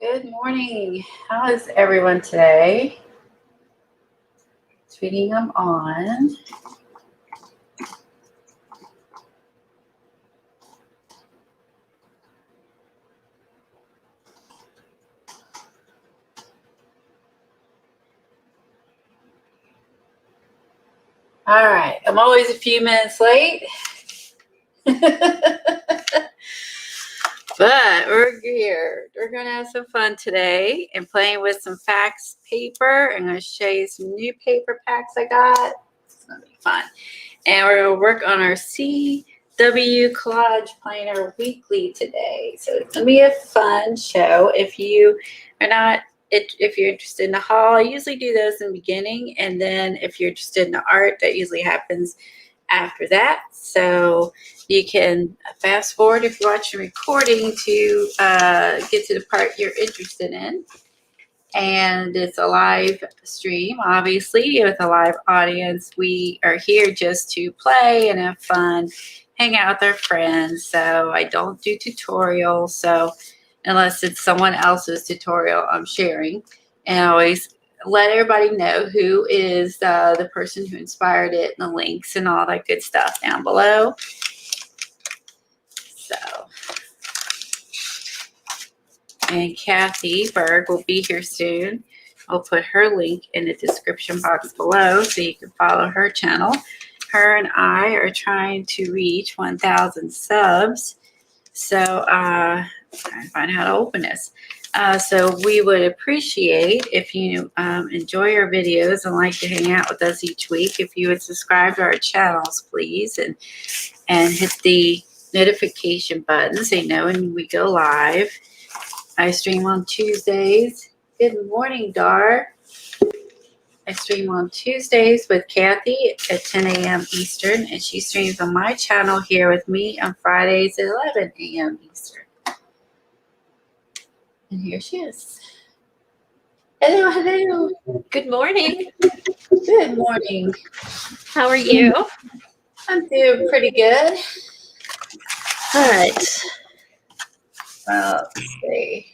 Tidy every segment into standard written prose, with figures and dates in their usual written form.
Good morning. How is everyone today? Tweeting them on. All right. I'm always a few minutes late. But we're here. We're going to have some fun today and playing with some fax paper. I'm going to show you some new paper packs I got. It's going to be fun. And we're going to work on our CW Collage Planner Weekly today. So it's going to be a fun show. If you are not, if you're interested in the haul, I usually do those in the beginning. And then if you're interested in the art, that usually happens after that. So you can fast forward if you're watching recording to get to the part you're interested in. And it's a live stream, obviously, with a live audience. We are here just to play and have fun, hang out with our friends. So I don't do tutorials. So unless it's someone else's tutorial I'm sharing, and I always let everybody know who is the person who inspired it and the links and all that good stuff down below. So, and Kathy Berg will be here soon. I'll put her link in the description box below so you can follow her channel. Her and I are trying to reach 1,000 subs. So trying to find how to open this. So we would appreciate if you enjoy our videos and like to hang out with us each week, if you would subscribe to our channels, please, and hit the notification button so you know when we go live. I stream on Tuesdays. Good morning, Dar. I stream on Tuesdays with Kathy at 10 a.m. Eastern, and she streams on my channel here with me on Fridays at 11 a.m. Eastern. And here she is. Hello, hello. Good morning. Good morning. How are you? I'm doing pretty good. All right. Let's see.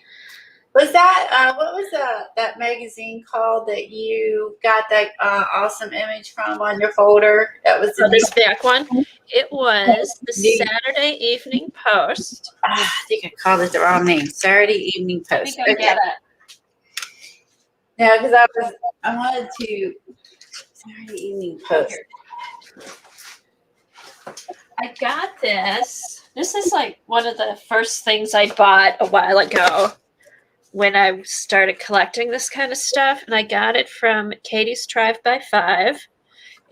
Was that, what was that magazine called that you got that awesome image from on your folder? That was the this back one. It was the Saturday Evening Post. I think I called it the wrong name. Saturday Evening Post. Let me go get it. No, because I wanted to Saturday Evening Post. I got this. This is like one of the first things I bought a while ago when I started collecting this kind of stuff. And I got it from Katie's Drive by 5.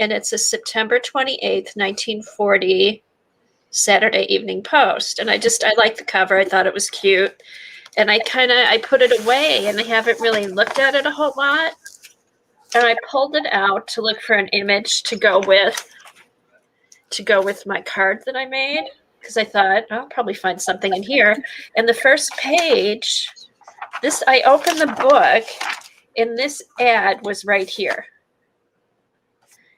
And it's a September 28th, 1940 Saturday Evening Post. And I like the cover. I thought it was cute. And I put it away and I haven't really looked at it a whole lot. And I pulled it out to look for an image to go with my card that I made, because I thought I'll probably find something in here. And the first page, I opened the book and this ad was right here.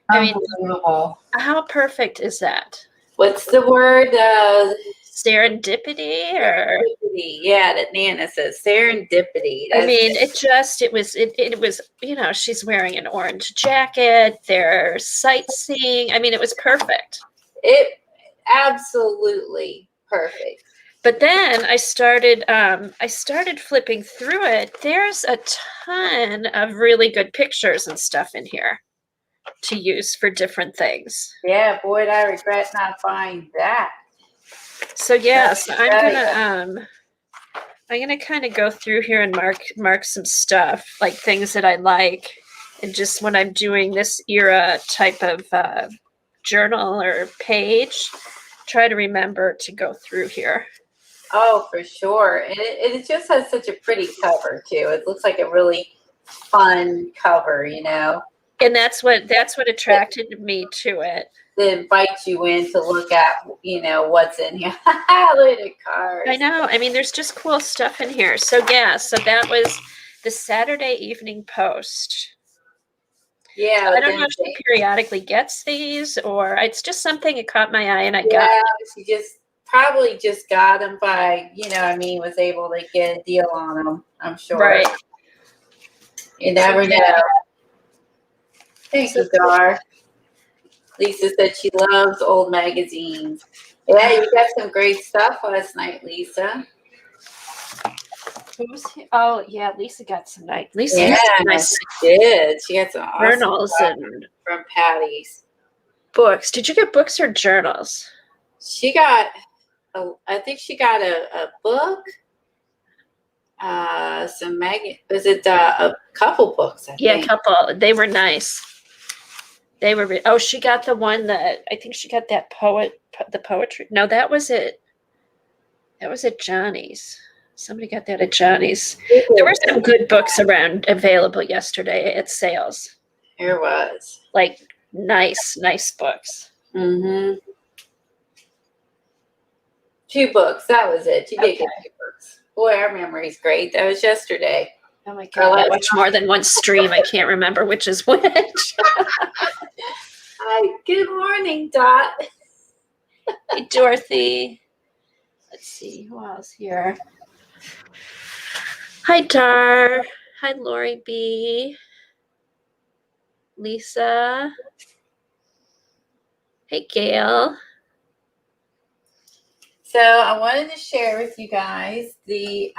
Unbelievable. I mean, how perfect is that? What's the word? Serendipity or yeah, that Nana says serendipity. I mean, it was, she's wearing an orange jacket, they're sightseeing. I mean, it was perfect. It absolutely perfect. But then I started flipping through it. There's a ton of really good pictures and stuff in here to use for different things. Yeah, boy, I regret not buying that. So yes, I'm gonna kind of go through here and mark some stuff, like things that I like, and just when I'm doing this era type of journal or page, try to remember to go through here. Oh, for sure. And it just has such a pretty cover too. It looks like a really fun cover, And that's what attracted me to it. That invites you in to look at, what's in here. Look at cards. I know. I mean, there's just cool stuff in here. So yeah, so that was the Saturday Evening Post. Yeah. I don't know if she periodically gets these, or it's just something that caught my eye and I got. She just probably just got them by, was able to get a deal on them, I'm sure. Right. You never know. Thank you, Dar. Lisa said she loves old magazines. Yeah, you got some great stuff last night, Lisa. Oh yeah, Lisa got some nice. Lisa yeah, some nice she did. She got some awesome journals and from Patty's. Books. Did you get books or journals? She got, I think she got a book. Some was it a couple books? I think. A couple. They were nice. They were. Oh, she got the one that I think she got that the poetry. No, that was it. That was at Johnny's. Somebody got that at Johnny's. There were some good books around available yesterday at sales. There was like nice books. Mm-hmm. 2 books. That was it. You did get 2 books. Boy, our memory's great. That was yesterday. Oh my God, I watched more than one stream. I can't remember which is which. Hi, good morning, Dot. Hey, Dorothy. Let's see, who else here? Hi, Dar. Hi, Lori B. Lisa. Hey, Gail. So I wanted to share with you guys the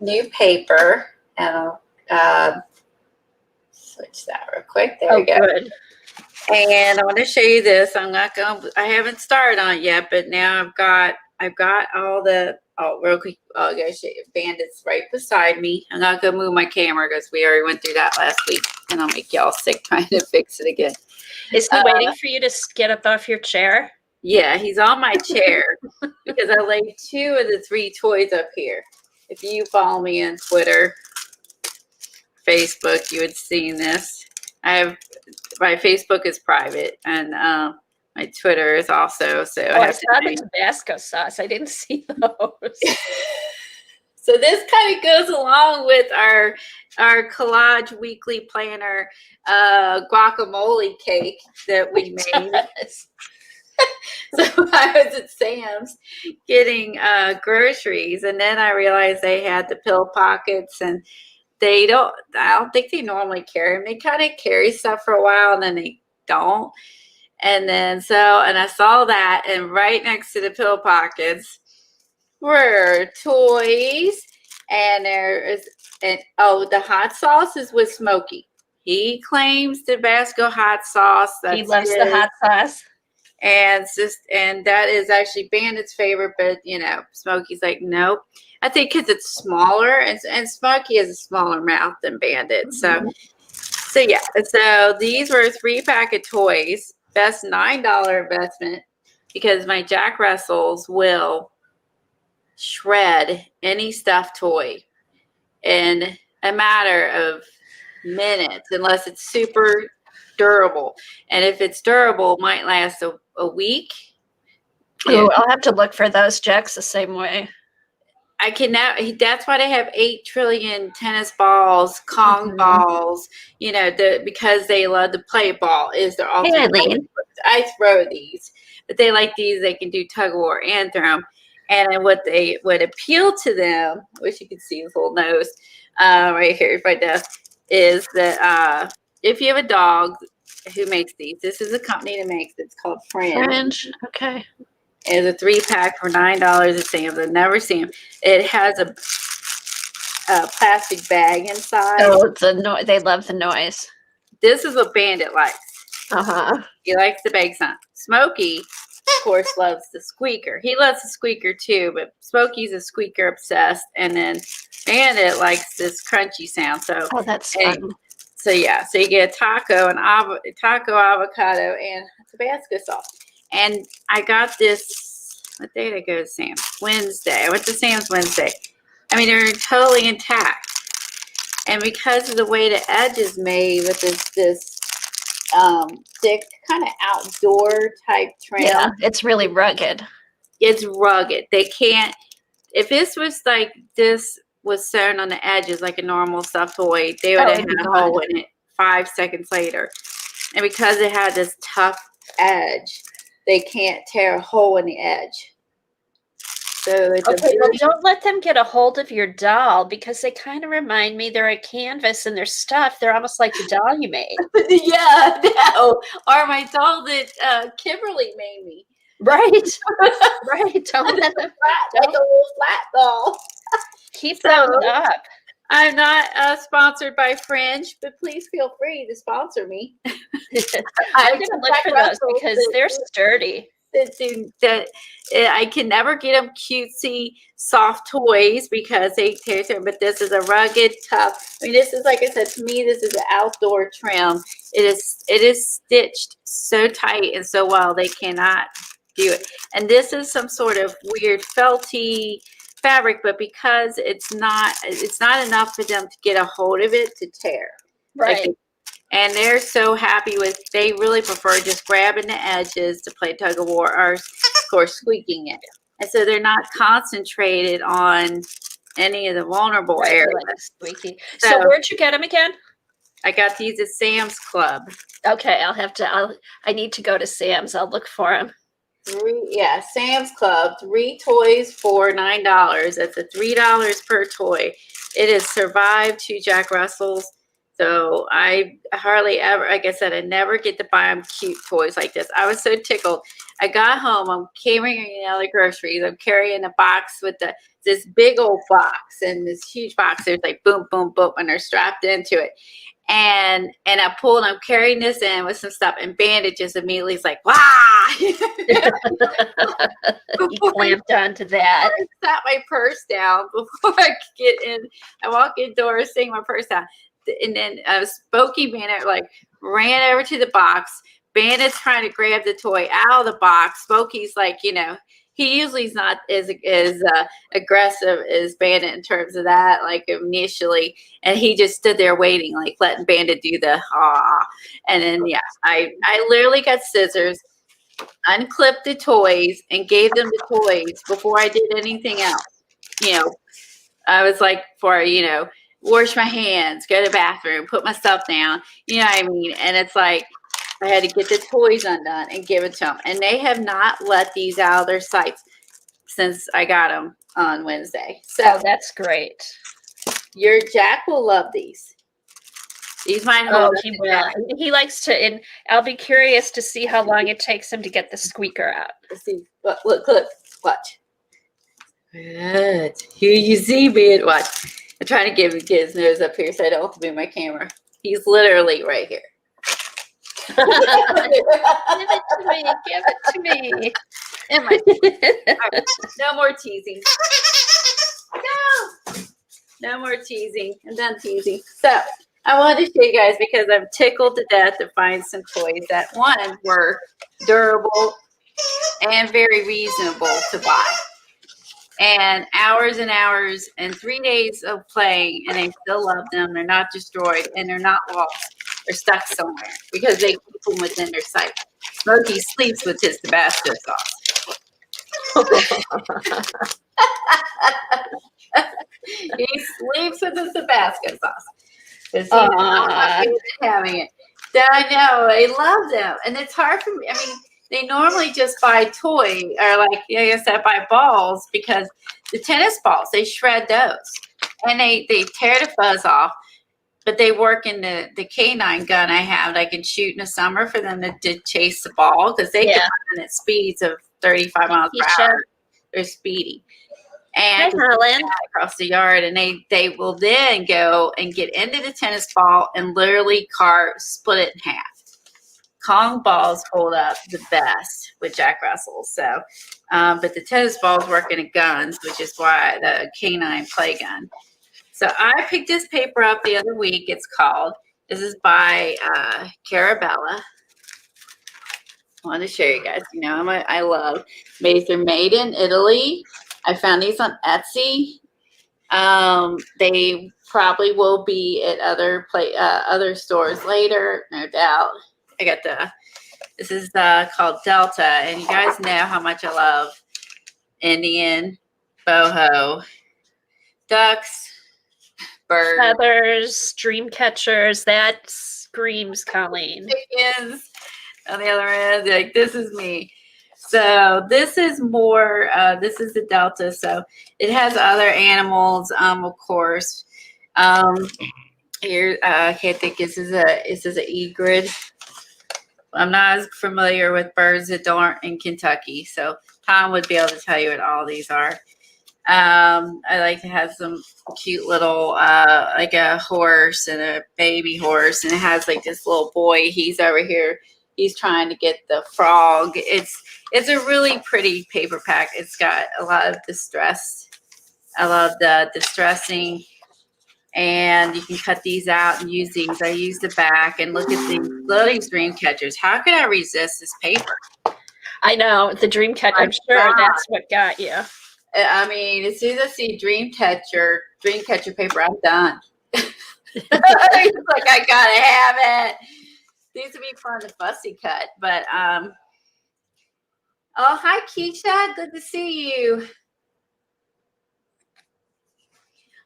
new paper, and I'll switch that real quick. There we go. Good. And I want to show you this. I haven't started on it yet, but now I've got all the, real quick, I'll go show you. Bandits right beside me. I'm not going to move my camera because we already went through that last week, and I'll make y'all sick trying to fix it again. Is he waiting for you to get up off your chair? Yeah, he's on my chair because I laid 2 of the 3 toys up here. If you follow me on Twitter, Facebook, you would see this. My Facebook is private, and my Twitter is also. So I saw the Tabasco sauce. I didn't see those. So this kind of goes along with our collage weekly planner guacamole cake that we made. So I was at Sam's getting groceries, and then I realized they had the pill pockets, and I don't think they normally carry them. They kind of carry stuff for a while, and then they don't. And then and I saw that, and right next to the pill pockets were toys, and the hot sauce is with Smokey. He claims Tabasco hot sauce. He loves the hot sauce. And that is actually Bandit's favorite, but Smokey's like, nope. I think because it's smaller, and Smokey has a smaller mouth than Bandit. So yeah. So these were 3-pack of toys. Best $9 investment, because my Jack Russells will shred any stuffed toy in a matter of minutes, unless it's super durable. And if it's durable, it might last a week. Oh, I'll have to look for those. Jack's the same way. I can now. That's why they have 8 trillion tennis balls, Kong balls. Because they love to play ball. Is their ultimate. I throw these, but they like these. They can do tug of war and throw them. And what appeal to them, which you can see his little nose right here, right now, is that if you have a dog who makes these, this is a company that makes it. It's called Fringe. Okay. It's a 3-pack for $9 at Sam's. I've never seen them. It has a plastic bag inside. Oh, they love the noise. This is what Bandit likes. He likes the bag sound. Smokey, of course, loves the squeaker. He loves the squeaker too, but Smokey's a squeaker obsessed. And then Bandit likes this crunchy sound. So that's fun. So yeah, so you get a taco, avocado, and Tabasco sauce. And I got this. What day did I go to Sam's? Wednesday. I went to Sam's Wednesday. I mean, they're totally intact. And because of the way the edge is made with this thick kind of outdoor type trim. Yeah, it's really rugged. It's rugged. They can't. If this was like this was sewn on the edges like a normal stuffed toy, they would have had a hole in it 5 seconds later. And because it had this tough edge, they can't tear a hole in the edge. So it's a Okay, well, very, don't let them get a hold of your doll because they kind of remind me they're a canvas and they're stuff. They're almost like the doll you made. yeah, no, or my doll that Kimberly made me. Right, right. Don't let them, Like a little flat doll. keep So those up. I'm not sponsored by Fringe, but please feel free to sponsor me. I'm I going to look for those because they're sturdy. that I can never get them cutesy soft toys because they tear through. But this is a rugged, tough. I mean, this is, like I said, to me, this is an outdoor trim. It is stitched so tight and so well they cannot do it. And this is some sort of weird felty fabric, but because it's not enough for them to get a hold of it to tear. Right. Like, and they're so happy with, they really prefer just grabbing the edges to play tug of war, or of course squeaking it. And so they're not concentrated on any of the vulnerable Right, areas. like squeaky. So where'd you get them again? I got these at Sam's Club. Okay, I need to go to Sam's. I'll look for them. Sam's Club. 3 toys for $9. That's a $3 per toy. It has survived 2 Jack Russells. So I hardly ever, like I said, I never get to buy them cute toys like this. I was so tickled. I got home, I'm carrying all the groceries. I'm carrying a box with this big old box and this huge box. There's like boom, boom, boom, and they're strapped into it. And I'm carrying this in with some stuff, and Bandit just immediately is like, wow. You clamped onto that. I sat my purse down before I could get in. I walk indoors, setting my purse down. And then Spooky Bandit like ran over to the box. Bandit's trying to grab the toy out of the box. Spooky's like, he usually is not as aggressive as Bandit in terms of that, like initially. And he just stood there waiting, like letting Bandit do the And then I literally got scissors, unclipped the toys, and gave them the toys before I did anything else. I was like, wash my hands, go to the bathroom, put my stuff down. You know what I mean? And it's like, I had to get the toys undone and give it to them. And they have not let these out of their sights since I got them on Wednesday. So that's great. Your Jack will love these. These might hold. He will. He likes to, and I'll be curious to see how long it takes him to get the squeaker out. Let's see. Look, watch. Good. Here you see, man. Watch. I'm trying to get his nose up here so I don't have to move my camera. He's literally right here. Give it to me. Give it to me. Right. No more teasing. No more teasing. I'm done teasing. So I wanted to show you guys because I'm tickled to death to find some toys that, one, were durable and very reasonable to buy. And hours and 3 days of playing, and I still love them. They're not destroyed, and they're not lost. They're stuck somewhere because they keep them within their sight. Smokey sleeps with his Tabasco sauce. He sleeps with his Tabasco sauce because he's not good at having it. I know. I love them, and it's hard for me. I mean, they normally just buy toy or like I said, buy balls because the tennis balls, they shred those and they tear the fuzz off, but they work in the canine gun I have that I can shoot in the summer for them to chase the ball because they can run at speeds of 35 miles per hour. They're speedy. And across the yard, and they will then go and get into the tennis ball and literally split it in half. Kong balls hold up the best with Jack Russells. So, but the tennis balls work in guns, which is why the canine play gun. So I picked this paper up the other week. This is by Carabella. I wanted to show you guys. I love they're made in Italy. I found these on Etsy. They probably will be at other stores later, no doubt. I got this is called Delta, and you guys know how much I love Indian, boho, ducks, birds, feathers, dream catchers. That screams Colleen. Chickens on the other end. Like, this is me. So this is more, this is the Delta. So it has other animals, of course. Here, I can't think, this is a egret. I'm not as familiar with birds that aren't in Kentucky. So Tom would be able to tell you what all these are. I like to have some cute little, like a horse and a baby horse. And it has like this little boy. He's over here. He's trying to get the frog. It's a really pretty paper pack. It's got a lot of distress. I love the distressing. And you can cut these out and use these. I use the back and look at these dream catchers. How could I resist this paper? I know, the dream catcher. I'm sure that's what got you. I mean, as soon as I see dream catcher paper, I'm done. It's like, I gotta have it. These would be fun to fussy cut, but oh, hi Keisha, good to see you.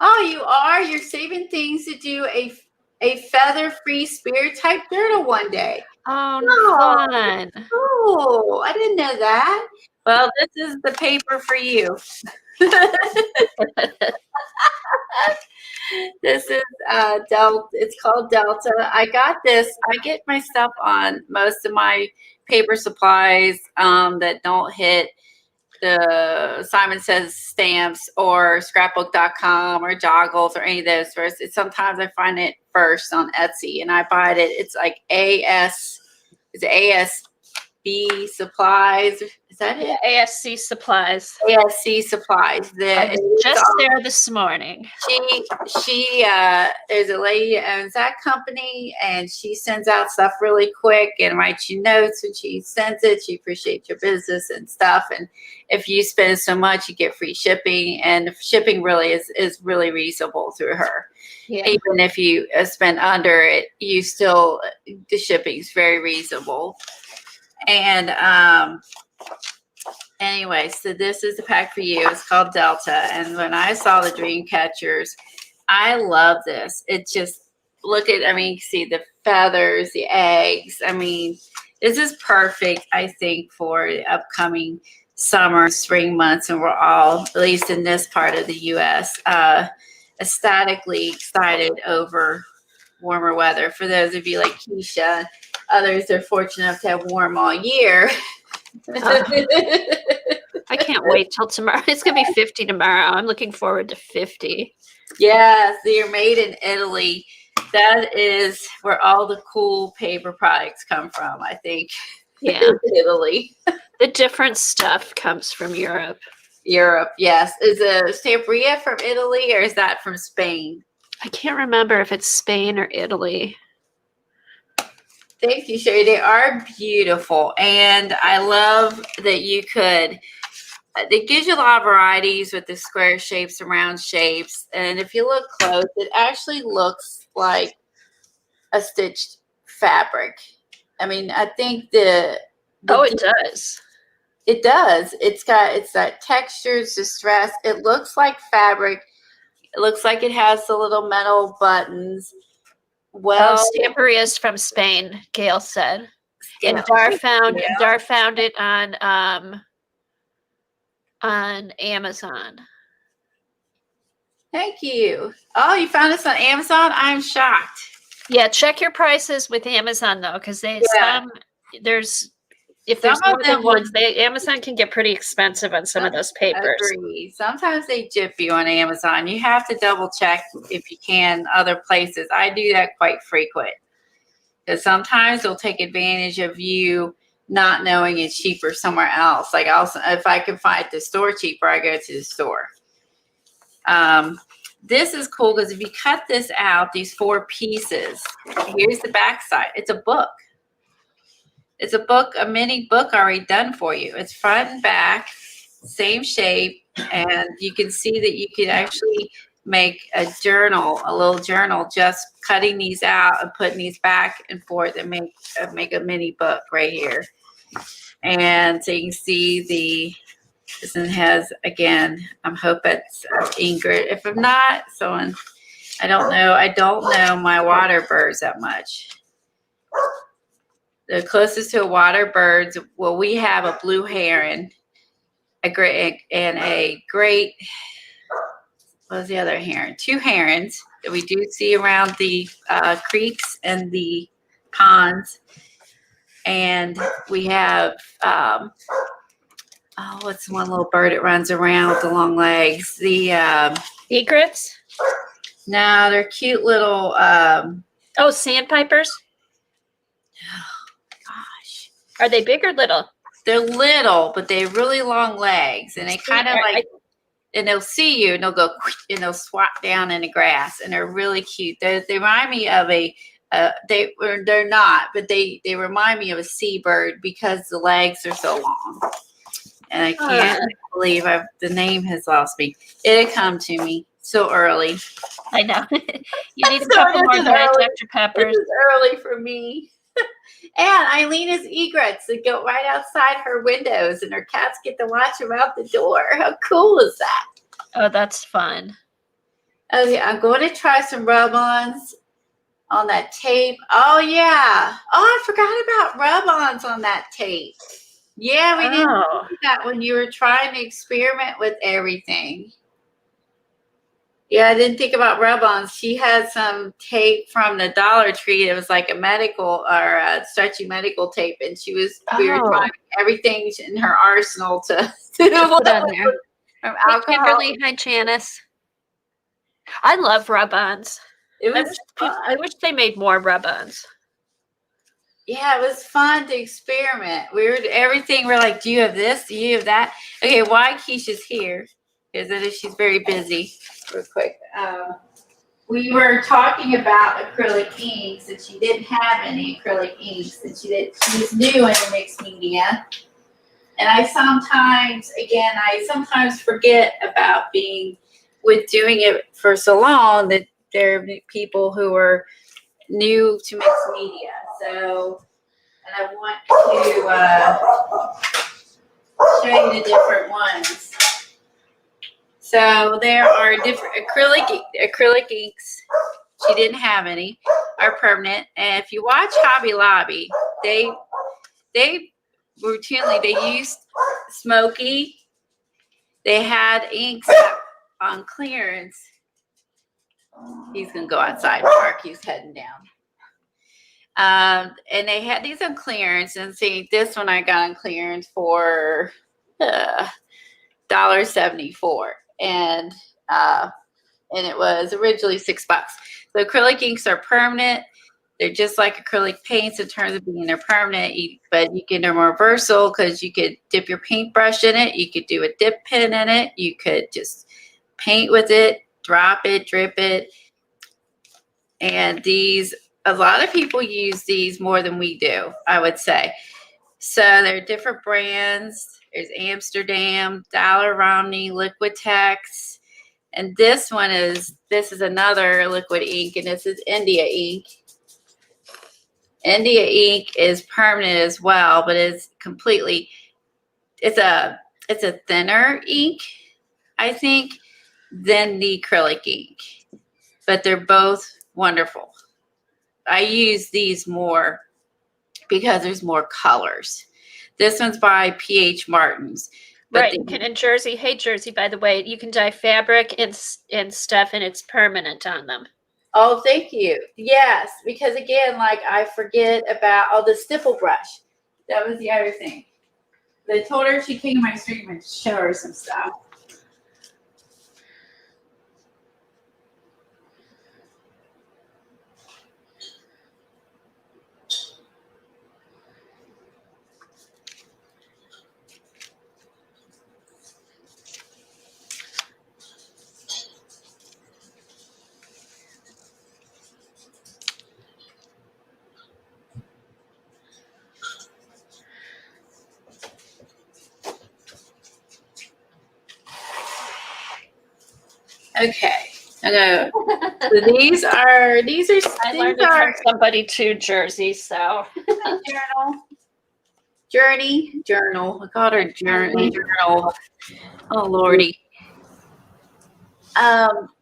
Oh, you are? You're saving things to do a feather-free spear type journal one day. Oh, fun. Oh, I didn't know that. Well, this is the paper for you. This is Delta. It's called Delta. I got this. I get my stuff on most of my paper supplies that don't hit the Simon Says stamps or scrapbook.com or joggles or any of those first. Sometimes I find it first on Etsy and I buy it. It's like ASB Supplies. Is that it? ASC Supplies. ASC Supplies. I was just there this morning. She there's a lady that owns that company and she sends out stuff really quick and writes you notes when she sends it. She appreciates your business and stuff. And if you spend so much, you get free shipping, and shipping really is really reasonable through her. Yeah. Even if you spend under it, you still, the shipping is very reasonable. And anyway, so this is the pack for you. It's called Delta. And when I saw the dream catchers, I love this. It just, look at, I mean, you can see the feathers, the eggs. I mean, this is perfect, I think, for the upcoming summer, spring months. And we're all, at least in this part of the U.S., ecstatically excited over warmer weather. For those of you like Keisha, others are fortunate enough to have warm all year. I can't wait till tomorrow. It's going to be 50 tomorrow. I'm looking forward to 50. Yes, they're made in Italy. That is where all the cool paper products come from, I think. Yeah. Italy. The different stuff comes from Europe. Europe, yes. Is a Stamperia from Italy or is that from Spain? I can't remember if it's Spain or Italy. Thank you, Sherry. They are beautiful. And I love that you could, it gives you a lot of varieties with the square shapes and round shapes. And if you look close, it actually looks like a stitched fabric. I mean, I think it does. It does. It's that texture, it's distress. It looks like fabric. It looks like it has the little metal buttons. Well, Stamperia is from Spain, Gail said. And Dar found it on Amazon. Thank you. Oh, you found us on Amazon? I'm shocked. Yeah, check your prices with Amazon though, because there's more than one, Amazon can get pretty expensive on some of those papers. I agree. Sometimes they jip you on Amazon. You have to double check if you can other places. I do that quite frequent. Because sometimes they'll take advantage of you not knowing it's cheaper somewhere else. Like also, if I can find the store cheaper, I go to the store. This is cool because if you cut this out, these 4 pieces, here's the back side. It's a book. It's a book, a mini book already done for you. It's front and back, same shape, and you can see that you can actually make a journal, a little journal, just cutting these out and putting these back and forth and make a mini book right here. And so you can see this one has, again, I hope it's Ingrid. If I'm not, someone, I don't know my water birds that much. The closest to a water birds. Well, we have a blue heron, a great what was the other heron? 2 herons that we do see around the creeks and the ponds. And we have, what's one little bird that runs around with the long legs? The Egrets? no, they're cute little. Sandpipers? Gosh, Are they big or little? they're little, but they have really long legs, and they kind of like. And they'll see you, and they'll go, and they'll swat down in the grass, and they're really cute. They remind me of they're not, but they remind me of a seabird because the legs are so long. And I can't believe the name has lost me. It'll come to me so early. I know. You need a couple more Dr. Peppers. This is early for me. And Eileen has egrets that go right outside her windows, and her cats get to watch them out the door. How cool is that? Oh, that's fun. Okay, I'm going to try some rub-ons on that tape. Oh, yeah. Oh, I forgot about rub-ons on that tape. Yeah, we didn't do that when you were trying to experiment with everything. Yeah, I didn't think about rub-ons. She had some tape from the Dollar Tree. It was like a medical or a stretchy medical tape, and we were trying everything in her arsenal to put on there. From alcohol. Kimberly, hi, Janice. I love rub-ons. I wish they made more rub-ons. Yeah, it was fun to experiment. We're like, do you have this? Do you have that? Okay, why Keisha's here is she's very busy. Real quick. We were talking about acrylic inks, and she didn't have any acrylic inks, and she was new in mixed media. And I sometimes forget about doing it for so long that there are people who are new to mixed media. So, and I want to show you the different ones. So there are different acrylic inks. She didn't have any. Are permanent. And if you watch Hobby Lobby, they routinely used Smoky. They had inks on clearance. He's gonna go outside and park. He's heading down. And they had these on clearance. And see, this one I got on clearance for $1.74. And it was originally $6. The acrylic inks are permanent. They're just like acrylic paints in terms of being they're permanent, but they're more versatile because you could dip your paintbrush in it. You could do a dip pen in it. You could just paint with it, drop it, drip it. And a lot of people use these more than we do, I would say. So there are different brands. There's Amsterdam, Dollar Romney, Liquitex. And this is another liquid ink, and this is India ink. India ink is permanent as well, but it's a thinner ink, I think, than the acrylic ink. But they're both wonderful. I use these more because there's more colors. This one's by P.H. Martin's. Right, in Jersey. Hey, Jersey, by the way, you can dye fabric and stuff, and it's permanent on them. Oh, thank you. Yes, because again, like I forget about the stipple brush. That was the other thing. I told her she came to my stream and show her some stuff. Okay. So these are I learned it from somebody to Jersey, so journal. I called her journal. Oh Lordy.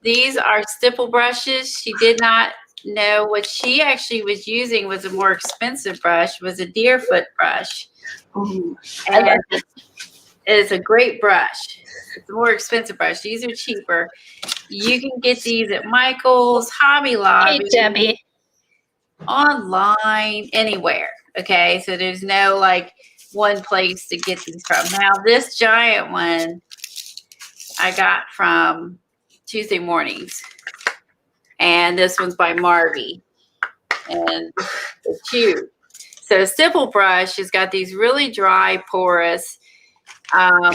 These are stipple brushes. She did not No, what she actually was using was a more expensive brush, was a Deerfoot brush. Ooh, I And like it. it's a great brush. It's a more expensive brush. These are cheaper. You can get these at Michael's, Hobby Hey, Lobby, Debbie. online, anywhere. Okay, so there's no like one place to get these from. Now, this giant one I got from Tuesday Mornings, and this one's by Marvy, and it's huge. So, Stipple Brush has got these really dry, porous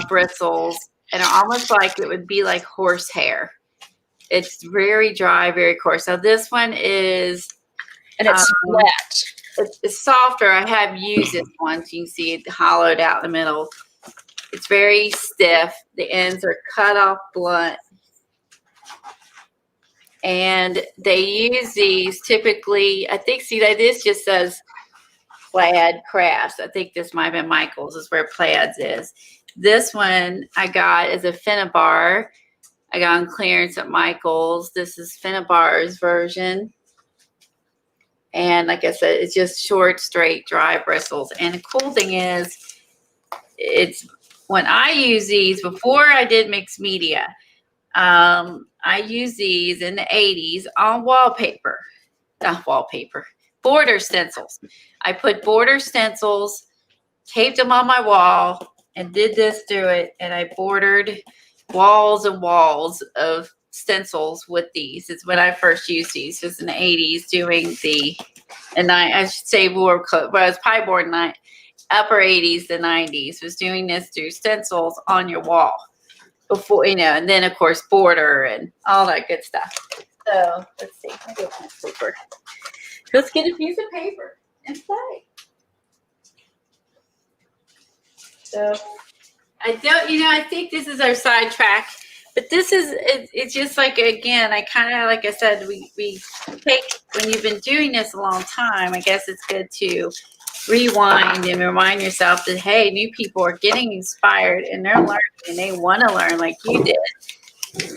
bristles, and are almost like it would be like horsehair. It's very dry, very coarse. So this one is, And it's flat. it's softer. I have used this one, so you can see it hollowed out in the middle. It's very stiff. The ends are cut off blunt. And they use these typically, I think, see, this just says Plaid Crafts. I think this might have been Michael's, is where Plaid's is. This one I got is a Finnabar. I got on clearance at Michael's. This is Finnabar's version. And like I said, it's just short, straight, dry bristles. And the cool thing is, it's when I use these, before I did mixed media, I used these in the 80s on wallpaper. Not wallpaper, border stencils. I put border stencils, taped them on my wall, and did this through it. And I bordered walls and walls of stencils with these. It's when I first used these. It was in the 80s doing the, and I should say more, but I was probably born in upper 80s to 90s, was doing this through stencils on your wall before, you know, and then of course border and all that good stuff. So let's see, I'll get my paper. Let's get a piece of paper and play. So I don't, you know, I think this is our sidetrack, but this is, it's just like, again, I kind of, like I said, we take, when you've been doing this a long time, I guess it's good to rewind and remind yourself that, hey, new people are getting inspired and they're learning and they want to learn like you did.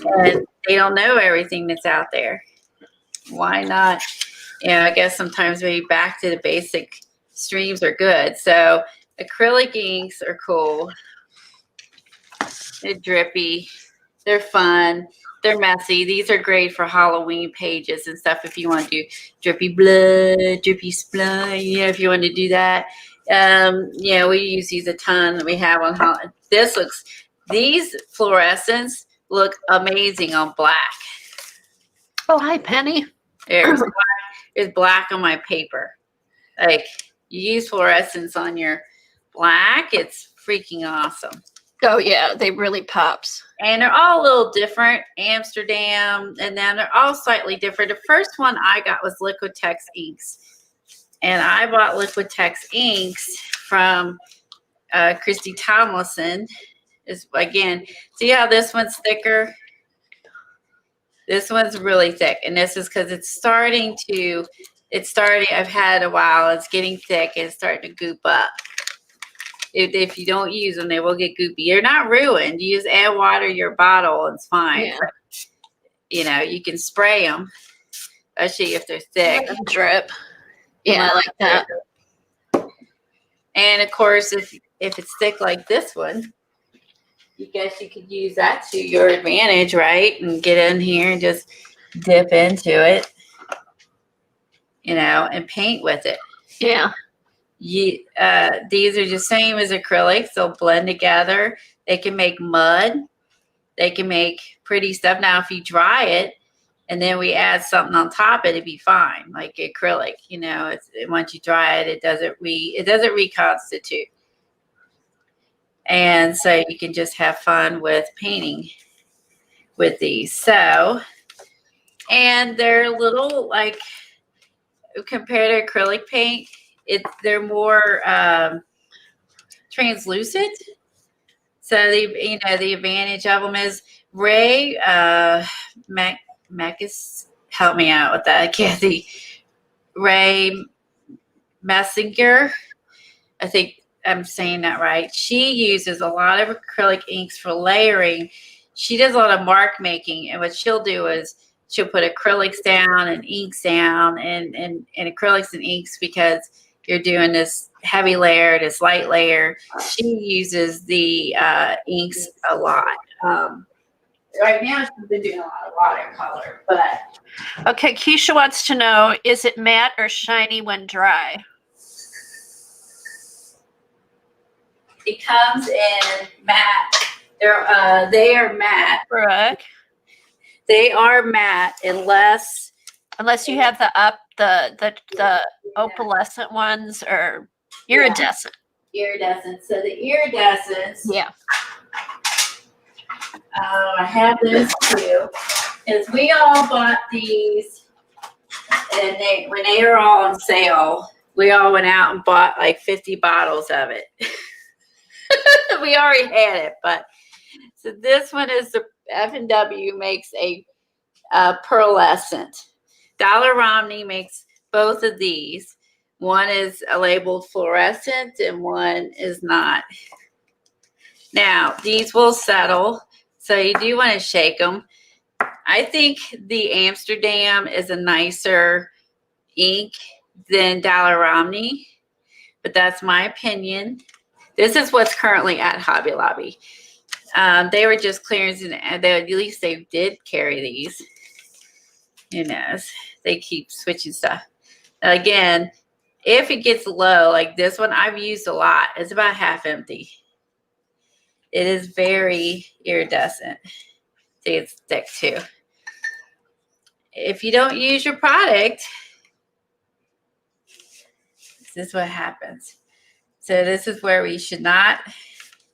And they don't know everything that's out there. Why not? You know, I guess sometimes maybe back to the basic streams are good. So acrylic inks are cool. They're drippy. They're fun. They're messy. These are great for Halloween pages and stuff if you want to do drippy blood, drippy spline, you know, if you want to do that. Yeah, we use these a ton. We have on Halloween. These fluorescents look amazing on black. Oh, hi, Penny. There's black on my paper. Like, you use fluorescents on your black, it's freaking awesome. Oh, yeah, they really pops. And they're all a little different. Amsterdam, and then they're all slightly different. The first one I got was Liquitex inks. And I bought Liquitex inks from Christy Tomlinson. Again, see how this one's thicker? This one's really thick. And this is because it's starting, I've had a while, it's getting thick and it's starting to goop up. If you don't use them, they will get goopy. You're not ruined. You just add water to your bottle, and it's fine. Yeah. But, you know, you can spray them, especially if they're thick. Drip. Yeah, I like that. And of course, if it's thick like this one, you guess you could use that to your advantage, right? And get in here and just dip into it, you know, and paint with it. Yeah. These are the same as acrylics. They'll blend together. They can make mud. They can make pretty stuff. Now, if you dry it and then we add something on top, it'd be fine. Like acrylic, you know, once you dry it, it doesn't reconstitute. And so you can just have fun with painting with these. So, and they're little, like, compared to acrylic paint, they're more translucent. So the advantage of them is Ray Macus, help me out with that, Kathy. Ray Messinger, I think I'm saying that right. She uses a lot of acrylic inks for layering. She does a lot of mark making, and what she'll do is she'll put acrylics down and inks down and acrylics and inks because you're doing this heavy layer, this light layer. She uses the inks a lot. Right now she's been doing a lot of watercolor, but Okay, Keisha wants to know, is it matte or shiny when dry? it comes in matte. They are matte. Brooke, They are matte unless unless you have the opalescent ones or iridescent. iridescent. So the iridescents, Yeah. I have those too. Is we all bought these, and when they were all on sale, we all went out and bought like 50 bottles of it. We already had it, but so this one is the F&W makes a pearlescent. Dollar Romney makes both of these. One is labeled fluorescent and one is not. Now, these will settle, so you do want to shake them. I think the Amsterdam is a nicer ink than Dollar Romney, but that's my opinion. This is what's currently at Hobby Lobby. They were just clearance, and at least they did carry these. Who knows? They keep switching stuff. Now again, if it gets low, like this one I've used a lot, it's about half empty. It is very iridescent. See, it's thick too. If you don't use your product, this is what happens. So this is where we should not.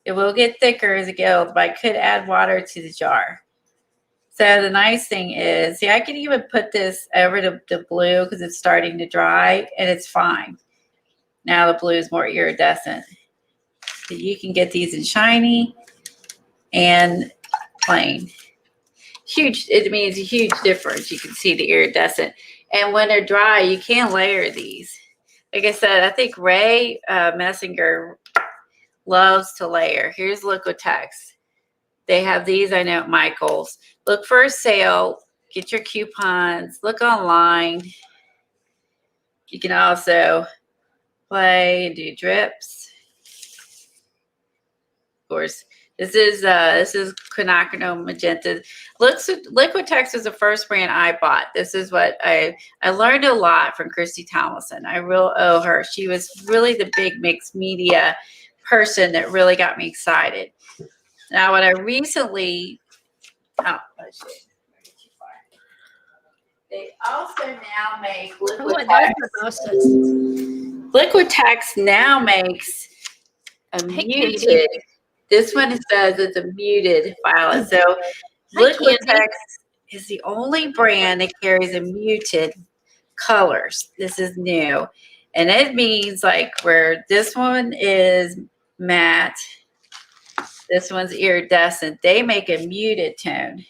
It will get thicker as it goes, but I could add water to the jar. So the nice thing is, see, I can even put this over the blue because it's starting to dry and it's fine. Now the blue is more iridescent. So you can get these in shiny and plain. Huge, it means a huge difference. You can see the iridescent. And when they're dry, you can layer these. Like I said, I think Ray Messinger loves to layer. Here's Liquitex. They have these, I know, at Michael's. Look for a sale. Get your coupons. Look online. You can also play and do drips. Of course, this is quinacridone magenta. Liquitex was the first brand I bought. This is what I learned a lot from Christy Tomlinson. I will owe her. She was really the big mixed media person that really got me excited. Now, what I recently, they also now make Liquitex. Liquitex now makes a muted. This one says it's a muted violet. So Liquitex is the only brand that carries a muted colors. This is new. And it means like where this one is matte, this one's iridescent. They make a muted tone.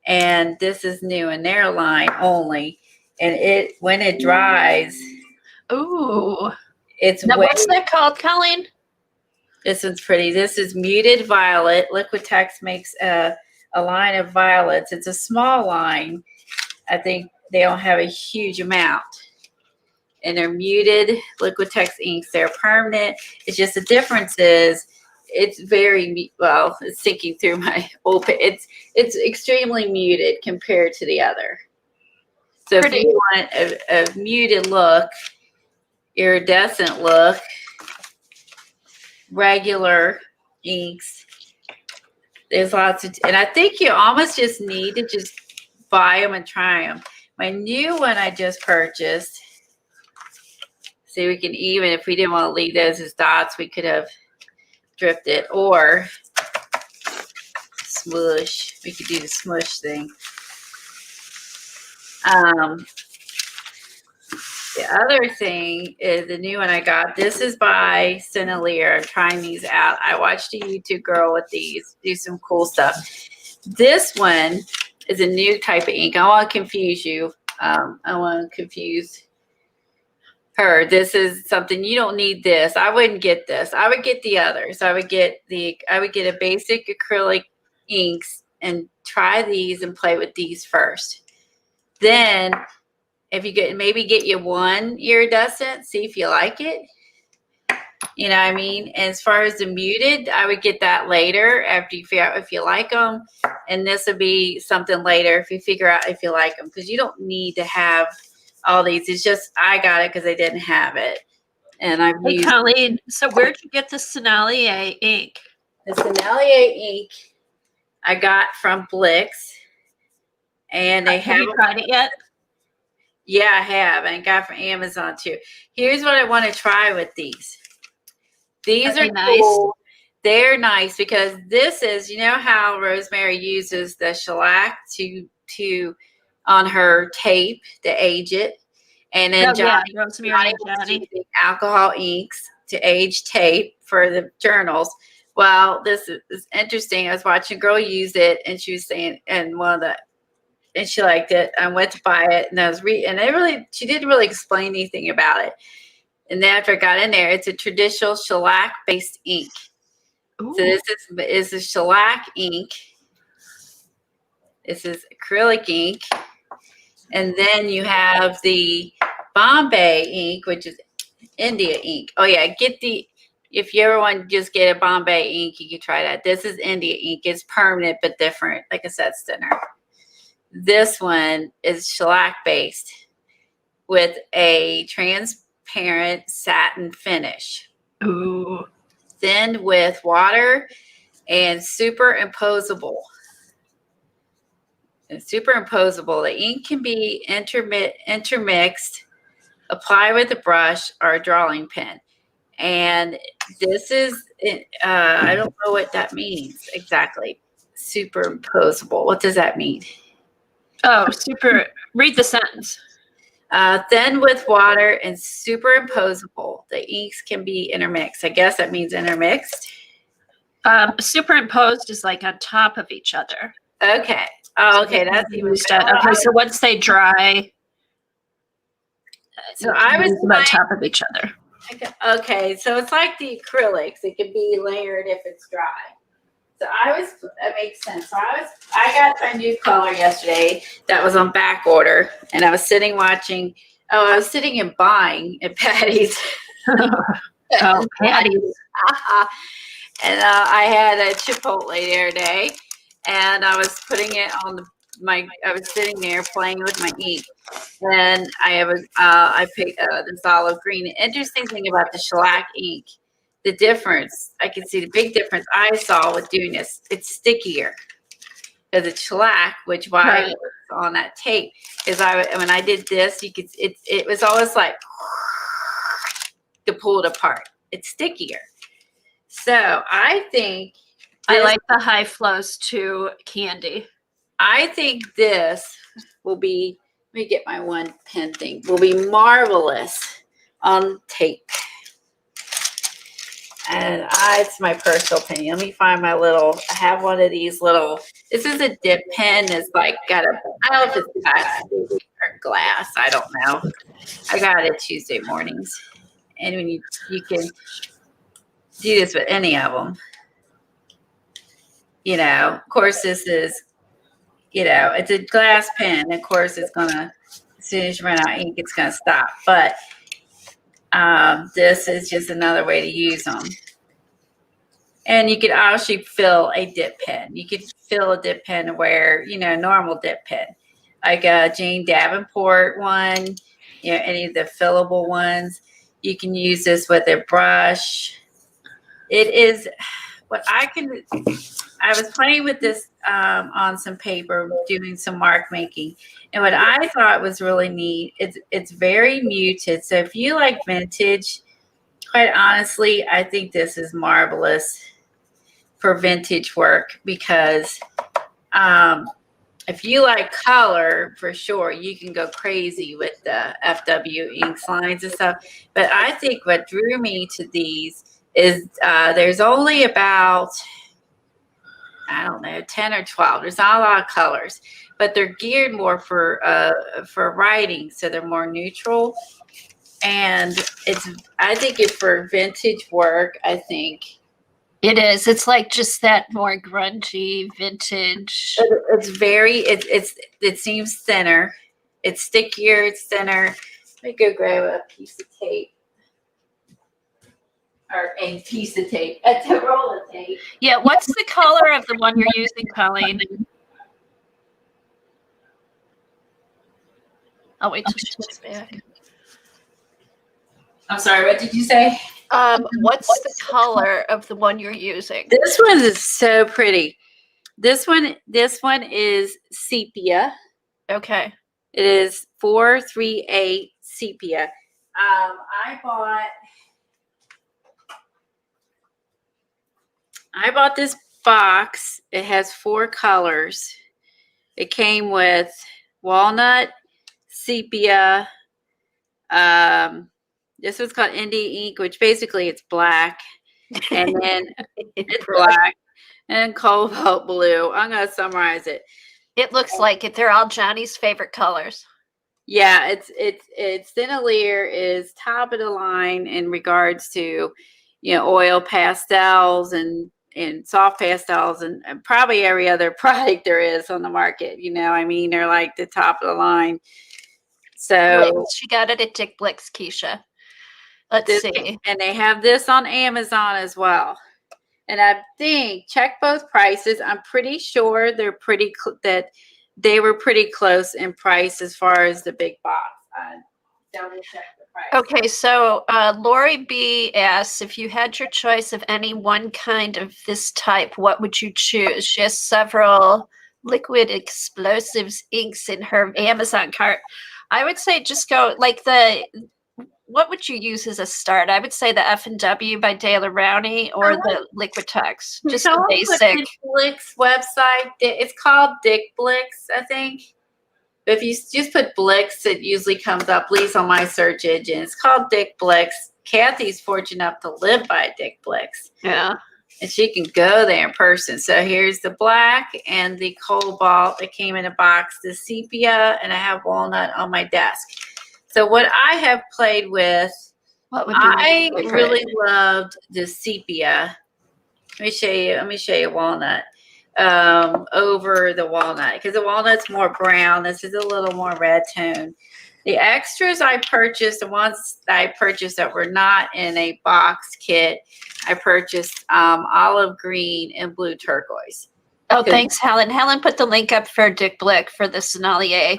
And this is new in their line only. And when it dries, ooh, it's now what's that called, Colleen? This one's pretty. This is muted violet. Liquitex makes a line of violets. It's a small line. I think they don't have a huge amount. And they're muted Liquitex inks. They're permanent. It's just the difference is it's very, well, it's sinking through my open. It's extremely muted compared to the other. So pretty. If you want a muted look, iridescent look, regular inks, there's lots of, and I think you almost just need to just buy them and try them. My new one I just purchased, see, we can even, if we didn't want to leave those as dots, we could have drifted or smush. We could do the smush thing. The other thing is the new one I got. This is by Cineleer. I'm trying these out. I watched a YouTube girl with these do some cool stuff. This one is a new type of ink. I want to confuse you. I want to confuse her. This is something you don't need. This I wouldn't get this. I would get the others. I would get a basic acrylic inks and try these and play with these first. Then if you get you one iridescent, see if you like it. You know what I mean? And as far as the muted, I would get that later after you figure out if you like them. And this would be something later if you figure out if you like them, because you don't need to have all these. It's just I got it because I didn't have it. And I've Hey, used Colleen, so where'd you get the Sennelier ink? the Sennelier ink I got from Blix. And they Have you tried it yet? Yeah, I have. And I got from Amazon too. Here's what I want to try with these. These are nice? cool. They're nice because this is, you know how Rosemary uses the shellac to on her tape to age it. And then Rosemary and Johnny using alcohol inks to age tape for the journals. Well, this is interesting. I was watching a girl use it, and she was saying, and she liked it. I went to buy it, and I was she didn't really explain anything about it. And then after I got in there, it's a traditional shellac-based ink. Ooh. So this is a shellac ink. This is acrylic ink. And then you have the Bombay ink, which is India ink. Oh, yeah, if you ever want to just get a Bombay ink, you can try that. This is India ink. It's permanent but different. Like I said, it's thinner. This one is shellac-based with a transparent satin finish. Ooh. Thinned with water and superimposable. The ink can be intermixed, apply with a brush or a drawing pen. And this is, I don't know what that means exactly. Superimposable. What does that mean? Oh, read the sentence. Thin with water and superimposable. The inks can be intermixed. I guess that means intermixed. Superimposed is like on top of each other. Okay. Oh, okay. That's even better. Okay, so once they dry, so I was on top of each other. Okay, so it's like the acrylics. It can be layered if it's dry. So that makes sense. So I got my new color yesterday that was on back order, and I was sitting and buying at Patty's. Oh, Patty's. And I had a Chipotle the other day, and I was putting it on I was sitting there playing with my ink, and I picked this olive green. The interesting thing about the shellac ink, the difference, I can see the big difference I saw with doing this. It's stickier because it's shellac, which why on that tape is when I did this, you could it was always like to pull it apart. It's stickier. So I think I like the high flows to candy. I think this will be, let me get my one pen thing, will be marvelous on tape. And it's my personal opinion. Let me find I have one of these this is a dip pen. It's like I don't know if it's plastic or glass. I don't know. I got it Tuesday mornings. And when you can do this with any of them. You know, of course, this is, it's a glass pen. Of course, it's going to, as soon as you run out of ink, it's going to stop. But this is just another way to use them. And you could actually fill a dip pen. You could fill a dip pen where, normal dip pen. Like a Jane Davenport one, any of the fillable ones. You can use this with a brush. It is what I was playing with this on some paper, doing some mark making. And what I thought was really neat, it's very muted. So if you like vintage, quite honestly, I think this is marvelous for vintage work because if you like color, for sure, you can go crazy with the FW inks lines and stuff. But I think what drew me to these is there's only about, I don't know, 10 or 12. There's not a lot of colors, but they're geared more for writing, so they're more neutral. And I think for vintage work, I think It is. It's like just that more grungy vintage. It's very, it seems thinner. It's stickier, it's thinner. Let me go grab a piece of tape. Or a piece of tape. A roll of tape. Yeah, what's the color of the one you're using, Colleen? I'll wait till she gets back. I'm sorry, what did you say? What's the color of the one you're using? This one is so pretty. This one is sepia. Okay. It is 438 sepia. I bought this box. It has 4 colors. It came with walnut, sepia. This was called Indie Ink, which basically it's black, and then it's black and cobalt blue. I'm gonna summarize it. It looks like it. They're all Johnny's favorite colors. Yeah, it's Thinalier is top of the line in regards to, oil pastels and soft pastels and probably every other product there is on the market. They're like the top of the line. So she got it at Dick Blick's, Keisha. Let's see. And they have this on Amazon as well. And I think check both prices. I'm pretty sure they're that they were pretty close in price as far as the big box. Double check the price. Okay, so Lori B asks, if you had your choice of any one kind of this type, what would you choose? She has several liquid explosives inks in her Amazon cart. I would say just go like what would you use as a start? I would say the F&W by De La Rowney or the Liquitex. Just the basic. Dick Blick's website. It's called Dick Blick's, I think. But if you just put Blick's, it usually comes up, at least on my search engine. It's called Dick Blick's. Kathy's fortunate enough to live by Dick Blick's. Yeah. And she can go there in person. So here's the black and the cobalt that came in a box, the sepia, and I have walnut on my desk. So what I have played with, I really loved the sepia. Let me show you walnut over the walnut, because the walnut's more brown. This is a little more red tone. The extras I purchased, the ones that I purchased that were not in a box kit, I purchased olive green and blue turquoise. Oh, thanks, Helen. Helen put the link up for Dick Blick for the Sennelier.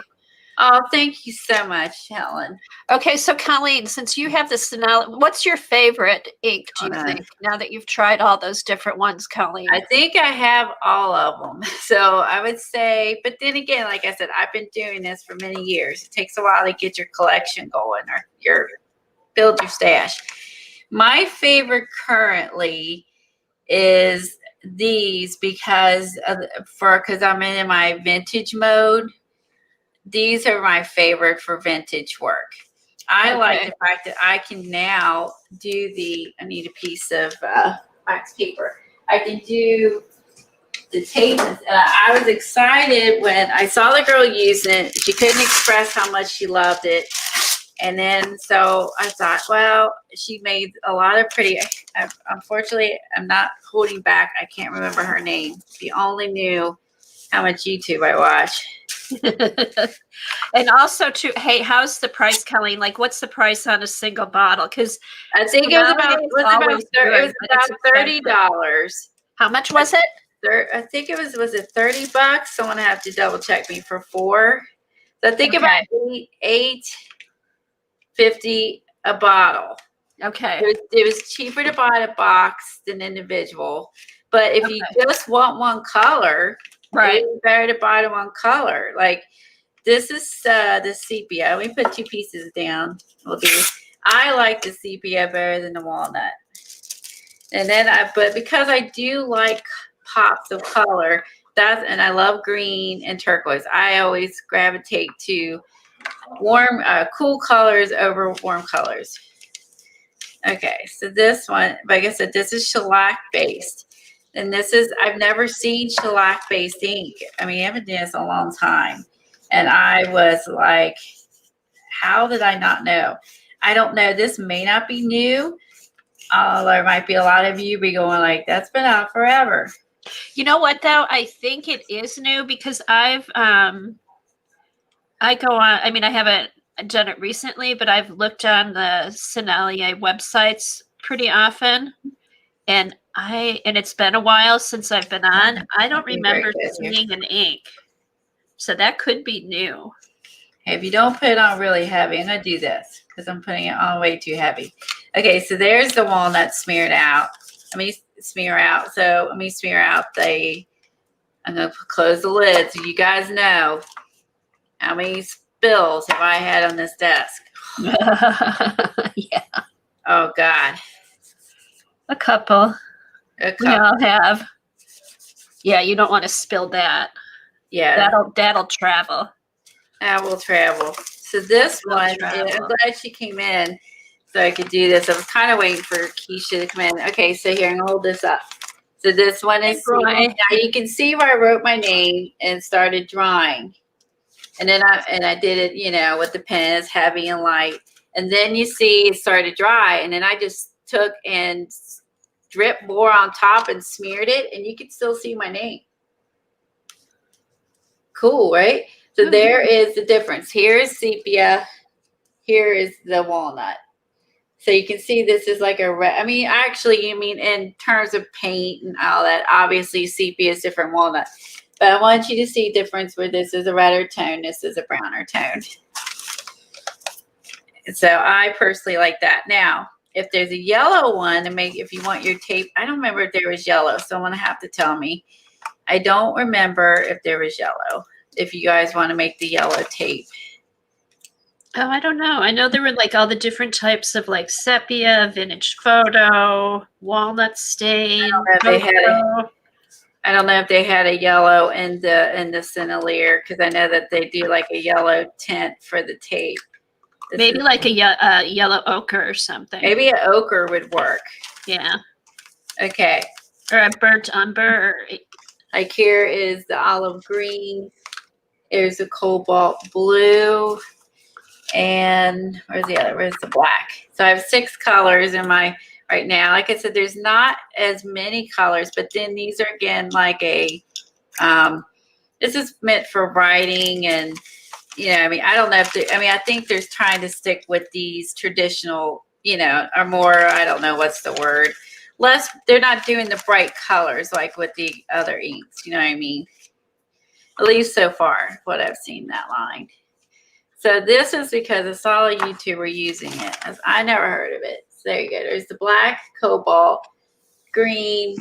Oh, thank you so much, Helen. Okay, so Colleen, since you have the Sennelier, what's your favorite ink, do you think, now that you've tried all those different ones, Colleen? I think I have all of them. So I would say, but then again, like I said, I've been doing this for many years. It takes a while to get your collection going or build your stash. My favorite currently is these because I'm in my vintage mode. These are my favorite for vintage work. I like the fact that I can now do I need a piece of wax paper. I can do the tape. I was excited when I saw the girl using it. She couldn't express how much she loved it. And then, so I thought, well, she made a lot of pretty, unfortunately, I'm not holding back. I can't remember her name. If you only knew how much YouTube I watch. And also hey, how's the price, Colleen? Like, what's the price on a single bottle? Because I think it was about $30. How much was it? I think it was it $30? Someone have to double check me for 4. So I think about $8.50 a bottle. Okay. It was cheaper to buy a box than individual. But if you just want one color, right, it's better to buy the one color. Like this is the sepia. We put 2 pieces down. I like the sepia better than the walnut. And then but because I do like pops of color, and I love green and turquoise, I always gravitate to warm, cool colors over warm colors. Okay, so this one, like I said, this is shellac based. And I've never seen shellac based ink. I mean, I haven't done this in a long time. And I was like, how did I not know? I don't know. This may not be new, there might be a lot of you be going like, that's been out forever. You know what though? I think it is new because I go on, I mean, I haven't done it recently, but I've looked on the Sennelier websites pretty often. And it's been a while since I've been on. I don't remember seeing an ink. So that could be new. If you don't put it on really heavy, I'm going to do this because I'm putting it on way too heavy. Okay, so there's the walnut smeared out. Let me smear out. So let me smear out I'm going to close the lid so you guys know how many spills have I had on this desk. Yeah. Oh, God. A couple. We all have. Yeah, you don't want to spill that. Yeah. That'll travel. That will travel. So this one, I'm glad she came in so I could do this. I was kind of waiting for Keisha to come in. Okay, so here, I'm going to hold this up. So this one is, now you can see where I wrote my name and started drawing. And then I did it, you know, with the pen, it's heavy and light. And then you see it started dry. And then I just took and dripped more on top and smeared it. And you can still see my name. Cool, right? So there is the difference. Here is sepia. Here is the walnut. So you can see this is like I mean, actually, you mean in terms of paint and all that, obviously sepia is different walnut. But I want you to see difference where this is a redder tone, this is a browner tone. So I personally like that. Now, if there's a yellow one, if you want your tape, I don't remember if there was yellow. Someone have to tell me. I don't remember if there was yellow. If you guys want to make the yellow tape. Oh, I don't know. I know there were like all the different types of like sepia, vintage photo, walnut stain. I don't know if they had a yellow in the Sennelier because I know that they do like a yellow tint for the tape. Maybe like a yellow ochre or something. Maybe an ochre would work. Yeah. Okay. Or a burnt umber. Like here is the olive green. There's a cobalt blue. And where's the other? Where's the black? So I have 6 colors in my right now. Like I said, there's not as many colors, but then these are again like a this is meant for writing and you know, I mean, I don't know if I think they're trying to stick with these traditional, you know, or more, I don't know what's the word. They're not doing the bright colors like with the other inks, you know what I mean? At least so far, what I've seen that line. So this is because I saw a YouTuber using it. I never heard of it. So there you go. There's the black, cobalt, green,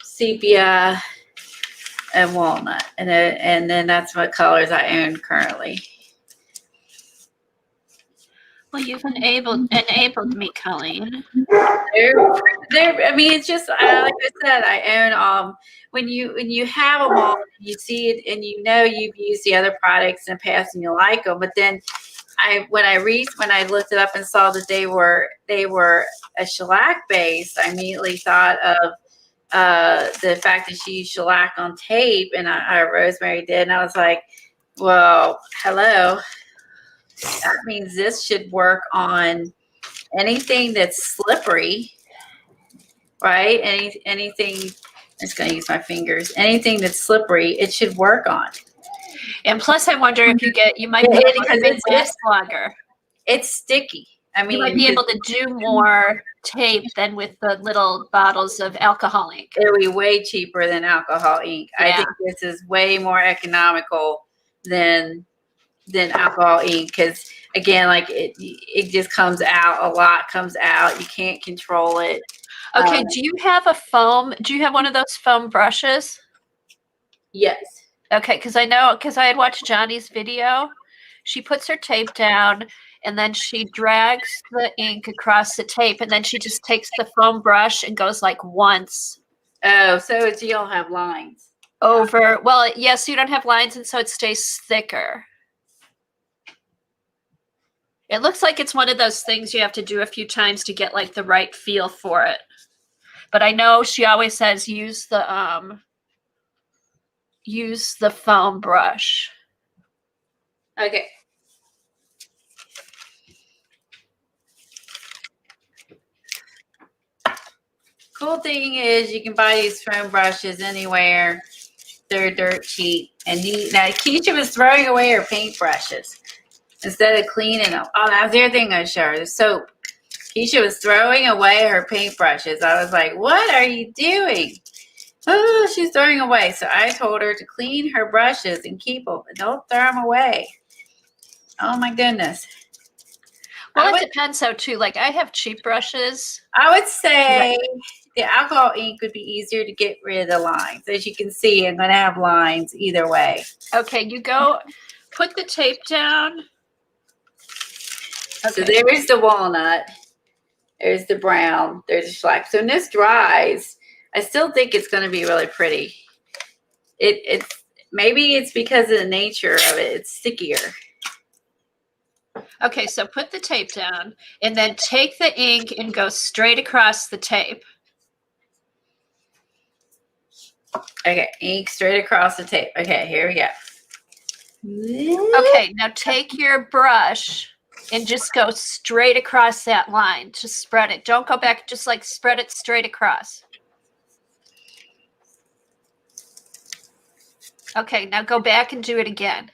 sepia, and walnut. And then that's what colors I own currently. Well, you've enabled me, Colleen. I mean, it's just like I said, I own when you have them all, you see it and you know you've used the other products in the past and you like them. But then when I looked it up and saw that they were a shellac base, I immediately thought of the fact that she used shellac on tape, and Rosemary did, and I was like, well, hello. That means this should work on anything that's slippery, right? Anything, I'm just going to use my fingers. Anything that's slippery, it should work on. And plus, I wonder if you might be able to make this longer. It's sticky. I mean, you might be able to do more tape than with the little bottles of alcohol ink. It would be way cheaper than alcohol ink. Yeah. I think this is way more economical than alcohol ink because again, like it just comes out, a lot comes out. You can't control it. Okay, do you have a foam? Do you have one of those foam brushes? Yes. Okay, because I had watched Johnny's video. She puts her tape down and then she drags the ink across the tape and then she just takes the foam brush and goes like once. Oh, so you don't have lines. Over, well, yes, you don't have lines and so it stays thicker. It looks like it's one of those things you have to do a few times to get like the right feel for it. But I know she always says use the foam brush. Okay. Cool thing is you can buy these foam brushes anywhere. They're dirt cheap and neat. Now, Keisha was throwing away her paint brushes instead of cleaning them. Oh, that was the other thing I showed her, the soap. Keisha was throwing away her paint brushes. I was like, what are you doing? Oh, she's throwing away. So I told her to clean her brushes and keep them. Don't throw them away. Oh, my goodness. Well, it depends though too. Like I have cheap brushes. I would say the alcohol ink would be easier to get rid of the lines. As you can see, I'm going to have lines either way. Okay, you go put the tape down. Okay. So there's the walnut. There's the brown. There's the shellac. So when this dries, I still think it's going to be really pretty. Maybe it's because of the nature of it. It's stickier. Okay, so put the tape down and then take the ink and go straight across the tape. Okay, ink straight across the tape. Okay, here we go. Okay, now take your brush and just go straight across that line. Just spread it. Don't go back. Just like spread it straight across. Okay, now go back and do it again.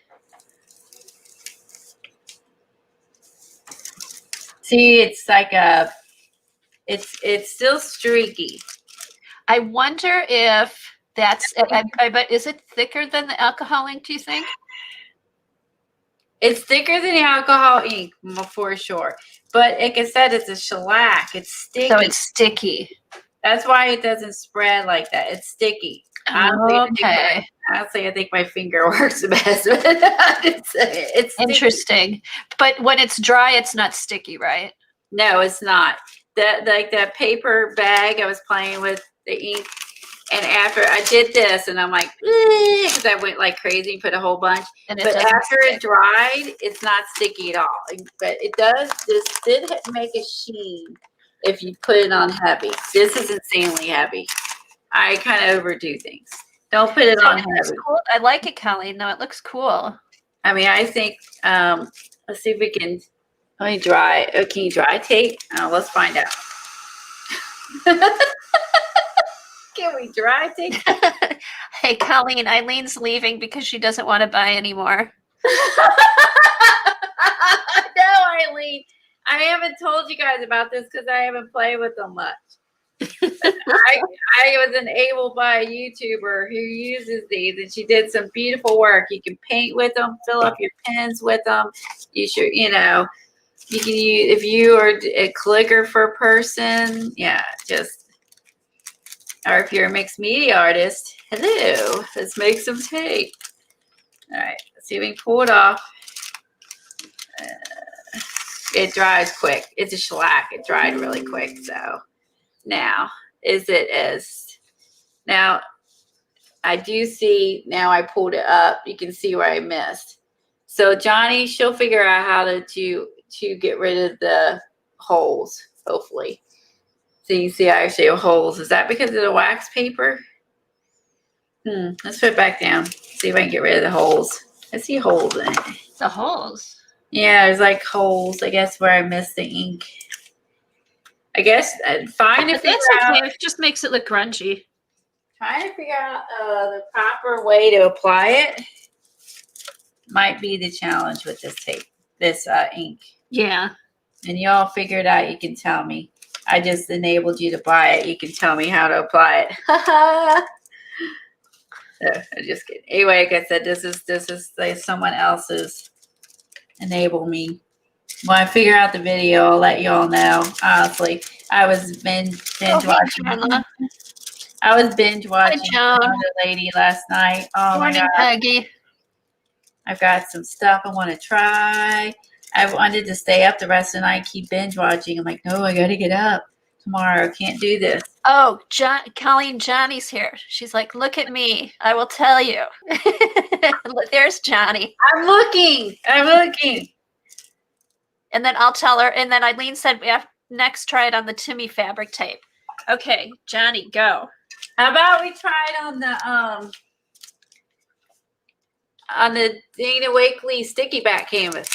See, it's like it's still streaky. I wonder if that's, I bet, is it thicker than the alcohol ink, do you think? It's thicker than the alcohol ink, for sure. But like I said, it's a shellac. It's sticky. So it's sticky. That's why it doesn't spread like that. It's sticky. Okay. Honestly, I think my finger works the best. It's sticky. Interesting. But when it's dry, it's not sticky, right? No, it's not. That paper bag I was playing with the ink, and after I did this, and I'm like, because I went like crazy and put a whole bunch. But after it dried, it's not sticky at all. But it does. This did make a sheen if you put it on heavy. This is insanely heavy. I kind of overdo things. Don't put it on heavy. Cool. I like it, Colleen. No, it looks cool. I mean, I think, let's see if we can, let me dry. Oh, can you dry tape? Let's find out. Can we dry tape? Hey, Colleen, Eileen's leaving because she doesn't want to buy anymore. No, Eileen. I haven't told you guys about this because I haven't played with them much. I was enabled by a YouTuber who uses these, and she did some beautiful work. You can paint with them, fill up your pens with them. You should, you can use, if you are a calligrapher person, or if you're a mixed media artist, hello, let's make some tape. All right, let's see if we can pull it off. It dries quick. It's a shellac. It dried really quick, so. Now, now I do see, now I pulled it up, you can see where I missed. So Johnny, she'll figure out how to get rid of the holes, hopefully. So you can see I actually have holes. Is that because of the wax paper? Let's put it back down. See if I can get rid of the holes. I see holes in it. The holes? Yeah, there's like holes, I guess, where I missed the ink. I guess fine to figure out. It just makes it look grungy. Trying to figure out the proper way to apply it might be the challenge with this tape, this ink. Yeah. And y'all figure it out. You can tell me. I just enabled you to buy it. You can tell me how to apply it. So, I'm just kidding. Anyway, like I said, this is like someone else's enable me. When I figure out the video, I'll let y'all know. Honestly, I was binge watching. I was binge watching another lady last night. Oh my God. Peggy. I've got some stuff I want to try. I wanted to stay up the rest of the night, keep binge watching. I'm like, no, I got to get up tomorrow. Can't do this. Oh, Colleen, Johnny's here. She's like, look at me. I will tell you. There's Johnny. I'm looking. And then I'll tell her. And then Eileen said, next try it on the Timmy fabric tape. Okay, Johnny, go. How about we try it on the Dana Wakley sticky back canvas?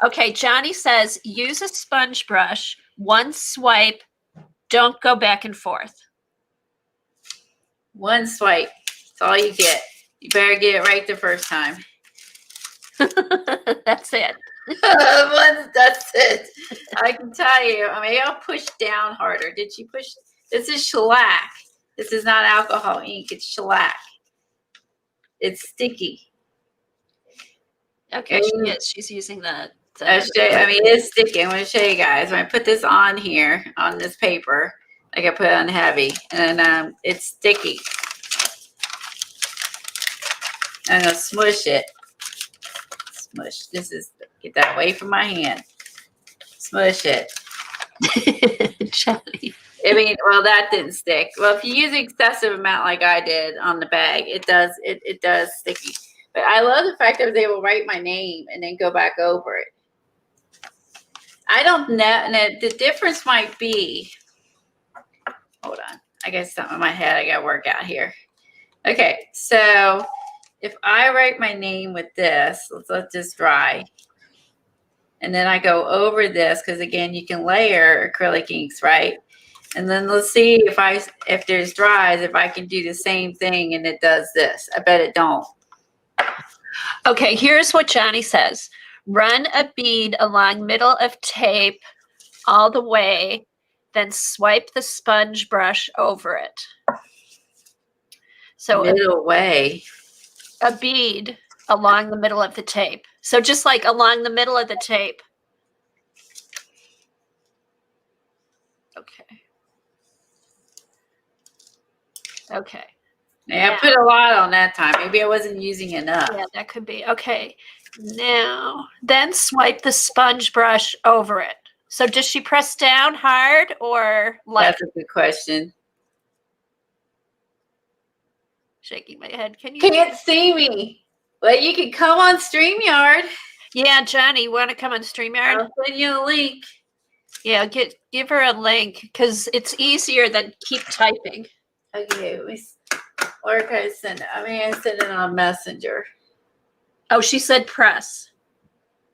Okay, Johnny says use a sponge brush, one swipe, don't go back and forth. One swipe. That's all you get. You better get it right the first time. That's it. That's it. I can tell you. I mean, I'll push down harder. Did she push? This is shellac. This is not alcohol ink. It's shellac. It's sticky. Okay, she is. She's using the I mean, it's sticky. I'm going to show you guys. When I put this on here, on this paper, like I put it on heavy, and it's sticky. I'm going to smush it. Smush. This is, get that away from my hand. Smush it. I mean, well, that didn't stick. Well, if you use an excessive amount like I did on the bag, it does sticky. But I love the fact that I was able to write my name and then go back over it. I don't know. And the difference might be, hold on. I got something in my head I got to work out here. Okay, so if I write my name with this, let's let this dry. And then I go over this, because again, you can layer acrylic inks, right? And then let's see if there's dries, if I can do the same thing and it does this. I bet it don't. Okay, here's what Johnny says. Run a bead along middle of tape all the way, then swipe the sponge brush over it. So middle way. A bead along the middle of the tape. So just like along the middle of the tape. Okay. Okay. Yeah, I put a lot on that time. Maybe I wasn't using enough. Yeah, that could be. Okay. Now, then swipe the sponge brush over it. So does she press down hard or light? That's a good question. Shaking my head. Can you can't see me? Well, you can come on StreamYard. Yeah, Johnny, you want to come on StreamYard? I'll send you a link. Yeah, give her a link because it's easier than keep typing. Okay, or can I send it? I mean, I send it on Messenger. Oh, she said press.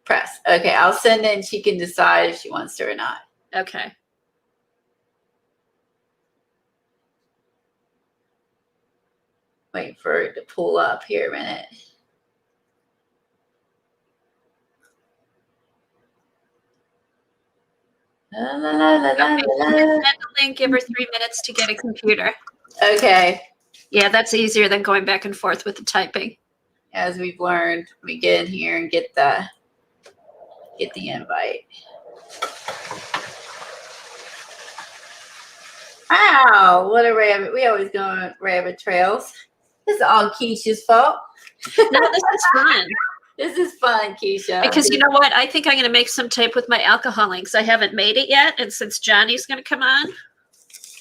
Press. Okay, I'll send it and she can decide if she wants to or not. Okay. Wait for it to pull up here a minute. La, la, la, la, Okay, la, send la. the link, give her 3 minutes to get a computer. Okay. Yeah, that's easier than going back and forth with the typing. As we've learned, we get in here and get the invite. Wow, what a rabbit. We always go on rabbit trails. This is all Keisha's fault. No, this is fun. This is fun, Keisha. Because you know what? I think I'm going to make some tape with my alcohol inks. I haven't made it yet. And since Johnny's going to come on.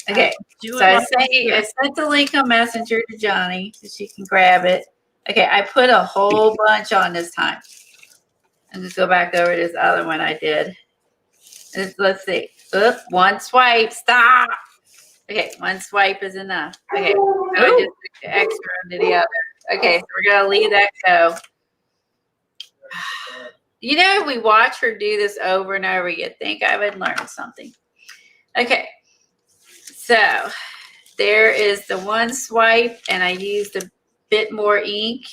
Okay. So I sent the link on Messenger to Johnny so she can grab it. Okay, I put a whole bunch on this time. I'm just go back over this other one I did. Let's see. Oop, one swipe. Stop. Okay, one swipe is enough. Okay, so I just took the extra into the other. Okay, so we're gonna leave that go. You know, we watch her do this over and over. You'd think I would learn something. Okay, so there is the one swipe, and I used a bit more ink.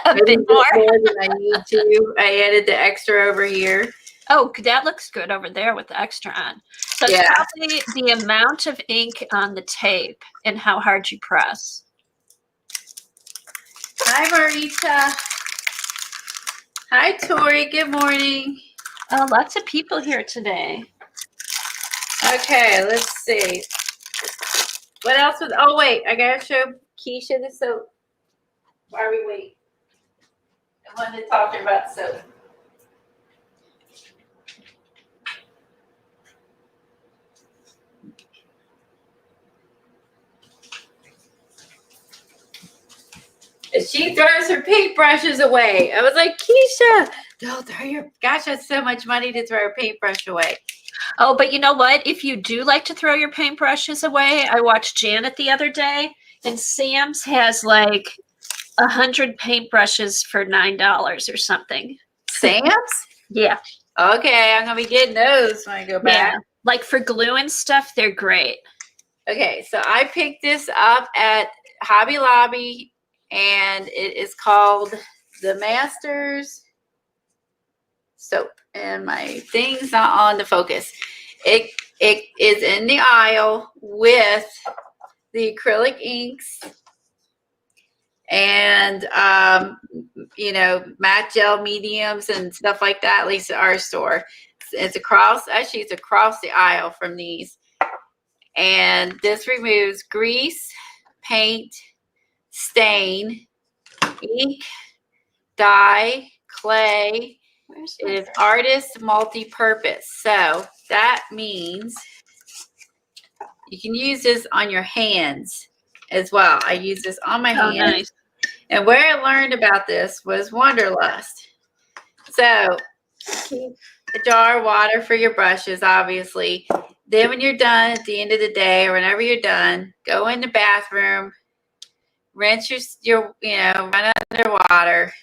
A bit more than I need to. I added the extra over here. Oh, that looks good over there with the extra on. So it's probably the amount of ink on the tape and how hard you press. Hi, Marita. Hi, Tori. Good morning. Oh, lots of people here today. Okay, let's see. What else was? Oh, wait. I gotta show Keisha the soap. While we wait, I wanted to talk to her about soap. She throws her paintbrushes away. I was like, Keisha, don't throw your, gosh, that's so much money to throw a paintbrush away. Oh, but you know what? If you do like to throw your paintbrushes away, I watched Janet the other day, and Sam's has like 100 paintbrushes for $9 or something. Sam's? Yeah. Okay, I'm gonna be getting those when I go back. Yeah. Like for glue and stuff, they're great. Okay, so I picked this up at Hobby Lobby, and it is called the Masters soap. And my thing's not on the focus. It is in the aisle with the acrylic inks and you know, matte gel mediums and stuff like that, at least at our store. It's across, actually it's across the aisle from these. And this removes grease, paint, stain, ink, dye, clay. It is artist multi-purpose. So that means you can use this on your hands as well. I use this on my hands. Nice. And where I learned about this was Wanderlust. So keep a jar of water for your brushes, obviously. Then when you're done at the end of the day or whenever you're done, go in the bathroom, rinse your run under water.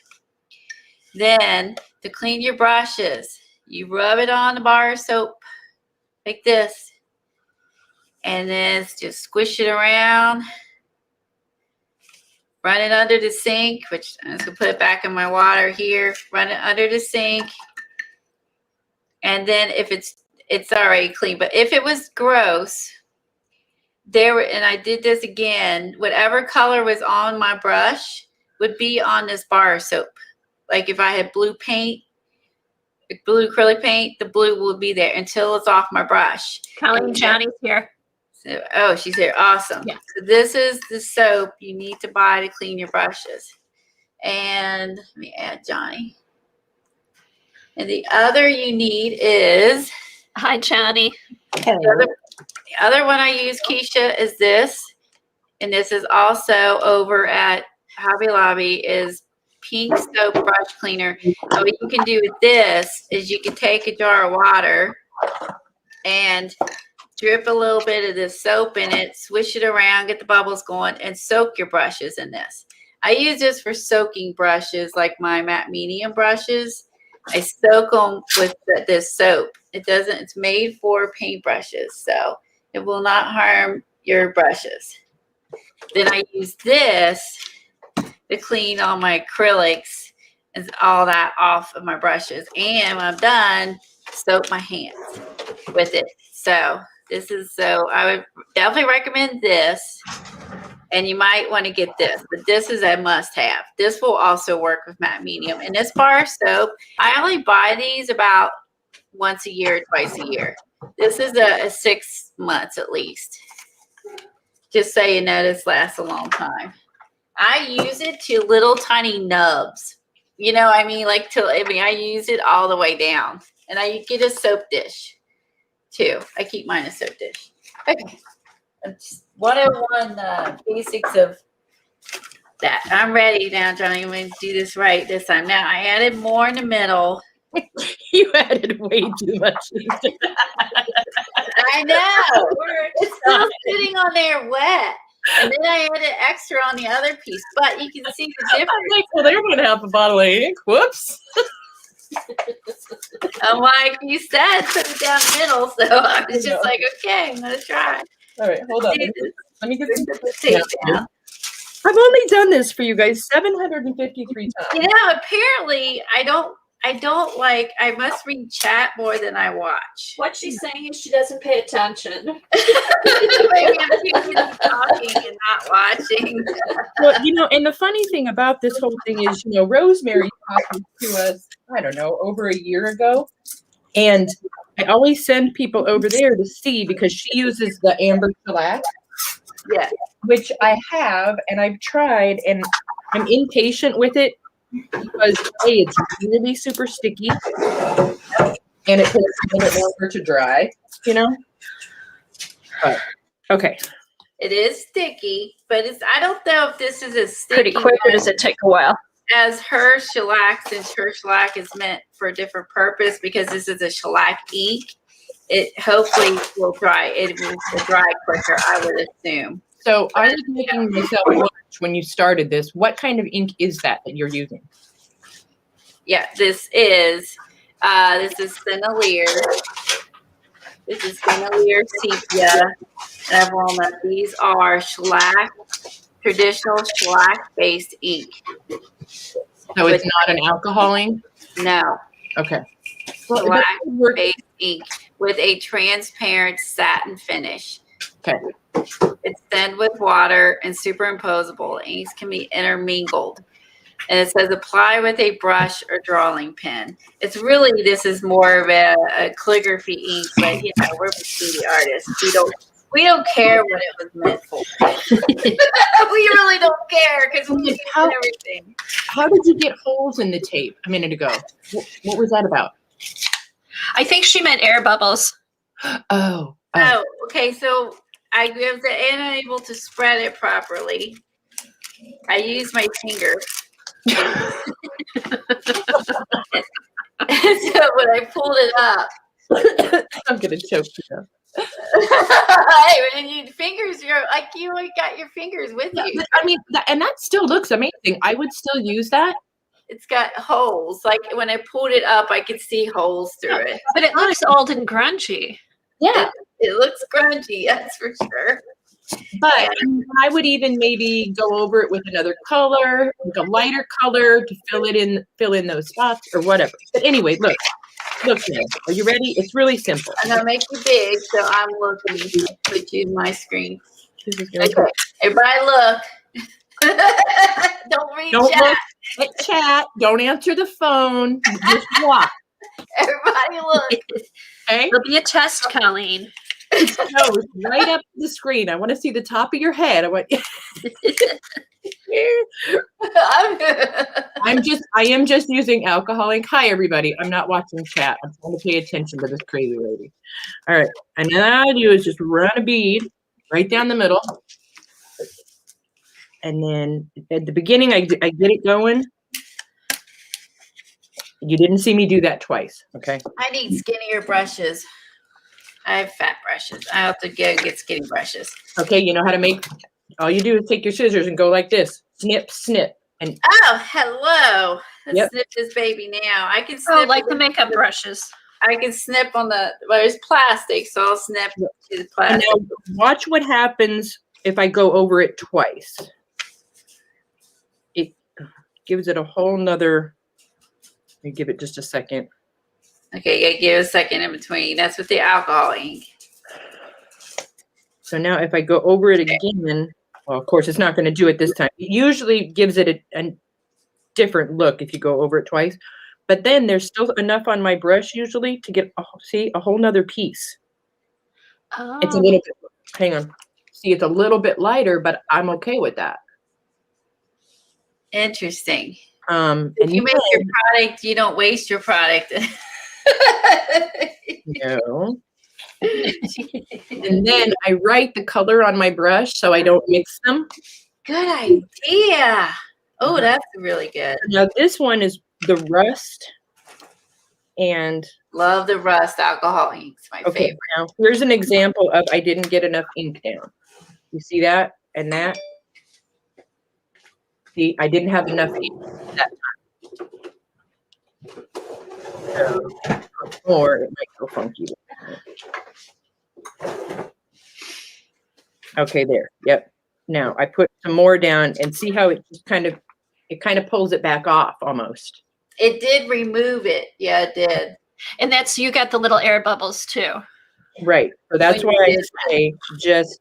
Then to clean your brushes, you rub it on the bar of soap like this. And then just squish it around. Run it under the sink, which I'm just going to put it back in my water here. Run it under the sink. And then if it's already clean, but if it was gross, and I did this again, whatever color was on my brush would be on this bar of soap. Like if I had blue paint, blue acrylic paint, the blue will be there until it's off my brush. Colleen, Johnny's here. So, oh, she's here. Awesome. Yeah. So this is the soap you need to buy to clean your brushes. And let me add Johnny. And the other you need is... Hi, Johnny. The other one I use, Keisha, is this. And this is also over at Hobby Lobby, is pink soap brush cleaner. So what you can do with this is you can take a jar of water and drip a little bit of this soap in it, swish it around, get the bubbles going, and soak your brushes in this. I use this for soaking brushes, like my matte medium brushes. I soak them with this soap. It's made for paint brushes, so it will not harm your brushes. Then I use this to clean all my acrylics and all that off of my brushes. And when I'm done, soak my hands with it. So I would definitely recommend this. And you might want to get this, but this is a must-have. This will also work with matte medium. And this bar of soap, I only buy these about once a year, twice a year. This is a 6 months at least. Just so you know, this lasts a long time. I use it to little tiny nubs. You know, I use it all the way down. And I get a soap dish too. I keep mine a soap dish. Okay. 101 basics of that. I'm ready now, Johnny. I'm going to do this right this time. Now, I added more in the middle. You added way too much. I know. It's still sitting on there wet. And then I added extra on the other piece. But you can see the difference. I'm like, well, they're going to have a bottle of ink. Whoops. I'm like, you said put it down the middle. So I was just like, okay, I'm going to try. All right, hold on. Let me get some tape down. I've only done this for you guys 753 times. You know, apparently I must read chat more than I watch. What she's saying is she doesn't pay attention. Maybe I'm too busy talking and not watching. Well, you know, and the funny thing about this whole thing is, you know, Rosemary talked to us, I don't know, over a year ago. And I always send people over there to see because she uses the amber shellac. Yeah. Which I have and I've tried and I'm impatient with it because A, it's really super sticky and it takes a minute longer to dry, you know? But, okay. It is sticky, but I don't know if this is as sticky Pretty quick, or does it take a while? as her shellac, since her shellac is meant for a different purpose because this is a shellac ink. It hopefully will dry. It will dry quicker, I would assume. So I was making myself lunch when you started this. What kind of ink is that you're using? Yeah, this is Phenolier. This is Phenolier Sepia. And I've walnut. These are shellac traditional shellac-based ink. So it's not an alcohol ink? No, Okay. shellac-based ink with a transparent satin finish. Okay. It's thinned with water and superimposable. Inks can be intermingled. And it says apply with a brush or drawing pen. It's really, this is more of a calligraphy ink, but you know, we're graffiti artists. We don't care what it was meant for. We really don't care because we use everything. How did you get holes in the tape a minute ago? What was that about? I think she meant air bubbles. Oh, okay. So I was unable to spread it properly. I used my finger. So when I pulled it up, I'm gonna choke you up. And your fingers, you're like you only got your fingers with you. But, I mean, and that still looks amazing. I would still use that. It's got holes. Like when I pulled it up, I could see holes through it. But it looks old and grungy. Yeah, it looks grungy, that's for sure. but I would even maybe go over it with another color, like a lighter color to fill in those spots or whatever. But anyway, look, man, are you ready? It's really simple. I'm gonna make you big, so I'm looking. Put you in my screen. Okay, everybody look. Don't read Don't chat. look at chat. Don't answer the phone. Just watch. Everybody look. Okay. It'll be a test, Colleen. No, right up the screen. I want to see the top of your head. I am just using alcohol ink. Hi, everybody. I'm not watching chat. I'm trying to pay attention to this crazy lady. All right. And then all I do is just run a bead right down the middle. And then at the beginning, I get it going. You didn't see me do that twice, okay? I need skinnier brushes. I have fat brushes. I have to get skinny brushes. Okay, you know how to make, all you do is take your scissors and go like this. Snip, snip. And oh, hello. Let's snip this baby now. I can snip. Oh, like the makeup brushes. I can snip on the, well, there's plastic, so I'll snip to the plastic. now watch what happens if I go over it twice. It gives it a whole nother, let me give it just a second. Okay, yeah, give a second in between. That's with the alcohol ink. So now if I go over it again, well, of course, it's not going to do it this time. It usually gives it a different look if you go over it twice. But then there's still enough on my brush usually to get, a whole nother piece. Oh. It's a little bit, hang on. See, it's a little bit lighter, but I'm okay with that. Interesting. And if you make your product, you don't waste your product. No. And then I write the color on my brush so I don't mix them. Good idea. Oh, that's really good. Now this one is the rust. And love the rust alcohol inks. My favorite. Now here's an example of I didn't get enough ink down. You see that and that? See, I didn't have enough ink that time. So, or it might go funky. Okay, there. Yep. Now I put some more down and see how it just kind of pulls it back off almost. It did remove it. Yeah, it did. And that's, you got the little air bubbles too. Right. So that's why I say just,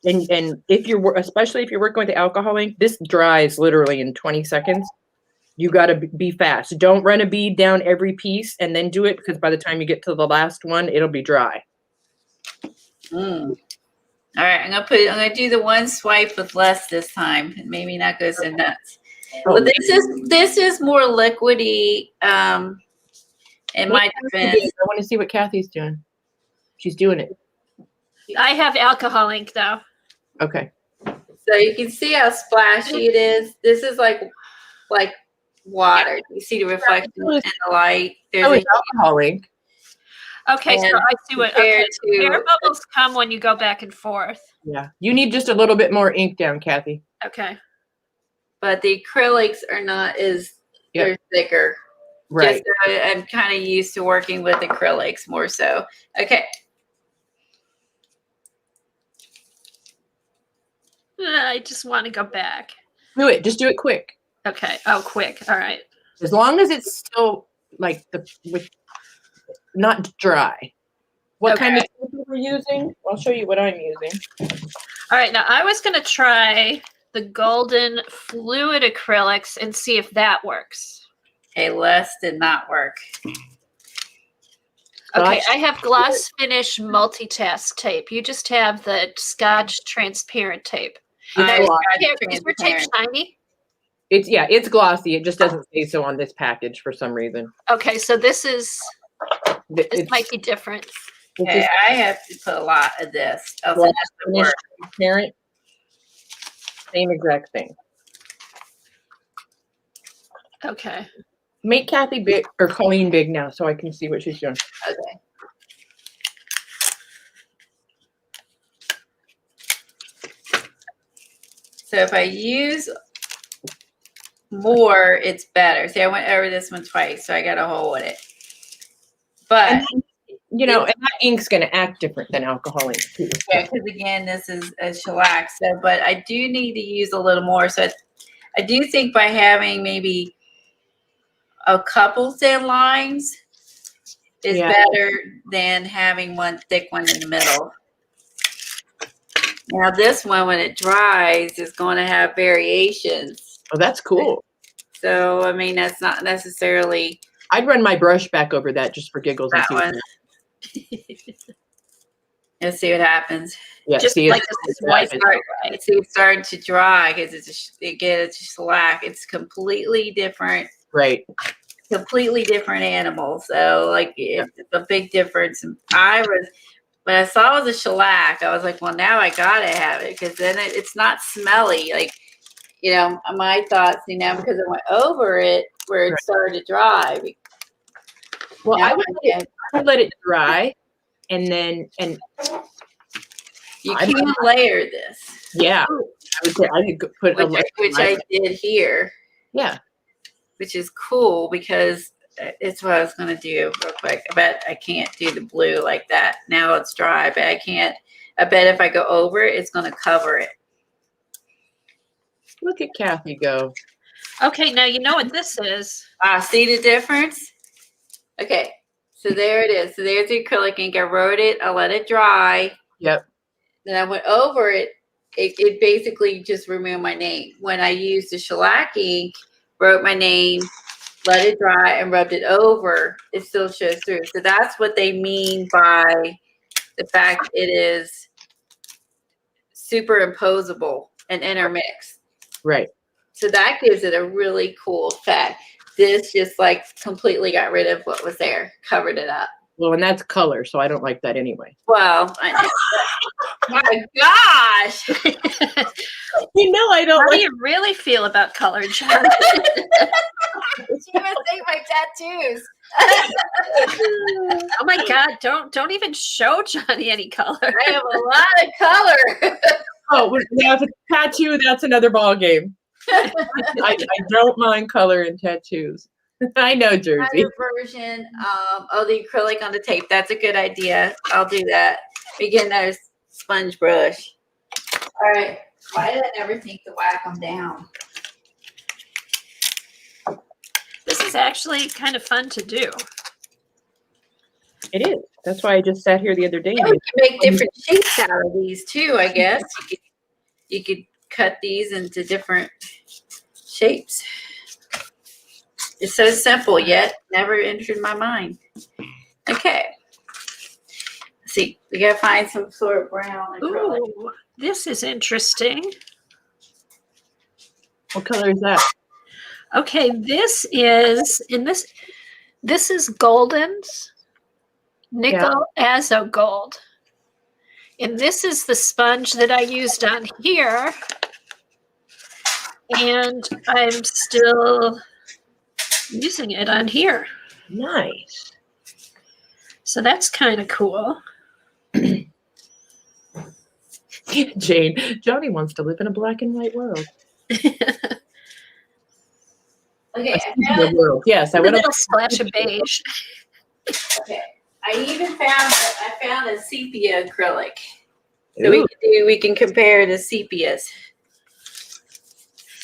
and if you're, especially if you're working with the alcohol ink, this dries literally in 20 seconds. You got to be fast. Don't run a bead down every piece and then do it, because by the time you get to the last one, it'll be dry. All right, I'm gonna do the one swipe with less this time, and maybe not go so nuts. Well, this is more liquidy. In my defense, I want to see what Kathy's doing. She's doing it. I have alcohol ink though. Okay. So you can see how splashy it is. This is like water. You see the reflection in the light. There's alcohol ink. Okay, so I see what air bubbles come when you go back and forth. Yeah, you need just a little bit more ink down, Kathy. Okay. But the acrylics are not as they're thicker. Right. Just, I'm kind of used to working with acrylics more so. Okay. I just want to go back. Do it. Just do it quick. Okay. Oh, quick. All right. As long as it's still like not dry. What kind of paper we're using? I'll show you what I'm using. All right. Now I was going to try the golden fluid acrylics and see if that works. Okay, less did not work. Okay, I have gloss finish multitask tape. You just have the Scotch transparent tape. Is your tape shiny? It's glossy. It just doesn't say so on this package for some reason. Okay, so this might be different. Okay, I have to put a lot of this. Else it doesn't work. Transparent. Same exact thing. Okay. Make Kathy big or Colleen big now so I can see what she's doing. Okay. So if I use more, it's better. See, I went over this one twice, so I got a hole in it. But and that ink's going to act different than alcohol ink too. Yeah, because again, this is a shellac. So, but I do need to use a little more. So I do think by having maybe a couple thin lines is better than having one thick one in the middle. Now this one, when it dries, is going to have variations. Oh, that's cool. So, I mean, that's not necessarily... I'd run my brush back over that just for giggles. That one. Let's see what happens. Yeah, just see, like this white part. See, it's starting to dry because it's a shellac. It's completely different. Right. Completely different animal. So, like, it's a big difference. When I saw it was a shellac, I was like, well, now I gotta have it because then it's not smelly. Like, my thoughts, because I went over it where it started to dry. Well, I would let it dry, and you can layer this. Yeah, I could put which I did here. Yeah, which is cool because it's what I was going to do real quick. I bet I can't do the blue like that. Now it's dry, but I can't. I bet if I go over it, it's going to cover it. Look at Kathy go. Okay, now you know what this is. See the difference? Okay, so there it is. So there's the acrylic ink. I wrote it. I let it dry. Yep. Then I went over it. It basically just removed my name. When I used the shellac ink, wrote my name, let it dry, and rubbed it over, it still shows through. So that's what they mean by the fact it is superimposable and intermixed. Right. So that gives it a really cool effect. This just like completely got rid of what was there, covered it up. Well, and that's color, so I don't like that anyway. Well, my gosh. I don't. How do you really feel about color, John? She must take my tattoos. Oh my God! Don't even show Johnny any color. I have a lot of color. Oh, now if it's a tattoo, that's another ball game. I don't mind color in tattoos. I know, Jersey. Version of the acrylic on the tape. That's a good idea. I'll do that. Begin those sponge brush. All right. Why did I never think to whack them down? This is actually kind of fun to do. It is. That's why I just sat here the other day. Yeah, we can make different shapes out of these too, I guess. You could cut these into different shapes. It's so simple, yet never entered my mind. Okay. Let's see, we gotta find some sort of brown acrylic. Ooh, this is interesting. What color is that? Okay, this is Golden's Nickel Azo Gold. And this is the sponge that I used on here. And I'm still using it on here. Nice. So that's kind of cool. Jane, Johnny wants to live in a black and white world. Okay, world. Yes, I A would have little splash of beige. okay. I found a sepia acrylic. So we can compare the sepias.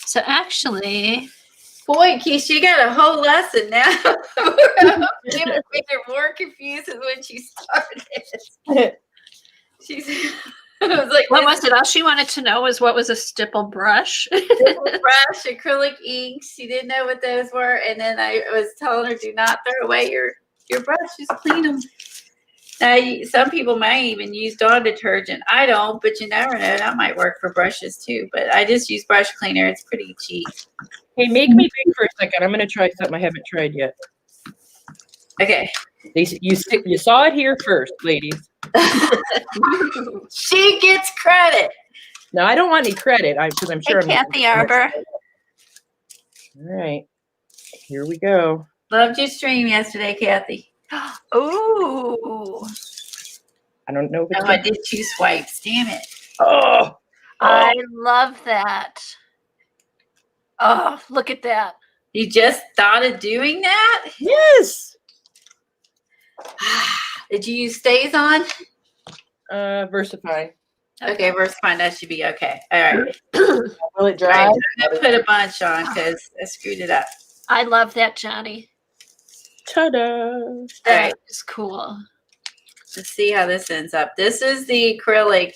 So actually, Boy, Keisha, you got a whole lesson now. It was made her more confused than when she started. She's I was like, what was it? All she wanted to know was what was a stipple brush. brush, acrylic inks. She didn't know what those were, and then I was telling her, do not throw away your brush. Just clean them. Now, some people may even use Dawn detergent. I don't, but you never know. That might work for brushes too. But I just use brush cleaner. It's pretty cheap. Hey, make me big for a second. I'm going to try something I haven't tried yet. Okay. You saw it here first, ladies. She gets credit. No, I don't want any credit because I'm sure Hey, Kathy Arbor. All right. Here we go. Loved your stream yesterday, Kathy. Ooh. I don't know if it's I did 2 swipes. Damn it. Oh, I love that. Oh, look at that. You just thought of doing that? yes. Did you use stays on? Versify. Okay, Versafine, that should be okay. All right. Will it All right, dry? I'm gonna put a bunch on because I screwed it up. I love that, Johnny. Ta-da. All That right, is cool. let's see how this ends up. This is the acrylic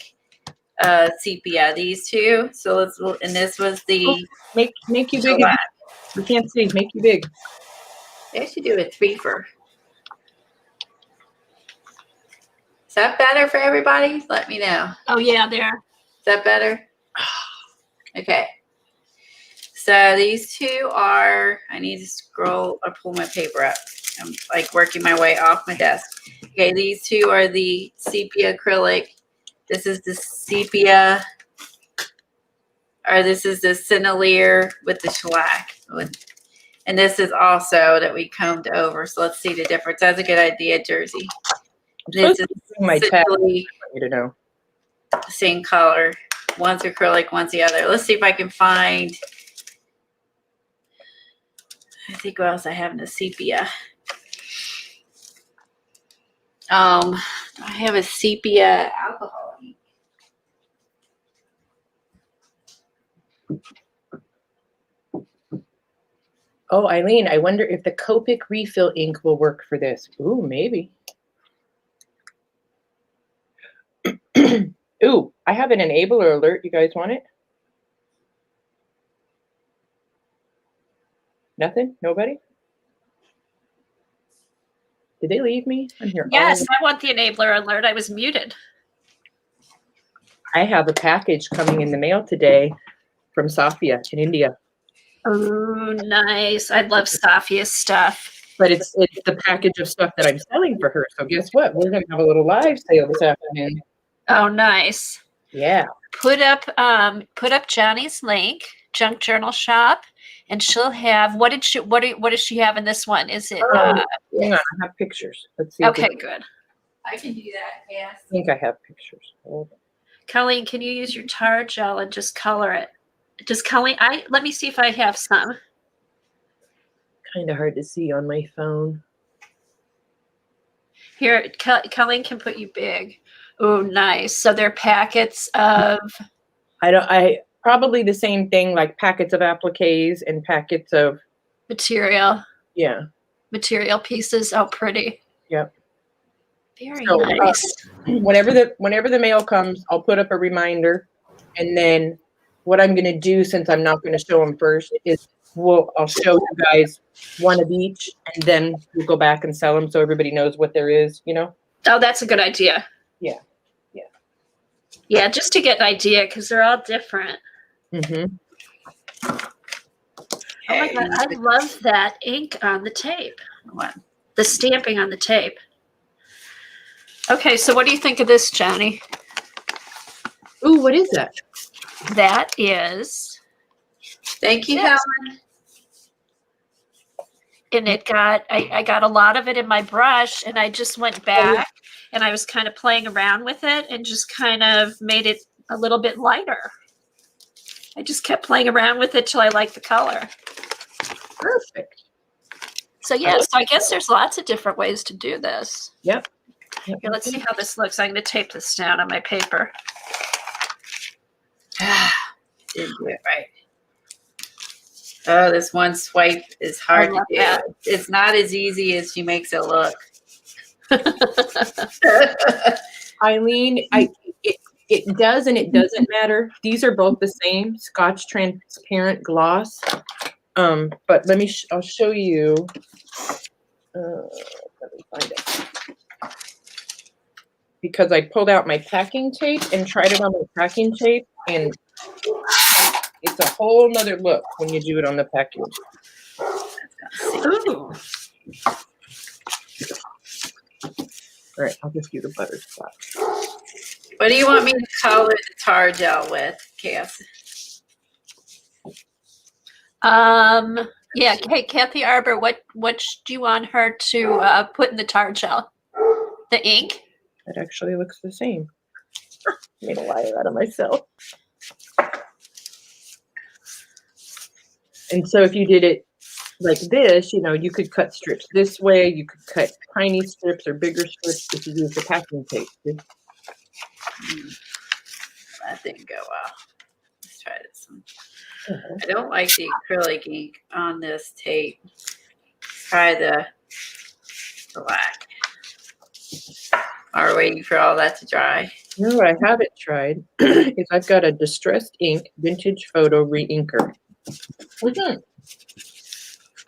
sepia, these two. So and this was the Make you big. shellac. We can't see. Make you big. They should do a 3-fer. Is that better for everybody? Let me know. Oh, yeah, there. Is that better? Okay. So these two are, I need to scroll or pull my paper up. I'm like working my way off my desk. Okay, these two are the sepia acrylic. This is the sepia, or this is the cinnelier with the shellac. And this is also that we combed over. So let's see the difference. That's a good idea, Jersey. This is My tab. I essentially want you to know. the same color. One's acrylic, one's the other. Let's see if I can find, I think what else I have in the sepia. I have a sepia alcohol ink. Oh, Eileen, I wonder if the Copic refill ink will work for this. Ooh, maybe. Ooh, I have an enabler alert. You guys want it? Nothing? Nobody? Did they leave me? I'm here. Yes, I want the enabler alert. I was muted. I have a package coming in the mail today from Safia in India. Oh, nice. I love Safia's stuff. But it's the package of stuff that I'm selling for her. So guess what? We're going to have a little live sale this afternoon. Oh, nice. Yeah. Put up Johnny's link, Junk Journal Shop, and she'll have what does she have in this one? Is it Hang on, I have pictures. Let's see. okay, good. I can do that, yes. I think I have pictures. Hold on. Colleen, can you use your tar gel and just color it? Does Colleen let me see if I have some. Kind of hard to see on my phone. Here, Colleen can put you big. Oh, nice. So they're packets of I probably the same thing, like packets of appliques and packets of material pieces. Oh, pretty. Yep. Very So, nice. Whenever the mail comes, I'll put up a reminder, and then what I'm going to do, since I'm not going to show them first, is I'll show you guys one of each, and then we'll go back and sell them so everybody knows what there is. You know. Oh, that's a good idea. Yeah. Yeah, just to get an idea because they're all different. Mm-hmm. Oh my God, I love that ink on the tape. What? The stamping on the tape. Okay, so what do you think of this, Johnny? Ooh, what is that? That is, Thank you, Yes. Helen. and it got, I got a lot of it in my brush, and I just went back and I was kind of playing around with it and just kind of made it a little bit lighter. I just kept playing around with it till I liked the color. Perfect. So yeah, so I guess there's lots of different ways to do this. Yep. Here, let's see how this looks. I'm going to tape this down on my paper. Didn't do it right. Oh, this one swipe is hard to do. that. It's not as easy as she makes it look. Eileen, it does and it doesn't matter. These are both the same, Scotch transparent gloss. But I'll show you. Let me find it. Because I pulled out my packing tape and tried it on the packing tape, and it's a whole nother look when you do it on the package. Ooh. All right, I'll just do the butterscotch. What do you want me to color the tar gel with, Cass? Yeah, hey, Kathy Arbor, what do you want her to put in the tar gel? The ink? It actually looks the same. Made a liar out of myself. And so if you did it like this, you know, you could cut strips this way. You could cut tiny strips or bigger strips if you use the packing tape. That didn't go well. Let's try this one. I don't like the acrylic ink on this tape. Try the black. Are we waiting for all that to dry? No, I haven't tried. Is I've got a distressed ink vintage photo re-inker.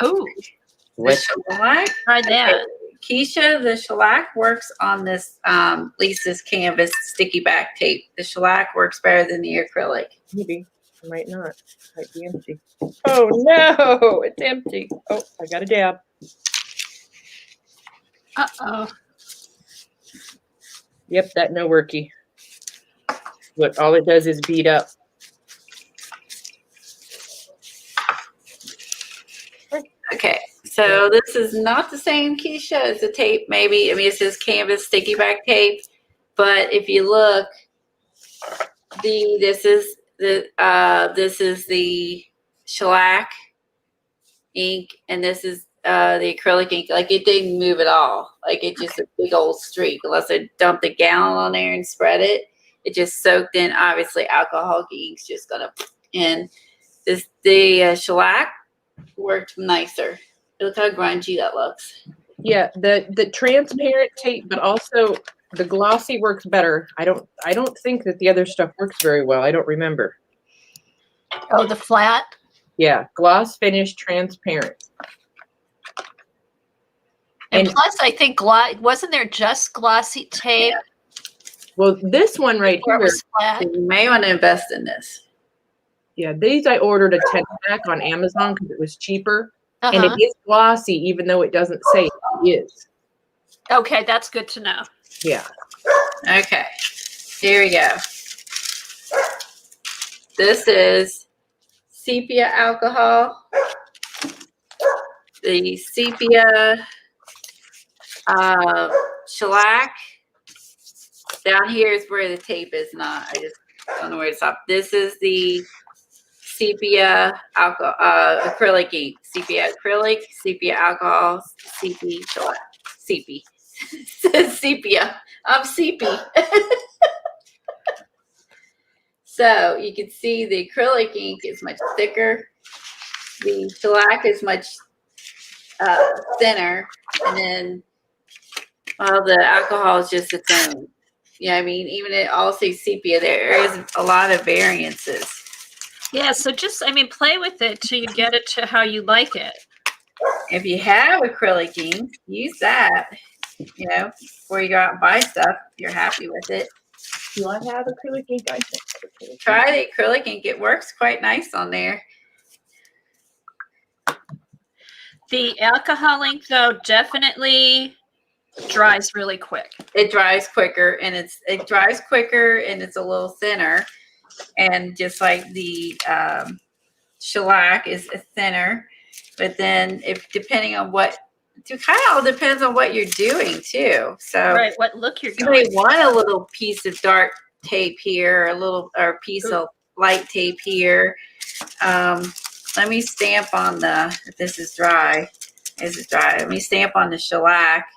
Oh, The shellac. try that. Keisha, the shellac works on this Lisa's canvas sticky back tape. The shellac works better than the acrylic. Maybe. It might not. It might be empty. Oh no, it's empty. Oh, I got a dab. Uh-oh. Yep, that no worky. Look, all it does is beat up. Okay, so this is not the same, Keisha, as the tape. Maybe, I mean, it says canvas sticky back tape, but if you look, this is the shellac ink, and this is the acrylic ink. Like, it didn't move at all. Like, it just a big old streak. Unless I dumped a gallon on there and spread it, it just soaked in. Obviously, alcohol ink's just gonna. And the shellac worked nicer. Look how grungy that looks. Yeah, the transparent tape, but also the glossy works better. I don't think that the other stuff works very well. I don't remember. Oh, the flat? Yeah, gloss finish transparent. And And- plus, I think, wasn't there just glossy tape? Well, this one right Or it here, was flat? So you may want to invest in this. yeah, these I ordered a 10-pack on Amazon because it was cheaper. And Uh-huh. it is glossy, even though it doesn't say it is. Okay, that's good to know. Yeah. Okay, here we go. This is sepia alcohol. The sepia shellac. Down here is where the tape is not. I just don't know where to stop. This is the sepia alcohol, acrylic ink. Sepia acrylic, sepia alcohol, sepia shellac. Sepia. Sepia. I'm sepia. So you can see the acrylic ink is much thicker. The shellac is much thinner. And then, well, the alcohol is just its own. Yeah, I mean, even it all says sepia, there is a lot of variances. Yeah, so just, I mean, play with it till you get it to how you like it. If you have acrylic ink, use that. You know, before you go out and buy stuff, if you're happy with it. Do I have acrylic ink? I think I have acrylic ink. Try the acrylic ink. It works quite nice on there. The alcohol ink, though, definitely dries really quick. It dries quicker, and it dries quicker, and it's a little thinner. And just like the shellac is thinner, but then if depending on what, it kind of all depends on what you're doing too. So Right, what look you're you may going. want a little piece of dark tape here, or a piece of light tape here. Let me stamp on if this is dry. This is dry. Let me stamp on the shellac,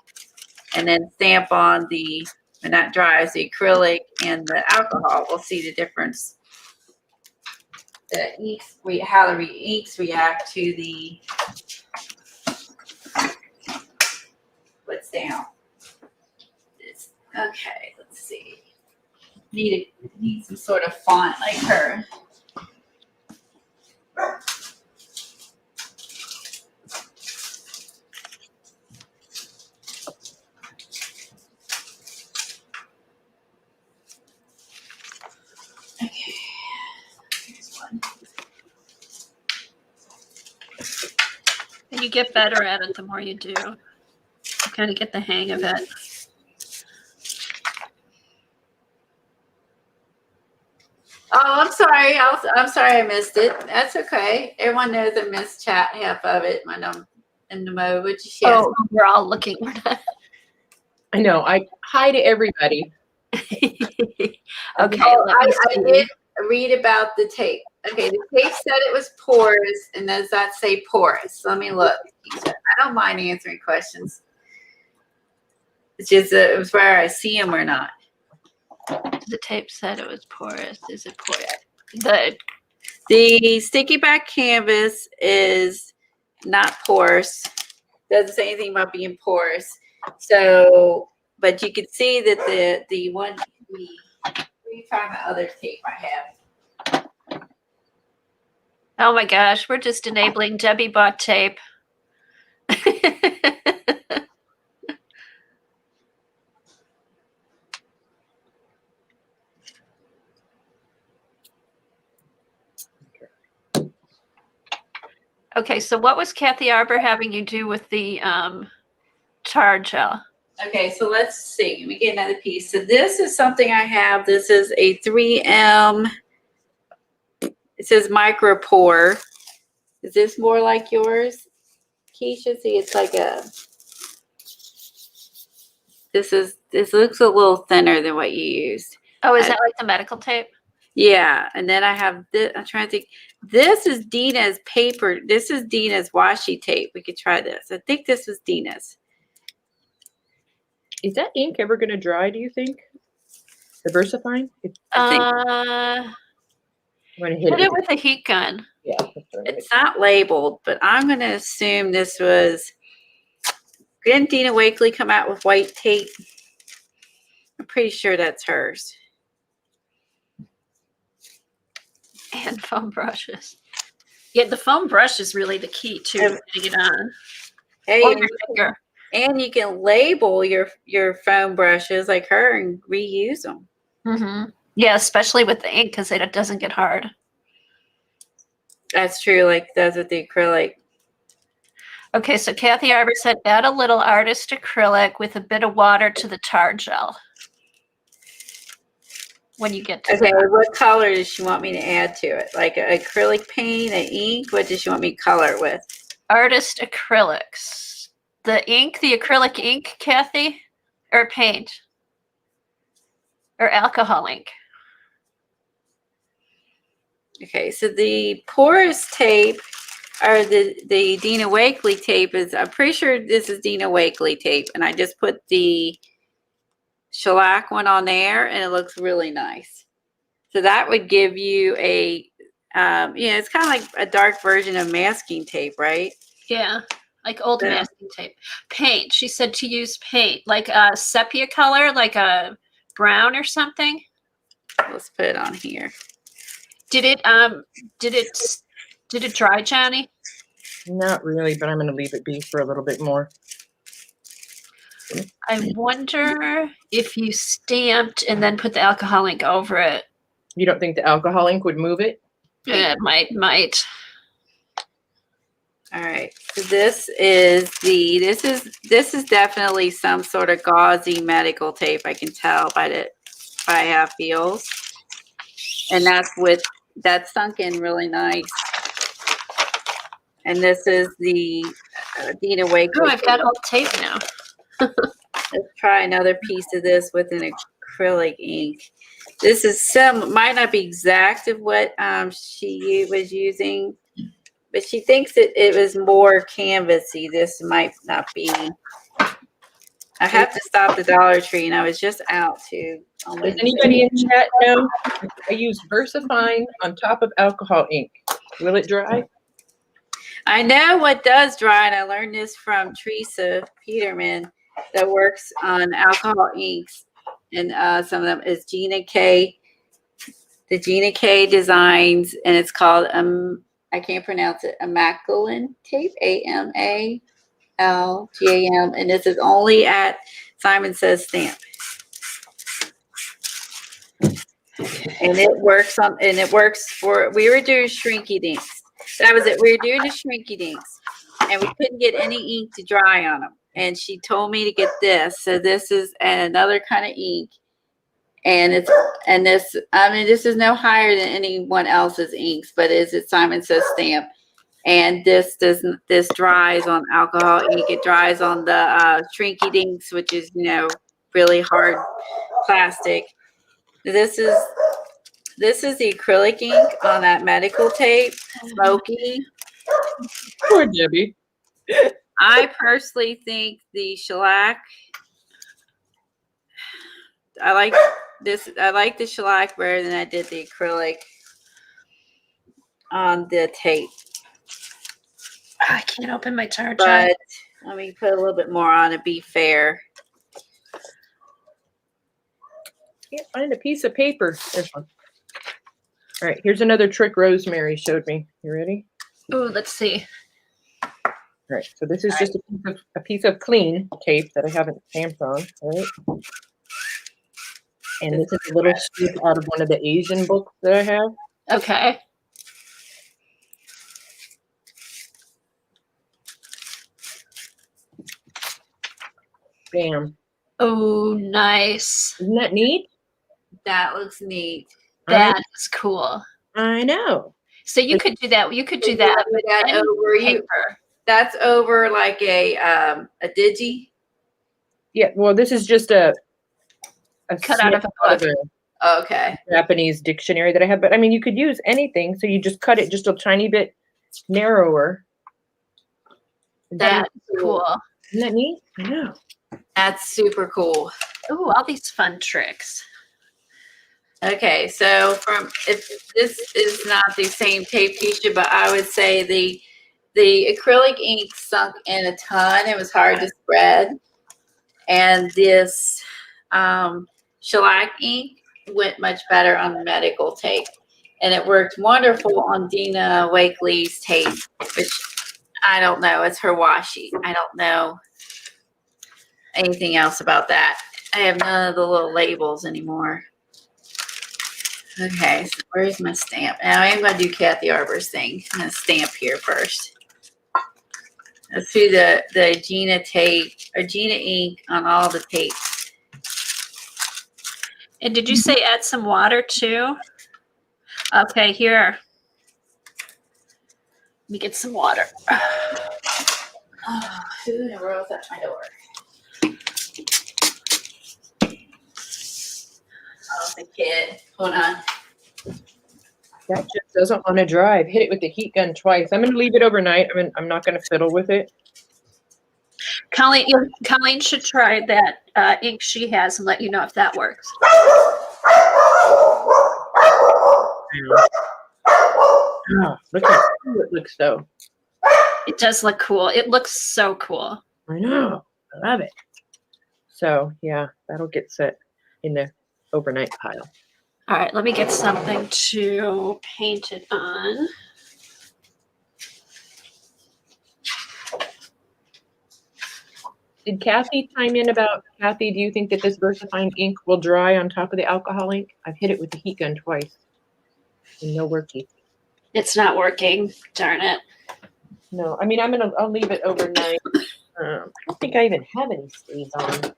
and then stamp on when that dries, the acrylic and the alcohol. We'll see the difference. the inks, how the inks react to the what's down. Okay, let's see. Need some sort of font like her. Okay, here's one. And you get better at it the more you do. You kind of get the hang of it. Oh, I'm sorry. I'm sorry I missed it. That's okay. Everyone knows I missed chat half of it when I'm in the mode, which is yes. Oh, we're all looking. I know. Hi to everybody. Okay. Oh, I did read about the tape. Okay, the tape said it was porous, and does that say porous? Let me look. I don't mind answering questions. It's just it was where I see them or not. The tape said it was porous. Is it porous? The sticky back canvas is not porous. Doesn't say anything about being porous. So, but you can see that the one we found the other tape I have. Oh my gosh, we're just enabling Debbie bought tape. Okay, so what was Kathy Arbor having you do with the tar gel? Okay, so let's see. Let me get another piece. So this is something I have. This is a 3M. It says micro pour. Is this more like yours, Keisha? See, it's like a. This looks a little thinner than what you used. Oh, is that like the medical tape? Yeah, and then I have this. I'm trying to think. This is Dina's paper. This is Dina's washi tape. We could try this. I think this was Dina's. Is that ink ever going to dry, do you think? Diversifying? Hit it with a heat gun. Yeah. It's not labeled, but I'm going to assume this was. Didn't Dina Wakely come out with white tape? I'm pretty sure that's hers. And foam brushes. Yeah, the foam brush is really the key to getting it on. Hey, Or your finger. and you can label your foam brushes like her and reuse them. Mm-hmm. Yeah, especially with the ink because it doesn't get hard. That's true. Like does with the acrylic. Okay, so Kathy Arbor said add a little artist acrylic with a bit of water to the tar gel. When you get to Okay, that. what color does she want me to add to it? Like an acrylic paint, an ink? What does she want me to color it with? Artist acrylics. The ink, the acrylic ink, Kathy? Or paint? Or alcohol ink? Okay, so the porous tape or the Dina Wakely tape is, I'm pretty sure this is Dina Wakely tape, and I just put the shellac one on there, and it looks really nice. So that would give you a, it's kind of like a dark version of masking tape, right? Yeah, like old masking tape. Paint. She said to use paint, like a sepia color, like a brown or something. Let's put it on here. Did it dry, Johnny? Not really, but I'm going to leave it be for a little bit more. I wonder if you stamped and then put the alcohol ink over it. You don't think the alcohol ink would move it? Yeah, it might. All right. So this is definitely some sort of gauzy medical tape. I can tell by how it feels. And that's sunk in really nice. And this is the Dina Wakely. Oh, I've got old tape now. Let's try another piece of this with an acrylic ink. This is might not be exact of what she was using, but she thinks it was more canvasy. This might not be. I have to stop the Dollar Tree, and I was just out too. On Does Wednesday. anybody in chat know? I use VersaFine on top of alcohol ink. Will it dry? I know what does dry, and I learned this from Teresa Peterman that works on alcohol inks, and some of them is Gina K. The Gina K designs, and it's called I can't pronounce it, Amacolin tape, AMALGAM, and this is only at Simon Says Stamp. And it works for, we were doing shrinky dinks. That was it. We were doing the shrinky dinks, and we couldn't get any ink to dry on them. And she told me to get this. So this is another kind of ink. And this is no higher than anyone else's inks, but it's Simon Says Stamp. And this dries on alcohol ink. It dries on the shrinky dinks, which is, really hard plastic. This is the acrylic ink on that medical tape, smoky. Poor Debbie. I personally think the shellac, I like the shellac better than I did the acrylic on the tape. I can't open my tar jar. But let me put a little bit more on to be fair. Can't find a piece of paper. There's one. All right, here's another trick Rosemary showed me. You ready? Oh, let's see. All right, so this is just a piece of clean tape that I haven't stamped on. All right. And this is a little strip out of one of the Asian books that I have. Okay. Bam. Oh, nice. Isn't that neat? That looks neat. That is cool. I know. So you could do that. You could do that with any paper. That's over like a digi. Yeah, well, this is just a Cut out of a book. Okay. Japanese dictionary that I have. But I mean, you could use anything. So you just cut it just a tiny bit narrower. That's cool. Isn't that neat? I know. That's super cool. Oh, all these fun tricks. Okay, so if this is not the same tape, Keisha, but I would say the acrylic ink sunk in a ton. It was hard to spread. And this shellac ink went much better on the medical tape. And it worked wonderful on Dina Wakely's tape, which I don't know. It's her washi. I don't know anything else about that. I have none of the little labels anymore. Okay, so where's my stamp? Now I'm going to do Kathy Arbor's thing. I'm going to stamp here first. Let's do the Gina tape, or Gina ink on all the tapes. And did you say add some water too? Okay, here. Let me get some water. Oh, who in the world's at my door? Oh, the kid. Hold on. That just doesn't want to dry. I've hit it with the heat gun twice. I'm going to leave it overnight. I'm not going to fiddle with it. Colleen should try that ink she has and let you know if that works. Oh, look how cool it looks, though. It does look cool. It looks so cool. I know. I love it. So, yeah, that'll get set in the overnight pile. All right, let me get something to paint it on. Did Kathy chime in about, Kathy, do you think that this VersaFine ink will dry on top of the alcohol ink? I've hit it with the heat gun twice. And no working. It's not working. Darn it. No, I mean, I'll leave it overnight. I don't think I even have any stains on.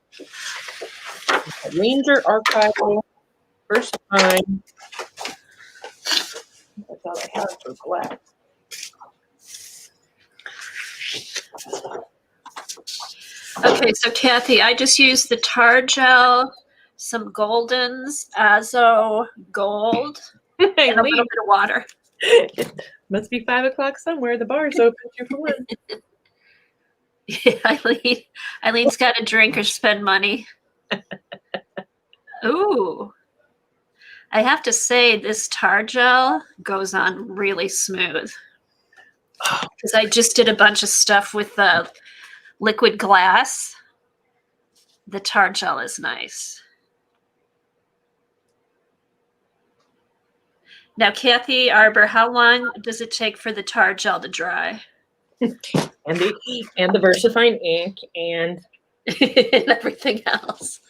Ranger Archival, VersaFine. That's all I have for black. Okay, so Kathy, I just used the tar gel, some Goldens, Azo Gold, and a little bit of water. It must be 5 o'clock somewhere. The bar's open 2 for 1. Eileen's got to drink or spend money. Ooh. I have to say, this tar gel goes on really smooth. Because I just did a bunch of stuff with the liquid glass. The tar gel is nice. Now, Kathy Arbor, how long does it take for the tar gel to dry? And the VersaFine ink and And everything else.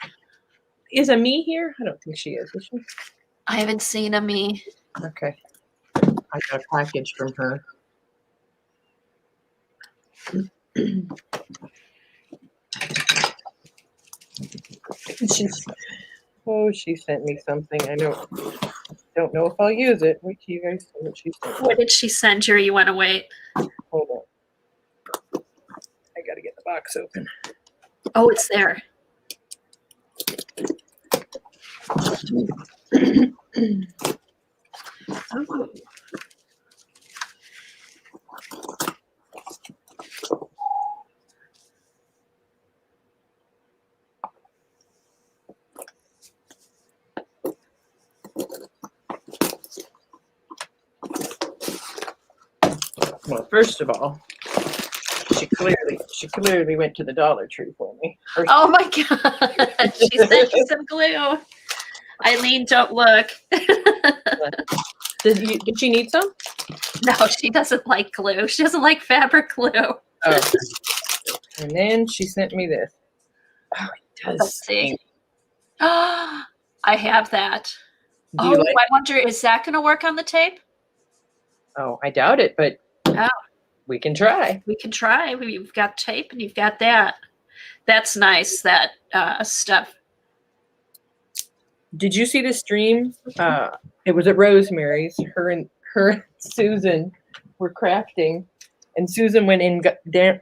is a me here? I don't think she is she? I haven't seen a me. Okay. I got a package from her. She sent me something. I don't know if I'll use it. Wait till you guys see what she sent me. What did she send you? Or you want to wait? Hold on. I gotta get the box open. Oh, it's there. Oh. Well, first of all, she clearly went to the Dollar Tree for me. Oh my God. She sent you some glue. Eileen, don't look. Did she need some? No, she doesn't like glue. She doesn't like fabric glue. Oh. And then she sent me this. Oh, it does. Let's see. Oh, I have that. Do you like? I wonder, is that going to work on the tape? Oh, I doubt it, but we can try. We can try. You've got tape and you've got that. That's nice, that stuff. Did you see the stream? It was at Rosemary's. Her and Susan were crafting, and Susan went in,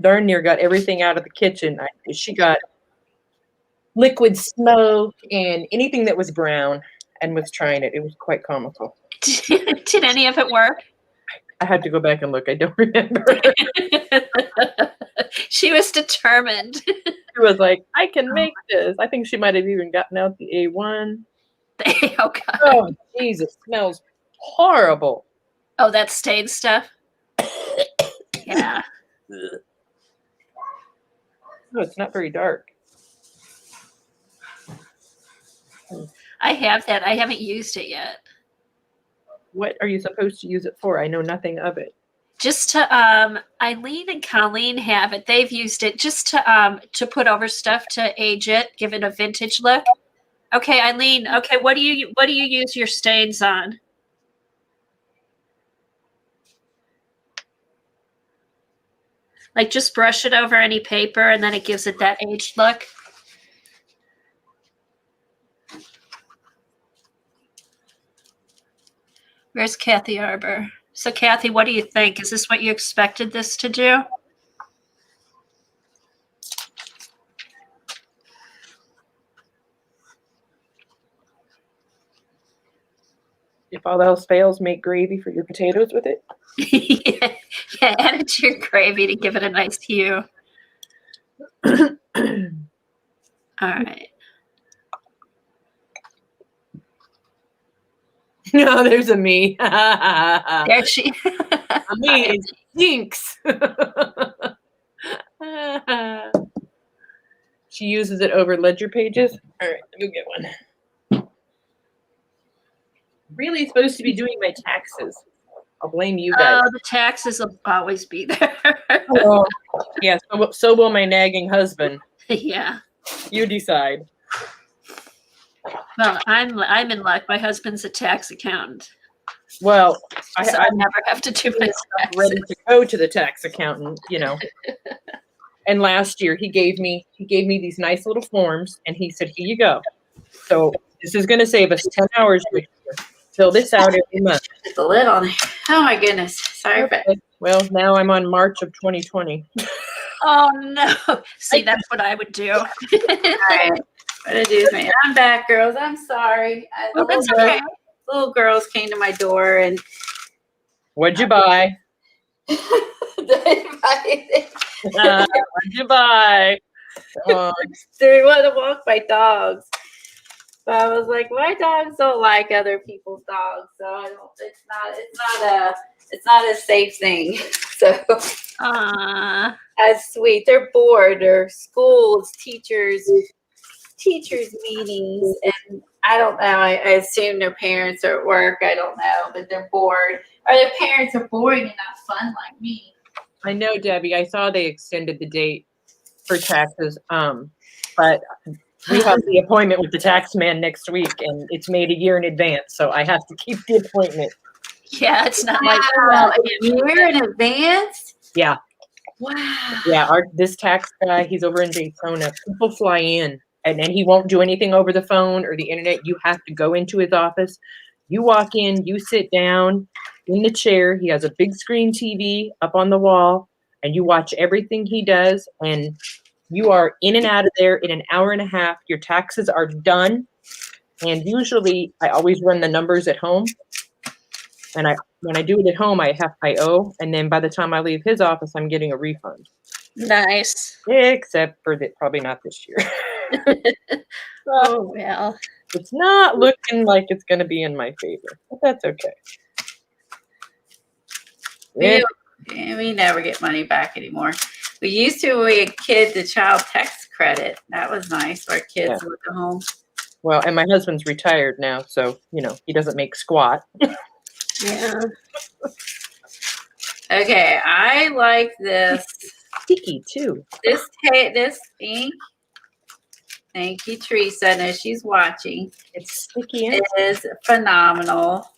darn near got everything out of the kitchen. She got liquid smoke and anything that was brown, and was trying it. It was quite comical. Did any of it work? I had to go back and look. I don't remember. She was determined. She was like, I can make this. I think she might have even gotten out the A1. Oh, God. Oh, Jesus. Smells horrible. Oh, that stained stuff? Yeah. No, it's not very dark. I have that. I haven't used it yet. What are you supposed to use it for? I know nothing of it. Just to Eileen and Colleen have it. They've used it just to put over stuff to age it, give it a vintage look. Okay, Eileen. Okay, what do you use your stains on? Like just brush it over any paper and then it gives it that aged look. Where's Kathy Arbor? So Kathy, what do you think? Is this what you expected this to do? If all else fails, make gravy for your potatoes with it. Yeah, add it to your gravy to give it a nice hue. All right. No, there's a me. There she. Me is stinks. She uses it over ledger pages. All right, let me get one. Really supposed to be doing my taxes. I'll blame you guys. Oh, the taxes will always be there. Oh, yeah, so will my nagging husband. Yeah. You decide. Well, I'm in luck. My husband's a tax accountant. Well, I never have to do my taxes. Ready to go to the tax accountant, you know. And last year he gave me these nice little forms, and he said, "Here you go. So this is going to save us 10 hours next year. Fill this out every month." Put the lid on it. Oh my goodness. Sorry for Okay. Well, now I'm on March of 2020. Oh no! See, that's what I would do. All right. What to do with me? I'm back, girls. I'm sorry. Well, that's okay. Little girls came to my door and What'd you buy? Goodbye. They want to walk my dogs. But I was like, my dogs don't like other people's dogs, so I don't. It's not a safe thing. So that's sweet. They're bored. They're schools, teachers meetings, and I don't know. I assume their parents are at work. I don't know, but they're bored. Or their parents are boring and not fun like me. I know, Debbie. I saw they extended the date for taxes, but we have the appointment with the tax man next week, and it's made a year in advance, so I have to keep the appointment. Yeah, it's not Wow, like a year in advance? Yeah. Wow. Yeah, this tax guy, he's over in Daytona. People fly in, and he won't do anything over the phone or the internet. You have to go into his office. You walk in, you sit down in the chair. He has a big screen TV up on the wall, and you watch everything he does, and you are in and out of there in an hour and a half. Your taxes are done. And usually I always run the numbers at home. And when I do it at home, I owe. And then by the time I leave his office, I'm getting a refund. nice. Except for that, probably not this year. Oh well. It's not looking like it's going to be in my favor. But that's okay. We never get money back anymore. We used to when we were a kid, the child tax credit. That was nice for our kids with the home. Well, and my husband's retired now, so, he doesn't make squat. Yeah. Okay, I like this. Sticky, too. This ink. Thank you, Teresa. I know she's watching. It's sticky. It is phenomenal.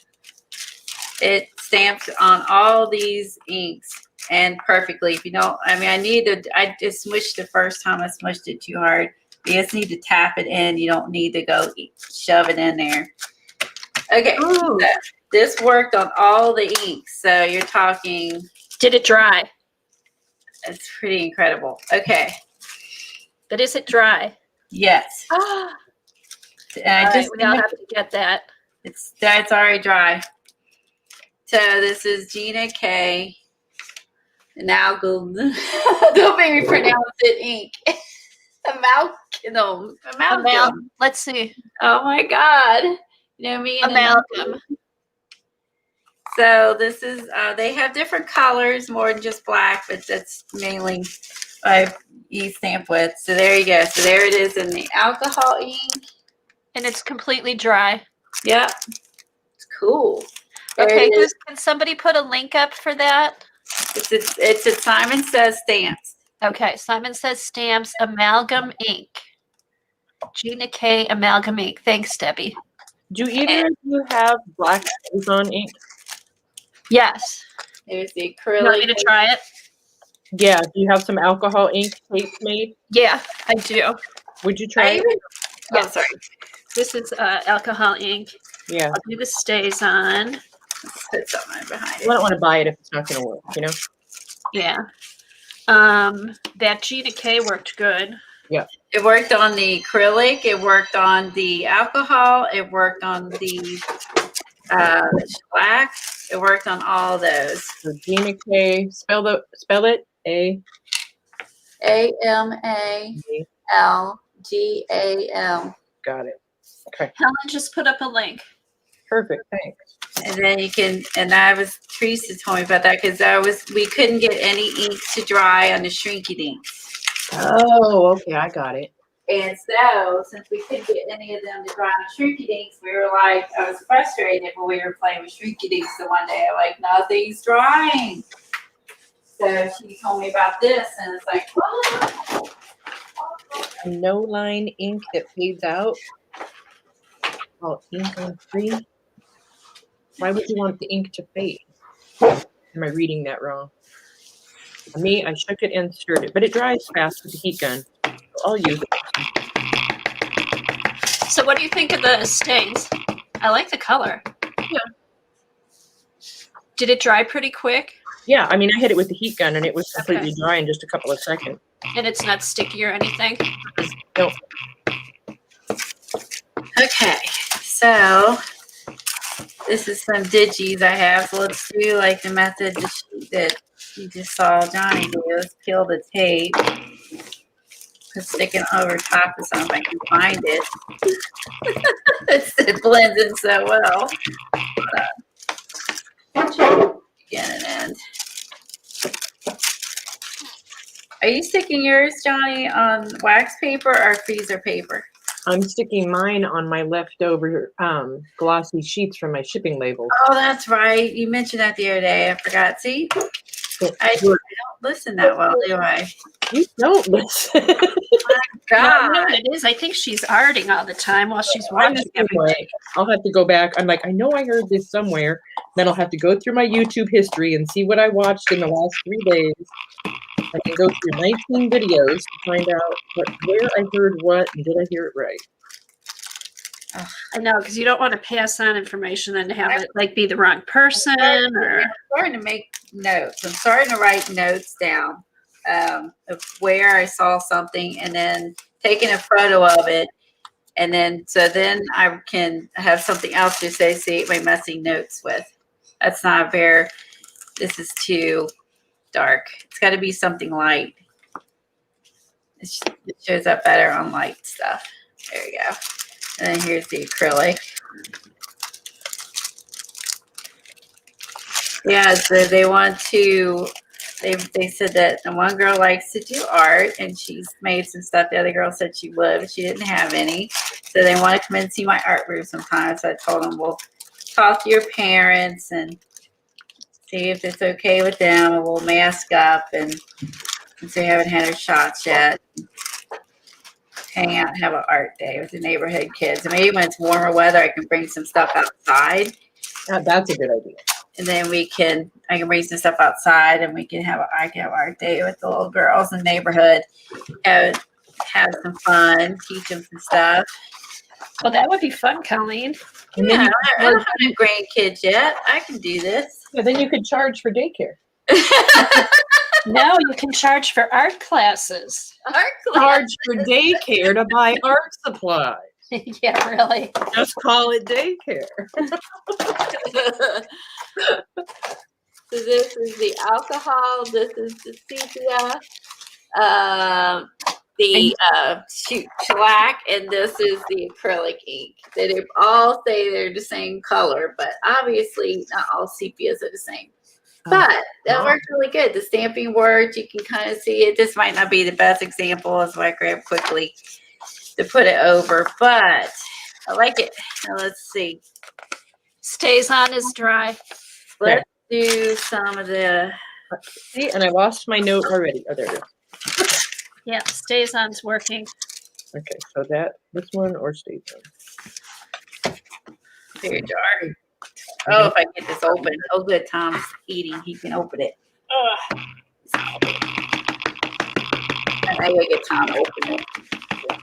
It stamps on all these inks and perfectly. If you don't, I just smushed the first time. I smushed it too hard. You just need to tap it in. You don't need to go shove it in there. Okay. So this worked on all the inks. So you're talking. Did it dry? It's pretty incredible. Okay. But is it dry? Yes. We all have to get that. That's already dry. So this is Gina K. Now don't make me pronounce it ink. Amalgam. Let's see. Oh my God. Me and Amalgam. So this is, they have different colors, more than just black, but that's mainly I stamp with. So there you go. So there it is in the alcohol ink. And it's completely dry. Yep. It's cool. Okay, can somebody put a link up for that? It's a Simon Says Stamps. Okay, Simon Says Stamps, Amalgam Ink. Gina K. Amalgam Ink. Thanks, Debbie. Do either of you have black on ink? Yes. There's the You acrylic. want me to try it? Yeah. Do you have some alcohol ink tapes made? Yeah, I do. Would you try it? Oh, sorry. This is alcohol ink. Yeah. I'll do the stays on. Let's put something behind I it. don't want to buy it if it's not going to work, Yeah. That Gina K worked good. Yeah. It worked on the acrylic. It worked on the alcohol. It worked on the black. It worked on all those. So Gina K. Spell it. Amalgam. Got it. Okay. Helen just put up a link. Perfect. Thanks. And then you can, Teresa told me about that because we couldn't get any inks to dry on the shrinky dinks. Oh, okay. I got it. And so, since we couldn't get any of them to dry on the shrinky dinks, we were like, I was frustrated when we were playing with shrinky dinks the one day. I'm like, nothing's drying. So she told me about this, and it's like, what? A no line ink that fades out. Oh, ink on free. Why would you want the ink to fade? Am I reading that wrong? For me, I shook it and stirred it, but it dries fast with the heat gun. So I'll use it. So what do you think of the stains? I like the color. Yeah. Did it dry pretty quick? Yeah, I hit it with the heat gun and it was completely dry in just a couple of seconds. And it's not sticky or anything? No. Okay, so this is some digis I have. So let's do like the method that she did. you just saw Johnny do is peel the tape, stick it over top of something. I can find it. It blends in so well. Begin and end. Are you sticking yours, Johnny, on wax paper or freezer paper? I'm sticking mine on my leftover glossy sheets from my shipping labels. Oh, that's right. You mentioned that the other day. I forgot. See, I don't listen that well, do I? You don't listen. God. No, it is. I think she's arting all the time while she's watching everything. I'll have to go back. I'm like, I know I heard this somewhere. Then I'll have to go through my YouTube history and see what I watched in the last 3 days. I can go through 19 videos to find out where I heard what and did I hear it right. I know, because you don't want to pass on information and have it like be the wrong person. Or I'm starting to make notes. I'm starting to write notes down of where I saw something and then taking a photo of it. And then, so then I can have something else to associate my messy notes with. That's not fair. This is too dark. It's got to be something light. It shows up better on light stuff. There you go. And then here's the acrylic. Yeah, so they want to, they said that the one girl likes to do art and she's made some stuff. The other girl said she would, but she didn't have any. So they want to come and see my art room sometime. So I told them, we'll talk to your parents and see if it's okay with them, and we'll mask up and since they haven't had their shots yet, hang out and have an art day with the neighborhood kids. And maybe when it's warmer weather, I can bring some stuff outside. That's a good idea. And then I can bring some stuff outside and I can have art day with the little girls in the neighborhood. Have some fun, teach them some stuff. well, that would be fun, Colleen. And Yeah, then I don't have any grandkids yet. I can do this. then you could charge for daycare. No, you can charge for art classes. Art class. Charge for daycare to buy art supplies. Yeah, really. Just call it daycare. So this is the alcohol. This is the sepia. The shellac, and this is the acrylic ink. They all say they're the same color, but obviously not all sepias are the same. But that worked really good. The stamping worked. You can kind of see it. This might not be the best example, as I grab quickly to put it over, but I like it. Now let's see. Stays on is dry. Let's do some of the. See, and I lost my note already. Oh, there it is. Yeah, stays on's working. Okay, so this one or stays on. Very dark. Oh, if I get this open. Oh, good. Tom's eating. He can open it. I gotta get Tom to open it.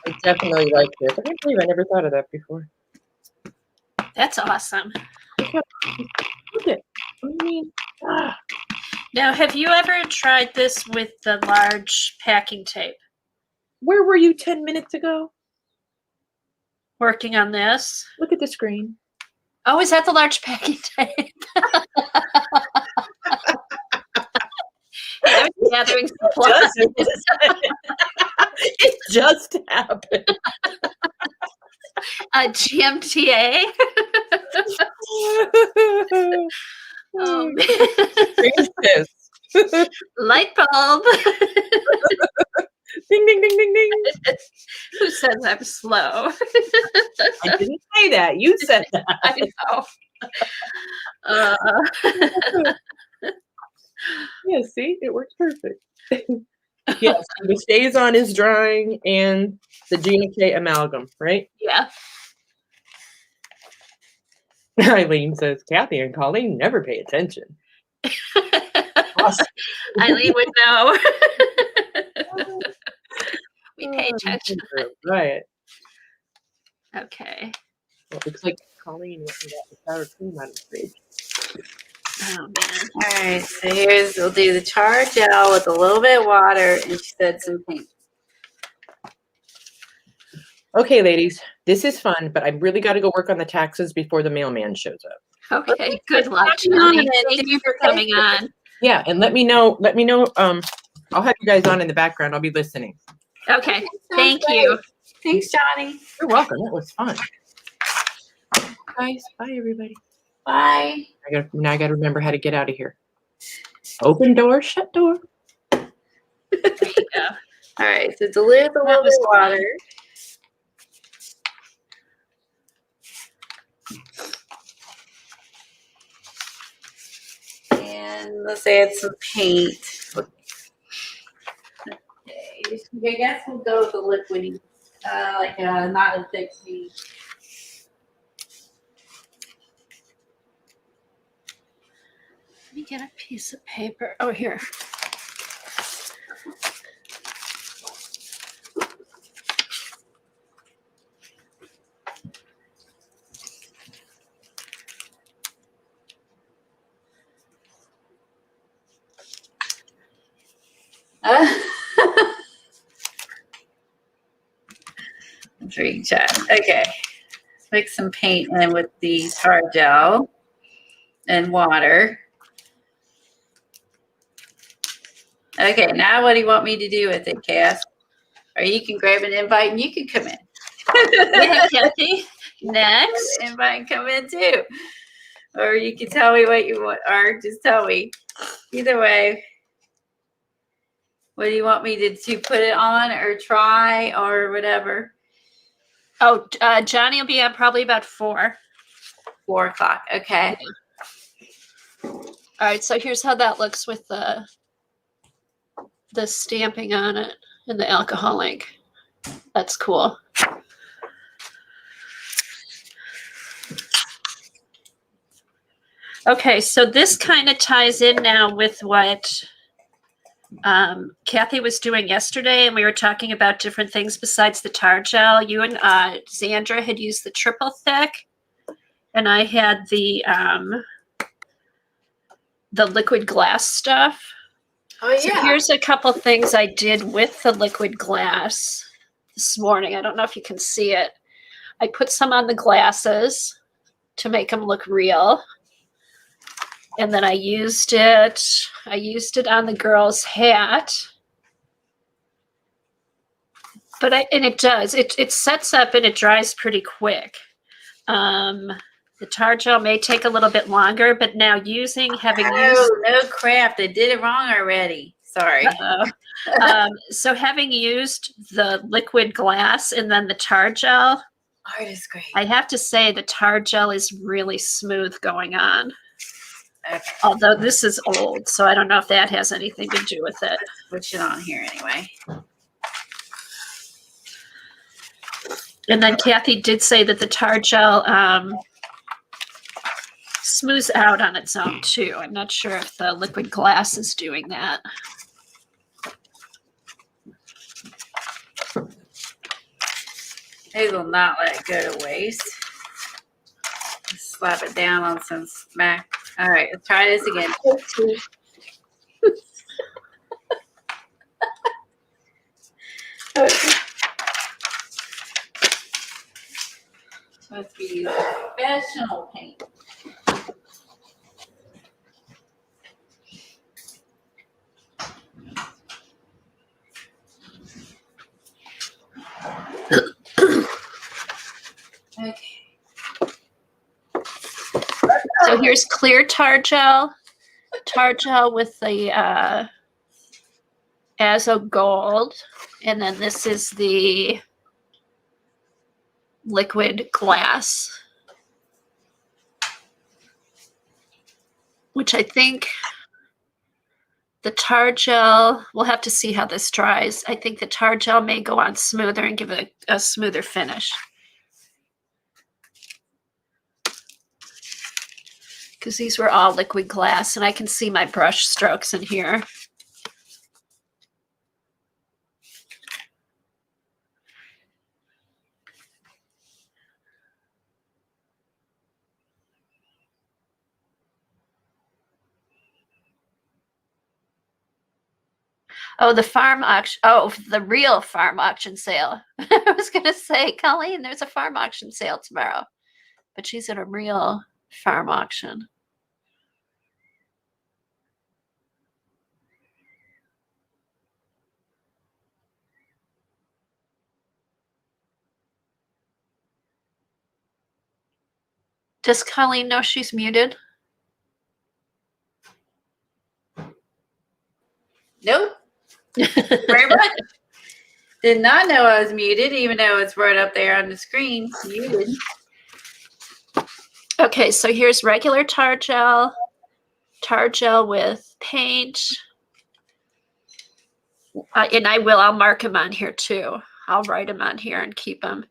I definitely like this. I can't believe I never thought of that before. That's awesome. Look at it. I mean, Now, have you ever tried this with the large packing tape? where were you 10 minutes ago? Working on this? Look at the screen. Oh, is that the large packing tape? I was gathering supplies. It just happened. A GMTA? Oh, This. light bulb. Ding, ding, ding, ding, ding. Who says I'm slow? I didn't say that. You said that. I know. Yeah, see? It works perfect. Yes, the stays on is drying and the Gina K amalgam, right? Yeah. Eileen says, Kathy and Colleen never pay attention. Awesome. Eileen would know. We pay attention. Right. Okay. Well, it looks like Colleen went and got the sour cream out of the fridge. Oh man. All right, so we'll do the char gel with a little bit of water and she said some paint. Okay, ladies, this is fun, but I really got to go work on the taxes before the mailman shows up. Okay. Good luck, Come on Johnny. in. Thank you for coming on. Yeah, and let me know. Let me know. I'll have you guys on in the background. I'll be listening. Okay. Sounds Thank great. you. Thanks, Johnny. You're welcome. That was fun. Guys, bye everybody. Bye. I gotta remember how to get out of here. Open door, shut door. There you go. All right, so dilute a That little was bit of fun. water. And let's add some paint. Okay, I guess we'll go with the liquidy, not a thick paint. Let me get a piece of paper. Oh, here. Drink chat. Okay, mix some paint in with the tar gel and water. Okay, now what do you want me to do with it, Cass? Or you can grab an invite and you can come in. Yeah, Kathy. Next. Invite and come in too. Or you can tell me what you want, or just tell me. Either way. What do you want me to put it on or try or whatever? Oh, Johnny will be on probably about 4. 4 o'clock. Okay. All right, so here's how that looks with the stamping on it and the alcohol ink. That's cool. Okay, so this kind of ties in now with what Kathy was doing yesterday, and we were talking about different things besides the tar gel. You and Xandra had used the triple thick, and I had the liquid glass stuff. Oh, yeah. So here's a couple things I did with the liquid glass this morning. I don't know if you can see it. I put some on the glasses to make them look real. And then I used it on the girl's hat. But it sets up and it dries pretty quick. The tar gel may take a little bit longer, but now no crap, they did it wrong already. Sorry. So having used the liquid glass and then the tar gel, Art is great. I have to say the tar gel is really smooth going on. Okay. Although this is old, so I don't know if that has anything to do with it. Let's put it on here anyway. And then Kathy did say that the tar gel smooths out on its own too. I'm not sure if the liquid glass is doing that. They will not let it go to waste. Just slap it down on some smack. All right, let's try this again. Must be professional paint. Okay. So here's clear tar gel with the Azo Gold, and then this is the liquid glass, which I think the tar gel, we'll have to see how this dries. I think the tar gel may go on smoother and give it a smoother finish. Because these were all liquid glass, and I can see my brush strokes in here. Oh, the farm auction. Oh, the real farm auction sale. I was going to say, Colleen, there's a farm auction sale tomorrow. But she's at a real farm auction. Does Colleen know she's muted? Nope. Very much. Did not know I was muted, even though it's right up there on the screen. Muted. Okay, so here's regular tar gel with paint. And I'll mark them on here too. I'll write them on here and keep them.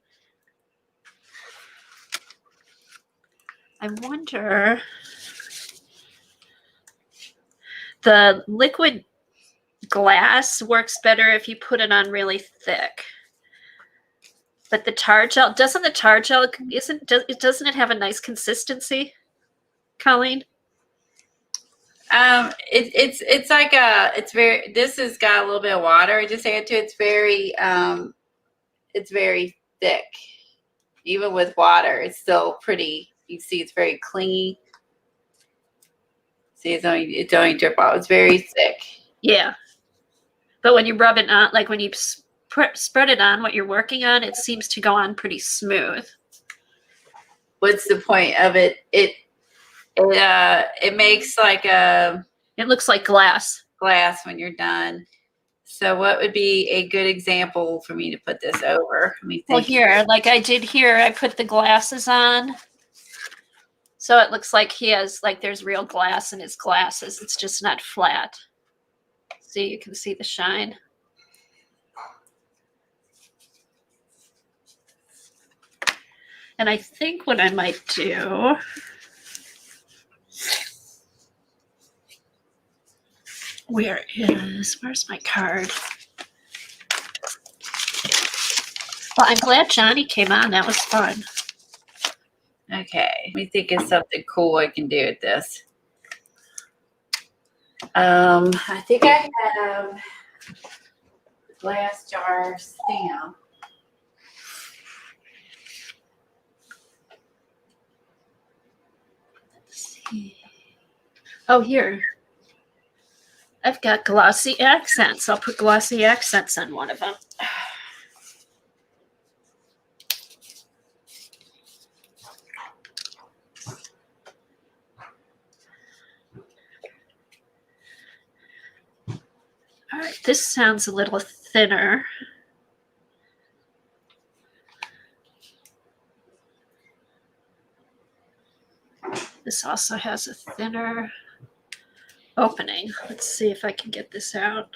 I wonder, the liquid glass works better if you put it on really thick. But the tar gel, doesn't it have a nice consistency, Colleen? It's like this has got a little bit of water. Just add to it. It's very thick. Even with water, it's still pretty. You see, it's very clingy. See, it's only drip out. It's very thick. Yeah. But when you rub it on, like when you spread it on what you're working on, it seems to go on pretty smooth. What's the point of it? It makes like it looks like glass when you're done. So what would be a good example for me to put this over? Let me think. Well, here, like I did here, I put the glasses on. So it looks like he has, like there's real glass in his glasses. It's just not flat. See, you can see the shine. And I think what I might do, where's my card? Well, I'm glad Johnny came on. That was fun. Okay, let me think of something cool I can do with this. I think I have a glass jar stamp. Let's see. Oh, here. I've got glossy accents. I'll put glossy accents on one of them. All right, this sounds a little thinner. This also has a thinner opening. Let's see if I can get this out.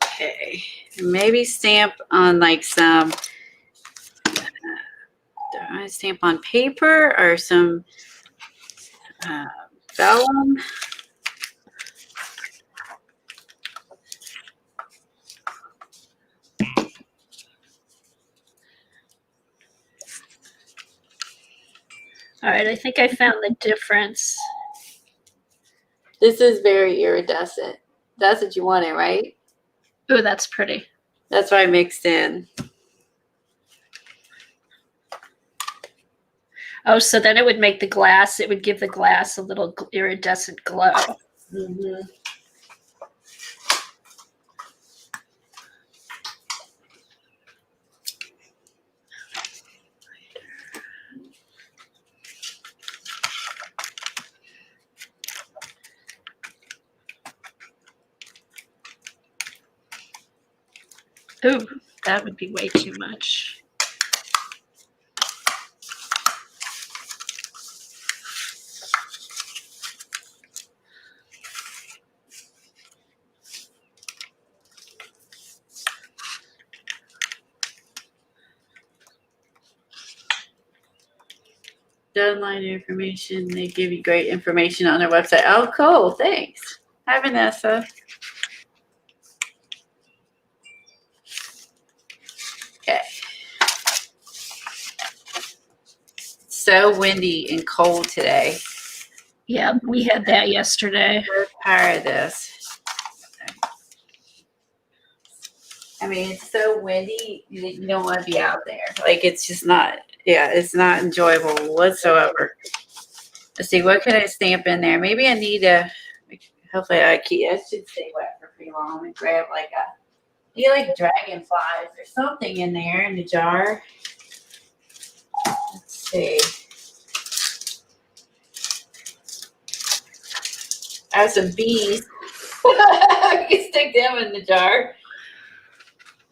Okay, maybe stamp on like some. Do I stamp on paper or some vellum? All right, I think I found the difference. This is very iridescent. That's what you wanted, right? Ooh, that's pretty. That's what I mixed in. Oh, so then it would make the glass, it would give the glass a little iridescent glow. Mm-hmm. Ooh, that would be way too much. Deadline information. They give you great information on their website. Oh, cool. Thanks. Hi, Vanessa. Okay. So windy and cold today. Yeah, we had that yesterday. I'm tired of this. I mean, it's so windy that you don't want to be out there. Like, it's just not, yeah, it's not enjoyable whatsoever. Let's see, what can I stamp in there? Maybe I need a, Hopefully I should stay wet for pretty long and grab like dragonflies or something in there in the jar. Let's see. I have some bees. I can stick them in the jar.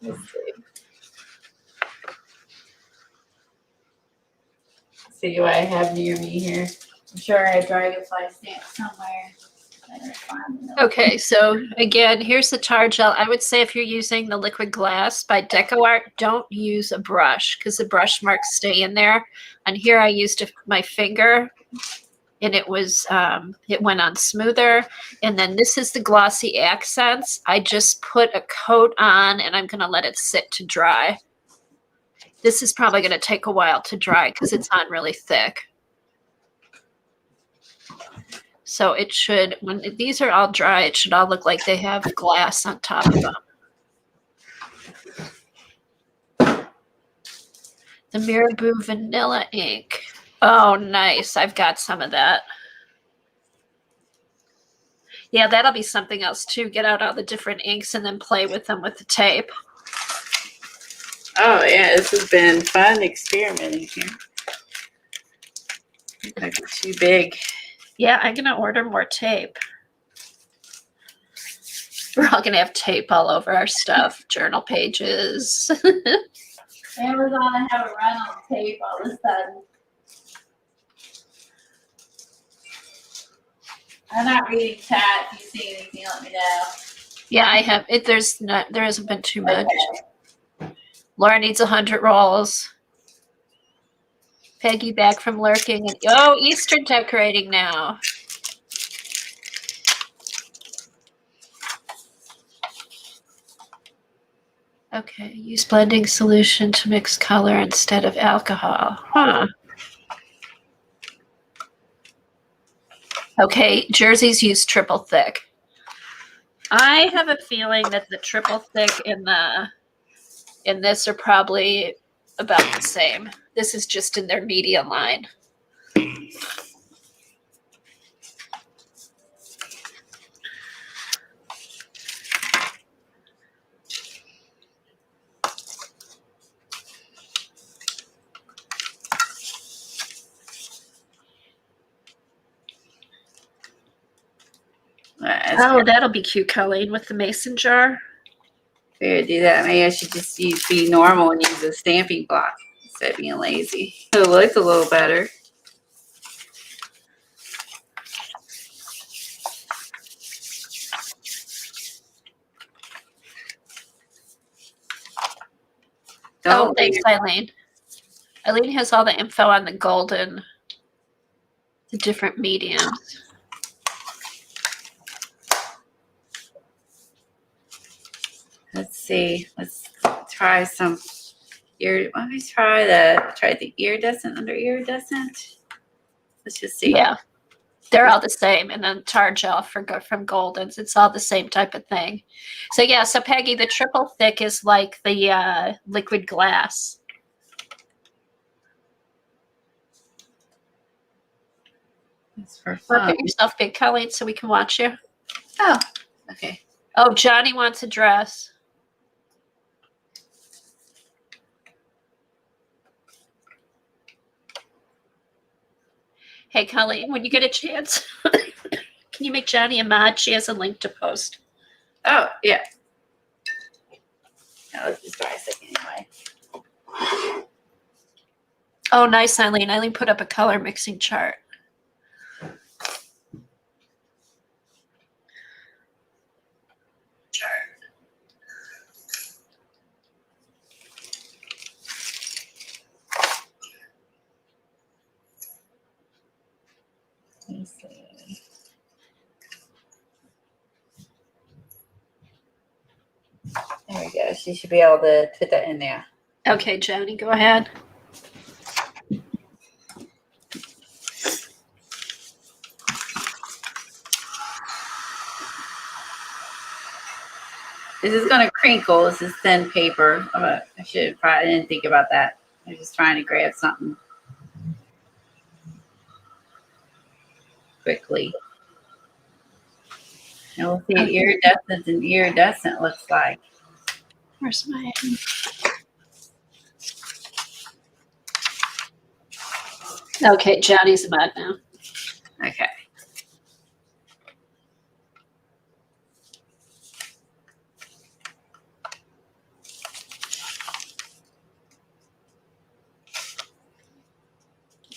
Let's see. Let's see what I have near me here. I'm sure I have dragonfly stamps somewhere. Okay, so again, here's the tar gel. I would say if you're using the liquid glass by DecoArt, don't use a brush because the brush marks stay in there. And here I used my finger, and it went on smoother. And then this is the glossy accents. I just put a coat on, and I'm going to let it sit to dry. This is probably going to take a while to dry because it's on really thick. So it should, when these are all dry, it should all look like they have glass on top of them. The Marabou Vanilla ink. Oh, nice. I've got some of that. Yeah, that'll be something else too. Get out all the different inks and then play with them with the tape. Oh, yeah, this has been fun experimenting here. Might be too big. Yeah, I'm going to order more tape. We're all going to have tape all over our stuff. Journal pages. Amazon have a run on tape all of a sudden. I'm not reading chat. If you see anything, let me know. Yeah, I have. There hasn't been too much. Okay. Laura needs 100 rolls. Peggy back from lurking. And, oh, Easter decorating now. Okay, use blending solution to mix color instead of alcohol. Huh. Okay, jerseys use triple thick. I have a feeling that the triple thick in this are probably about the same. This is just in their medium line. Oh, that'll be cute, Colleen, with the mason jar. Fair to do that. Maybe I should just be normal and use a stamping block instead of being lazy. It looks a little better. Oh, thanks, Eileen. Eileen has all the info on the golden, the different mediums. Let's see. Let's try some ear. Let me try the iridescent under iridescent. Let's just see. Yeah, they're all the same. And then tar gel from Goldens. It's all the same type of thing. So yeah, so Peggy, the triple thick is like the liquid glass. It's for fun. Look at yourself, big Colleen, so we can watch you. Oh, okay. Oh, Johnny wants a dress. Hey, Colleen, when you get a chance, can you make Johnny a mod? She has a link to post. Oh, yeah. Now let's just try a second anyway. Oh, nice, Eileen. Eileen put up a color mixing chart. Let's see. There we go. She should be able to put that in there. Okay, Johnny, go ahead. This is going to crinkle. This is thin paper. I didn't think about that. I was just trying to grab something quickly. And we'll see what iridescent and iridescent looks like. Where's my? Okay, Johnny's mad now. Okay.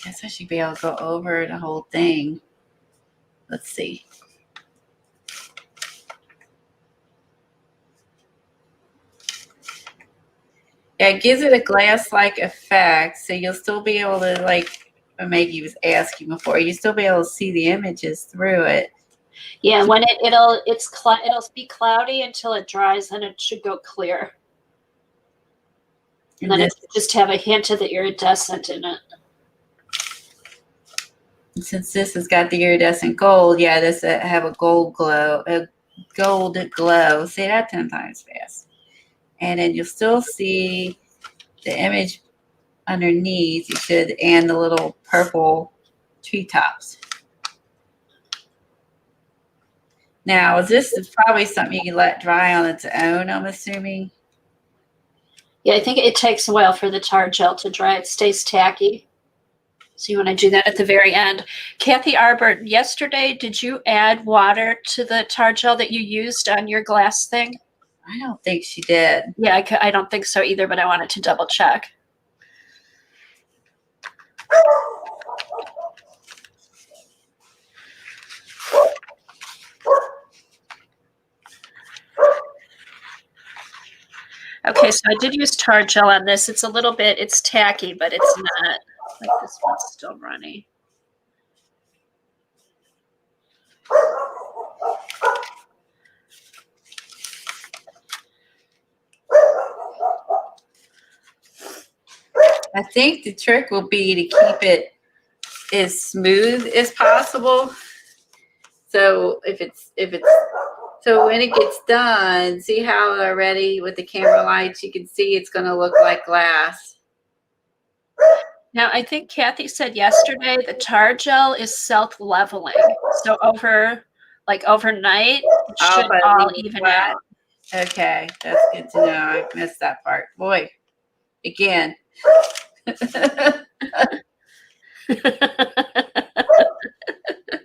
Guess I should be able to go over the whole thing. Let's see. Yeah, it gives it a glass-like effect, so you'll still be able to, like Maggie was asking before, you still be able to see the images through it. Yeah, when it'll be cloudy until it dries, and it should go clear. And then it just have a hint of the iridescent in it. Since this has got the iridescent gold, yeah, this have a gold glow, Say that 10 times fast. And then you'll still see the image underneath, you should, and the little purple treetops. Now, this is probably something you can let dry on its own, I'm assuming. Yeah, I think it takes a while for the tar gel to dry. It stays tacky. So you want to do that at the very end. Kathy Arbor, yesterday, did you add water to the tar gel that you used on your glass thing? I don't think she did. Yeah, I don't think so either, but I wanted to double check. Okay, so I did use tar gel on this. It's a little bit, it's tacky, but it's not. Like this one's still runny. I think the trick will be to keep it as smooth as possible. So so when it gets done, see how already with the camera lights, you can see it's going to look like glass. Now, I think Kathy said yesterday the tar gel is self-leveling. So overnight, it should all even out. Okay, that's good to know. I missed that part. Boy, again.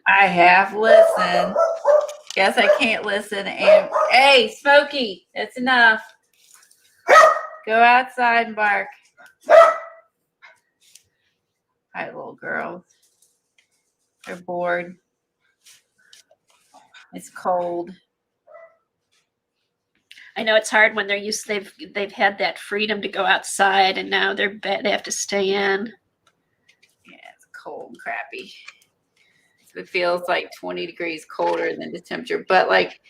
I have listened. Guess I can't listen. And hey, Smokey, that's enough. Go outside and bark. Hi, little girls. They're bored. It's cold. I know it's hard when they've had that freedom to go outside, and now they have to stay in. Yeah, it's cold and crappy. So it feels like 20 degrees colder than the temperature. But like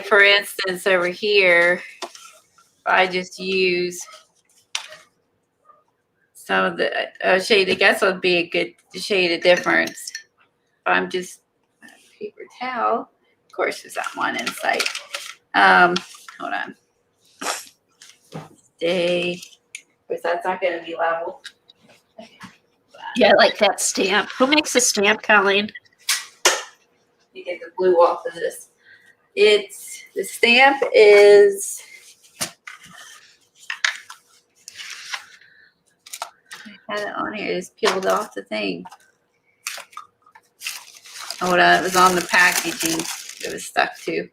for instance, over here, I just use some of the shade. I guess would be a good shade of difference. I'm just paper towel. Of course, there's that one in sight. Hold on. Stay. Because that's not going to be level. Yeah, I like that stamp. Who makes a stamp, Colleen? You get the glue off of this. The stamp is. I had it on here. It just peeled off the thing. Hold on. It was on the packaging. It was stuck to.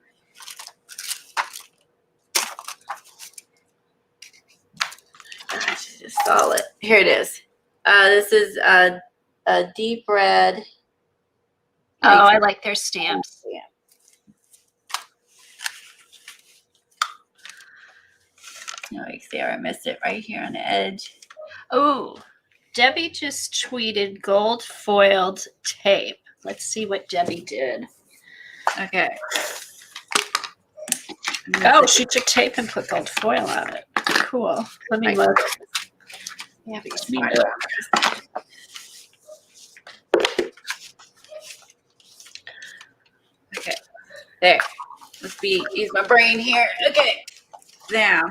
I should just saw it. Here it is. This is a deep red. Oh, I like their stamps. Yeah. No, there, I missed it right here on the edge. Oh, Debbie just tweeted gold foiled tape. Let's see what Debbie did. Okay. Oh, she took tape and put gold foil on it. Cool. Let me look. Yeah, okay. There. Use my brain here. Okay. Now,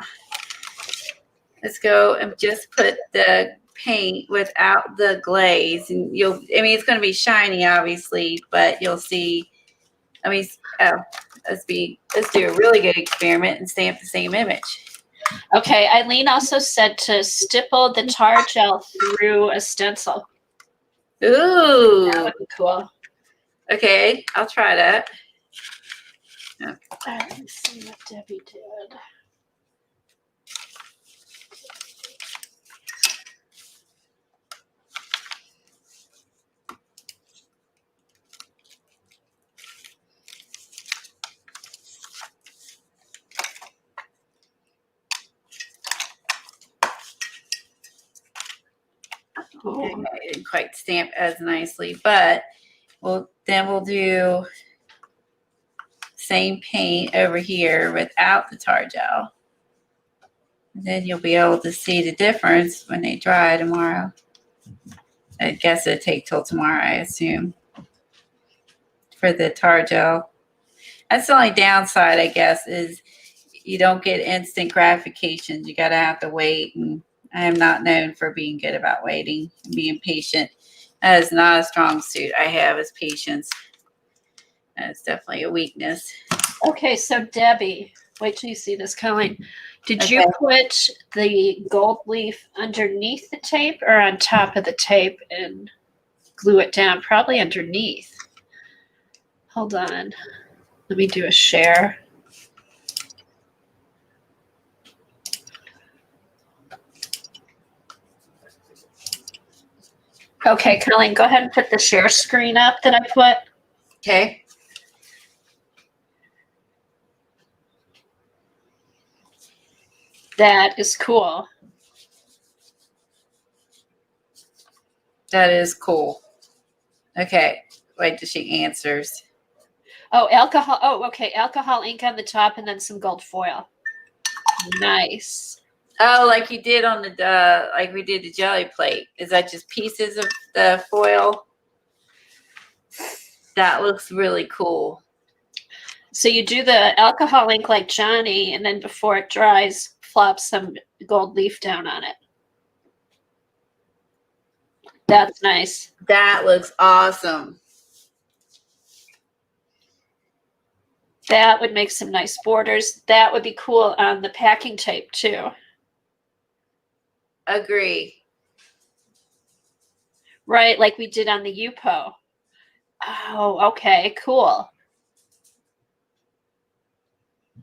let's go and just put the paint without the glaze, and it's going to be shiny, obviously, but you'll see. let's do a really good experiment and stamp the same image. Okay, Eileen also said to stipple the tar gel through a stencil. Ooh. That would be cool. Okay, I'll try that. All right, let's see what Debbie did. Okay, I didn't quite stamp as nicely, but we'll do same paint over here without the tar gel. And then you'll be able to see the difference when they dry tomorrow. I guess it'll take till tomorrow, I assume, for the tar gel. That's the only downside, I guess, is you don't get instant gratification. You gotta have to wait, and I am not known for being good about waiting and being patient. That is not a strong suit I have, is patience. That's definitely a weakness. Okay, so Debbie, wait till you see this, Colleen. Did you put the gold leaf underneath the tape or on top of the tape and glue it down? Probably underneath. Hold on. Let me do a share. Okay, Colleen, go ahead and put the share screen up that I put. Okay. That is cool. That is cool. Okay. Wait till she answers. Oh, alcohol. Oh, okay. Alcohol ink on the top and then some gold foil. Nice. Oh, like you did on the, like we did the jelly plate. Is that just pieces of the foil? That looks really cool. So you do the alcohol ink like Johnny, and then before it dries, flop some gold leaf down on it. That's nice. That looks awesome. That would make some nice borders. That would be cool on the packing tape too. Agree. Right, like we did on the UPO. Oh, okay, cool.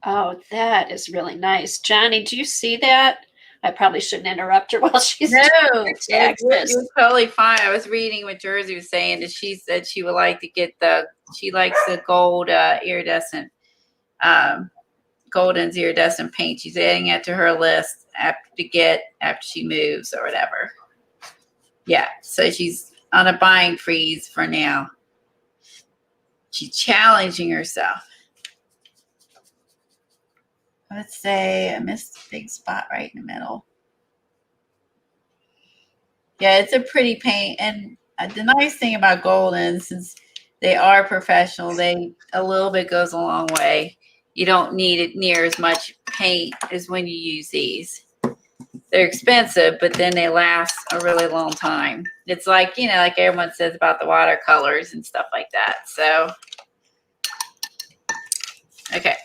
Oh, that is really nice. Johnny, do you see that? I probably shouldn't interrupt her while she's No, doing her taxes. you're totally fine. I was reading what Jersey was saying that she said she would like to get she likes the gold iridescent, golden's iridescent paint. She's adding it to her list after she moves or whatever. Yeah, so she's on a buying freeze for now. She's challenging herself. Let's say I missed a big spot right in the middle. Yeah, it's a pretty paint. And the nice thing about golden, since they are professional, a little bit goes a long way. You don't need it near as much paint as when you use these. They're expensive, but then they last a really long time. It's like, like everyone says about the watercolors and stuff like that. So, okay.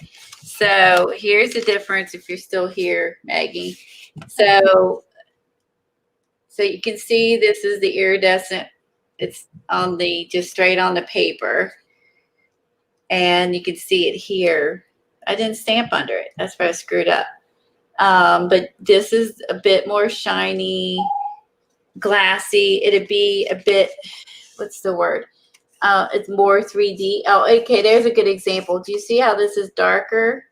So here's the difference if you're still here, Maggie. So you can see this is the iridescent. It's on just straight on the paper. And you can see it here. I didn't stamp under it. That's why I screwed up. But this is a bit more shiny, glassy. It'd be a bit, what's the word? It's more 3D. Oh, okay, there's a good example. Do you see how this is darker?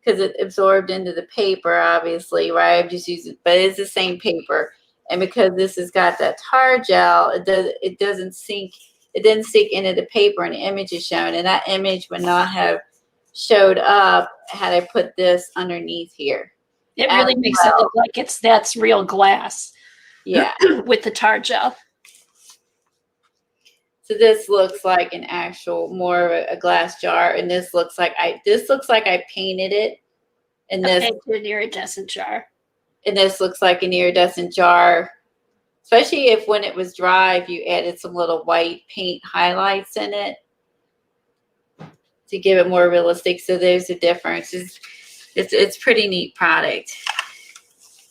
Because it absorbed into the paper, obviously, right? I'm just using, but it's the same paper. And because this has got that tar gel, it doesn't sink. It didn't sink into the paper, and the image is shown. And that image would not have showed up had I put this underneath here. It really makes it look like that's real glass. Yeah. With the tar gel. So this looks like an actual more of a glass jar, and this looks like I painted it. And this an iridescent jar. And this looks like an iridescent jar, especially if when it was dry, if you added some little white paint highlights in it. to give it more realistic. So there's a difference. It's pretty neat product.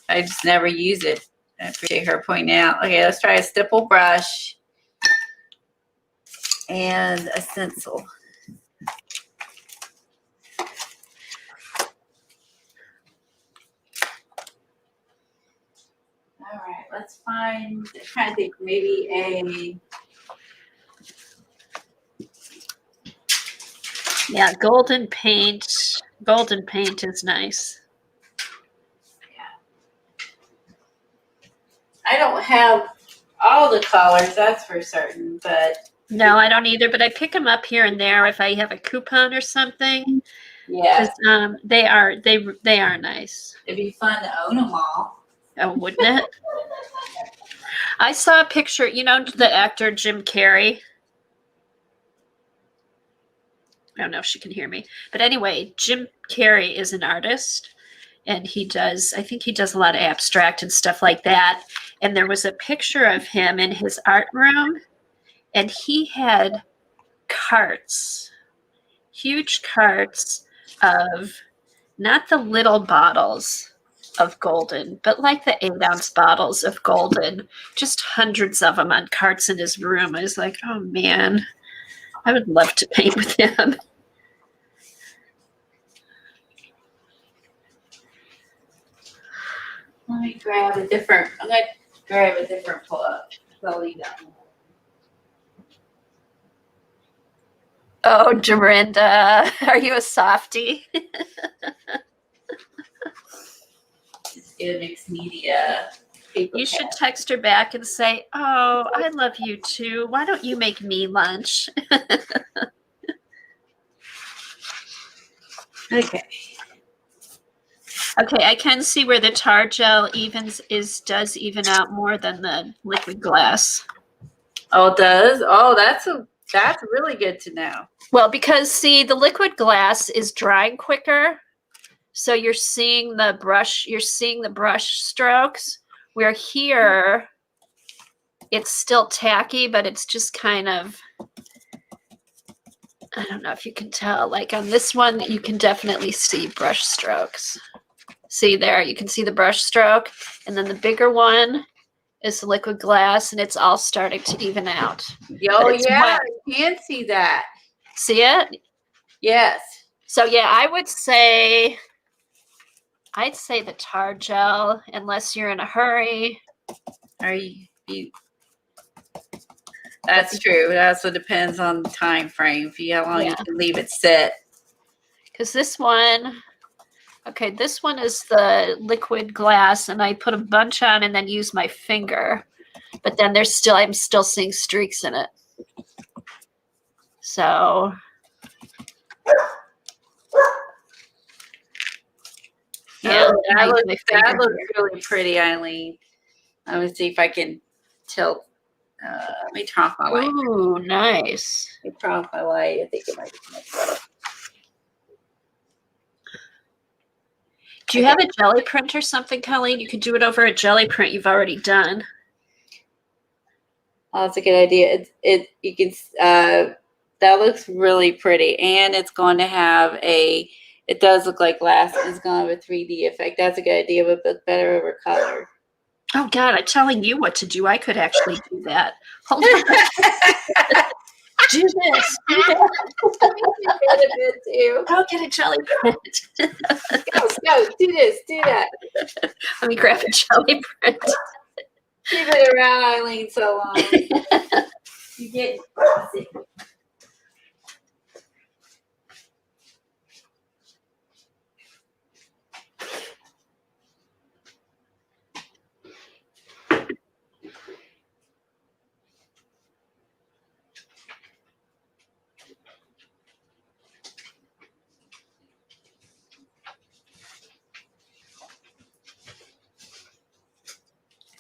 I just never use it. I appreciate her pointing out. Okay, let's try a stipple brush and a stencil. All right, let's find, I'm trying to think, maybe a, Yeah, golden paint. Golden paint is nice. I don't have all the colors, that's for certain, but No, I don't either, but I pick them up here and there if I have a coupon or something. yeah, 'Cause, they are nice. it'd be fun to own them all. Oh, wouldn't it? I saw a picture, you know, the actor Jim Carrey. I don't know if she can hear me. But anyway, Jim Carrey is an artist and I think he does a lot of abstract and stuff like that. And there was a picture of him in his art room and he had carts, huge carts of not the little bottles of golden, but like the 8-ounce bottles of golden, just hundreds of them on carts in his room. I was like, oh man, I would love to paint with him. Let me grab a different, I'm going to grab a different pull-up. Oh, Dorinda, are you a softie? Just get a mixed media paper. You should text her back and say, oh, I love you too. Why don't you make me lunch? Okay. Okay, I can see where the tar gel does even out more than the liquid glass. Oh, it does? Oh, that's really good to know. Well, because see, the liquid glass is drying quicker. So you're seeing the brush strokes. Where here, it's still tacky, but it's just kind of, I don't know if you can tell. Like on this one, you can definitely see brush strokes. See there, you can see the brush stroke. And then the bigger one is the liquid glass, and it's all starting to even out. Oh, yeah, wet. I can see that. See it? Yes. So yeah, I'd say the tar gel, unless you're in a hurry. Are you that's true. It also depends on the time frame. If you how long you can leave it sit. Because this one is the liquid glass, and I put a bunch on and then use my finger. But then I'm still seeing streaks in it. So yeah, that looks really pretty, Eileen. Let me see if I can tilt. Let me turn off my light. Ooh, nice. Let me turn off my light. I think it might be better. Do you have a jelly print or something, Colleen? You could do it over a jelly print you've already done. Oh, that's a good idea. You can that looks really pretty, and it's going to have it does look like glass. It's going to have a 3D effect. That's a good idea, but look better over color. Oh God, I'm telling you what to do. I could actually do that. Hold on. Do this. Do that. Go get a jelly print. Go, do this, do that. Let me grab a jelly print. Keep it around Eileen so long. You get sick.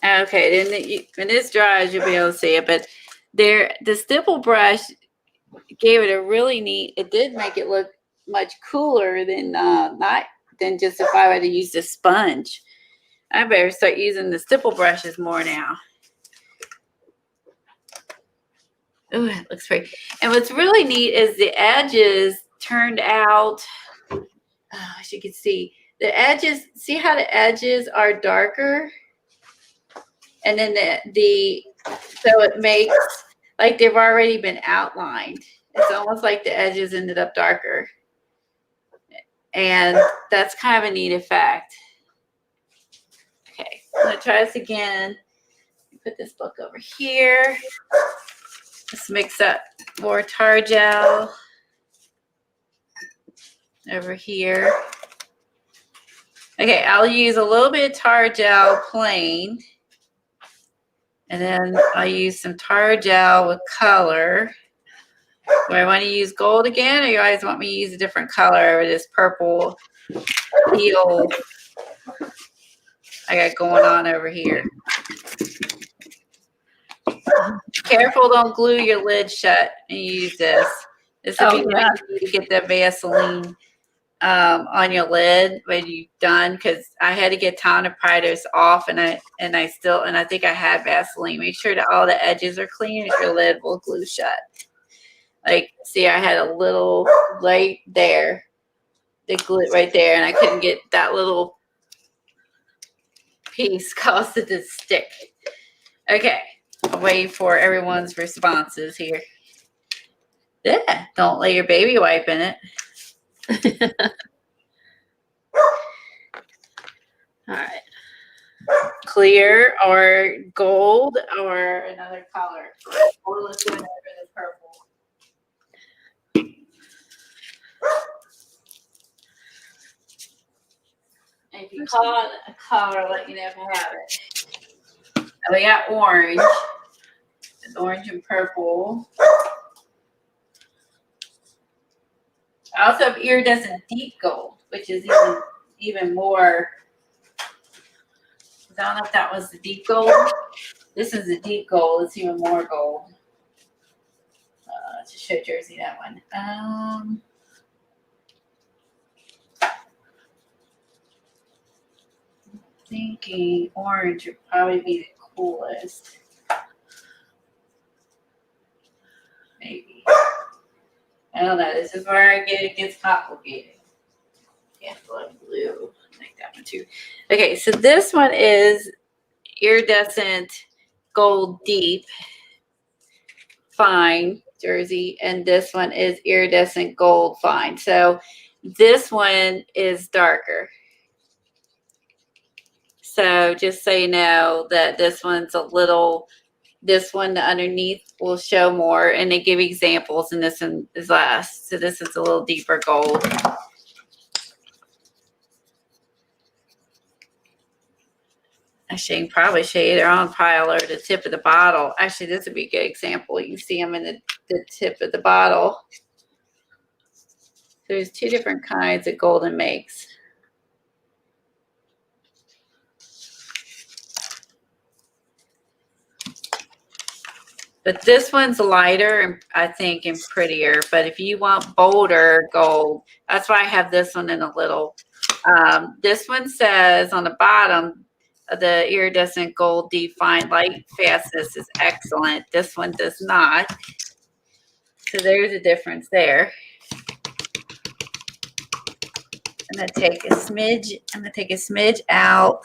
Okay, then when this dries, you'll be able to see it. But the stipple brush gave it a really neat. It did make it look much cooler than just if I were to use the sponge. I better start using the stipple brushes more now. Oh, it looks pretty. And what's really neat is the edges turned out, as you can see, the edges, see how the edges are darker? And then so it makes, like they've already been outlined. It's almost like the edges ended up darker. And that's kind of a neat effect. Okay, I'm gonna try this again. Put this book over here. Let's mix up more tar gel over here. Okay, I'll use a little bit of tar gel plain. And then I'll use some tar gel with color. Do I want to use gold again, or you guys want me to use a different color, or this purple teal I got going on over here? Careful, don't glue your lid shut and use this. This would be nice to get the Vaseline on your lid when you're done, because I had to get time to pry this off, and I think I had Vaseline. Make sure that all the edges are clean, or your lid will glue shut. Like, see, I had a little right there, the glue right there, and I couldn't get that little piece caused it to stick. Okay, I'll wait for everyone's responses here. Yeah, don't let your baby wipe in it. All right. Clear or gold or another color. Or let's go over the purple. And if you call it a color, let me know if I have it. And we got orange. It's orange and purple. I also have iridescent deep gold, which is even more. I don't know if that was the deep gold. This is the deep gold. It's even more gold. To show Jersey that one. Thinking orange would probably be the coolest. Maybe. I don't know. This is where it gets complicated. Yeah, blue. I like that one too. Okay, so this one is iridescent gold deep fine Jersey, and this one is iridescent gold fine. So this one is darker. So just so you know that this one's a little, this one underneath will show more, and they give examples, and this one is less. So this is a little deeper gold. Actually, you can probably show you their own pile or the tip of the bottle. Actually, this would be a good example. You can see them in the tip of the bottle. There's two different kinds of golden makes. But this one's lighter, I think, and prettier. But if you want bolder gold, that's why I have this one in a little. This one says on the bottom, the iridescent gold deep fine light fastness is excellent. This one does not. So there's a difference there. I'm gonna take a smidge out.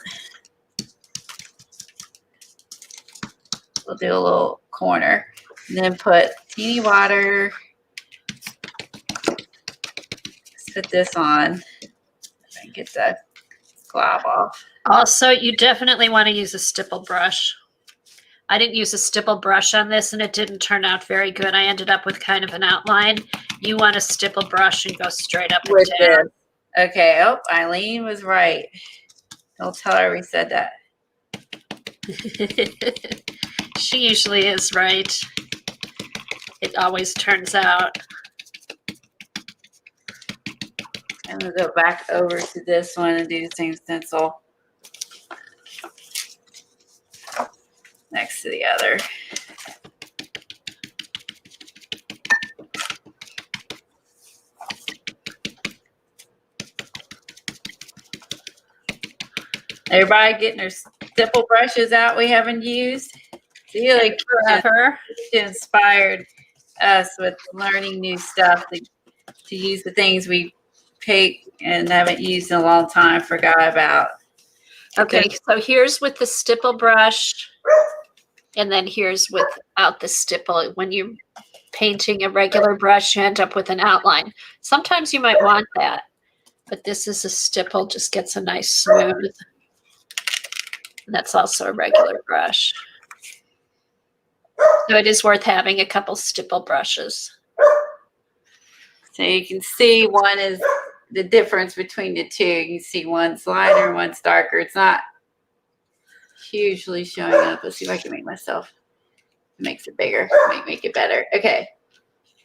We'll do a little corner, and then put teeny water. Let's put this on and get the glob off. Also, you definitely want to use a stipple brush. I didn't use a stipple brush on this, and it didn't turn out very good. I ended up with kind of an outline. You want a stipple brush and go straight up and down. Okay. Oh, Eileen was right. Don't tell her we said that. She usually is right. It always turns out. I'm going to go back over to this one and do the same stencil next to the other. Everybody getting their stipple brushes out we haven't used? See, like, Forever. it inspired us with learning new stuff. to use the things we pick and haven't used in a long time, forgot about. Okay, so here's with the stipple brush, and then here's without the stipple. When you're painting a regular brush, you end up with an outline. Sometimes you might want that, but this is a stipple, just gets a nice smooth. And that's also a regular brush. So it is worth having a couple stipple brushes. So you can see one is the difference between the two. You can see one's lighter and one's darker. It's not hugely showing up. Let's see if I can make myself, makes it bigger, make it better. Okay.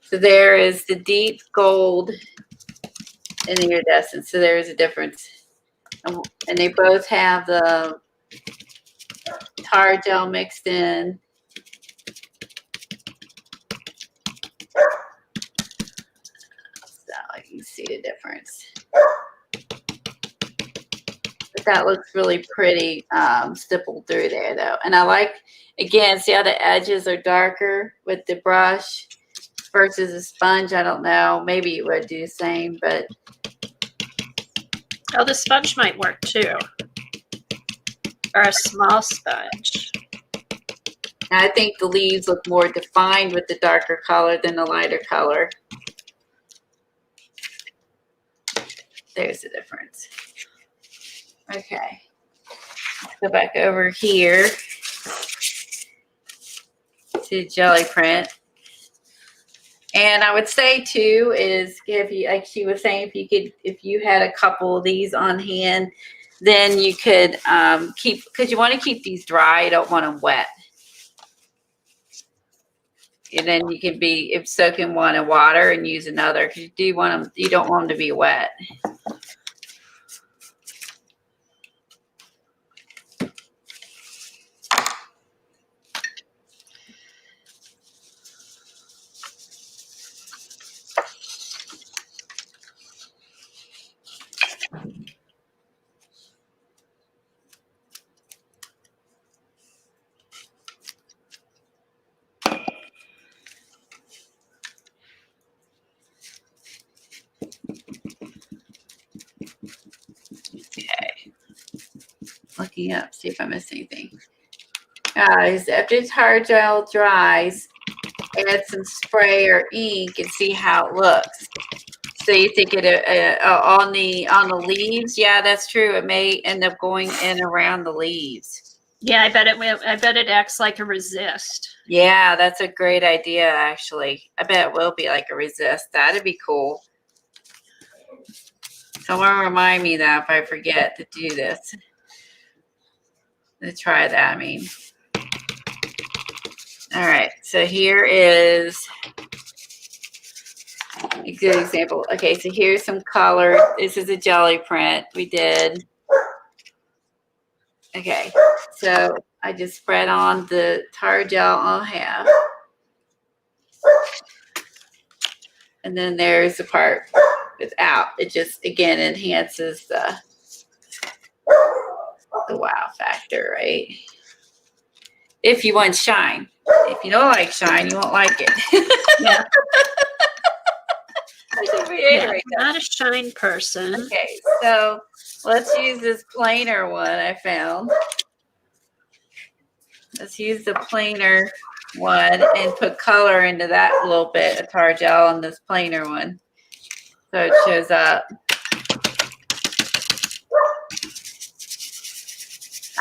So there is the deep gold and the iridescent. So there is a difference. And they both have the tar gel mixed in. So you can see the difference. But that looks really pretty stippled through there though. And I like, again, see how the edges are darker with the brush versus a sponge. I don't know. Maybe it would do the same, but. Oh, the sponge might work too. Or a small sponge. I think the leaves look more defined with the darker color than the lighter color. There's the difference. Okay. Let's go back over here to jelly print. And I would say too is if you, like she was saying, if you had a couple of these on hand, then you could keep, because you want to keep these dry. You don't want them wet. And then you can be soaking one in water and use another because you don't want them to be wet. Okay. Looking up, see if I missed anything. Guys, after the tar gel dries, add some spray or ink and see how it looks. So you think it on the leaves? Yeah, that's true. It may end up going in around the leaves. Yeah, I bet it acts like a resist. Yeah, that's a great idea, actually. I bet it will be like a resist. That'd be cool. Someone remind me that if I forget to do this. Let's try that, I mean. All right, so here is a good example. Okay, so here's some color. This is a jelly print we did. Okay, so I just spread on the tar gel on half. And then there's the part without. It just, again, enhances the wow factor, right? If you want shine. If you don't like shine, you won't like it. Yeah. I should reiterate that. I'm not a shine person. Okay, so let's use this plainer one I found. Let's use the plainer one and put color into that a little bit of tar gel on this plainer one. So it shows up.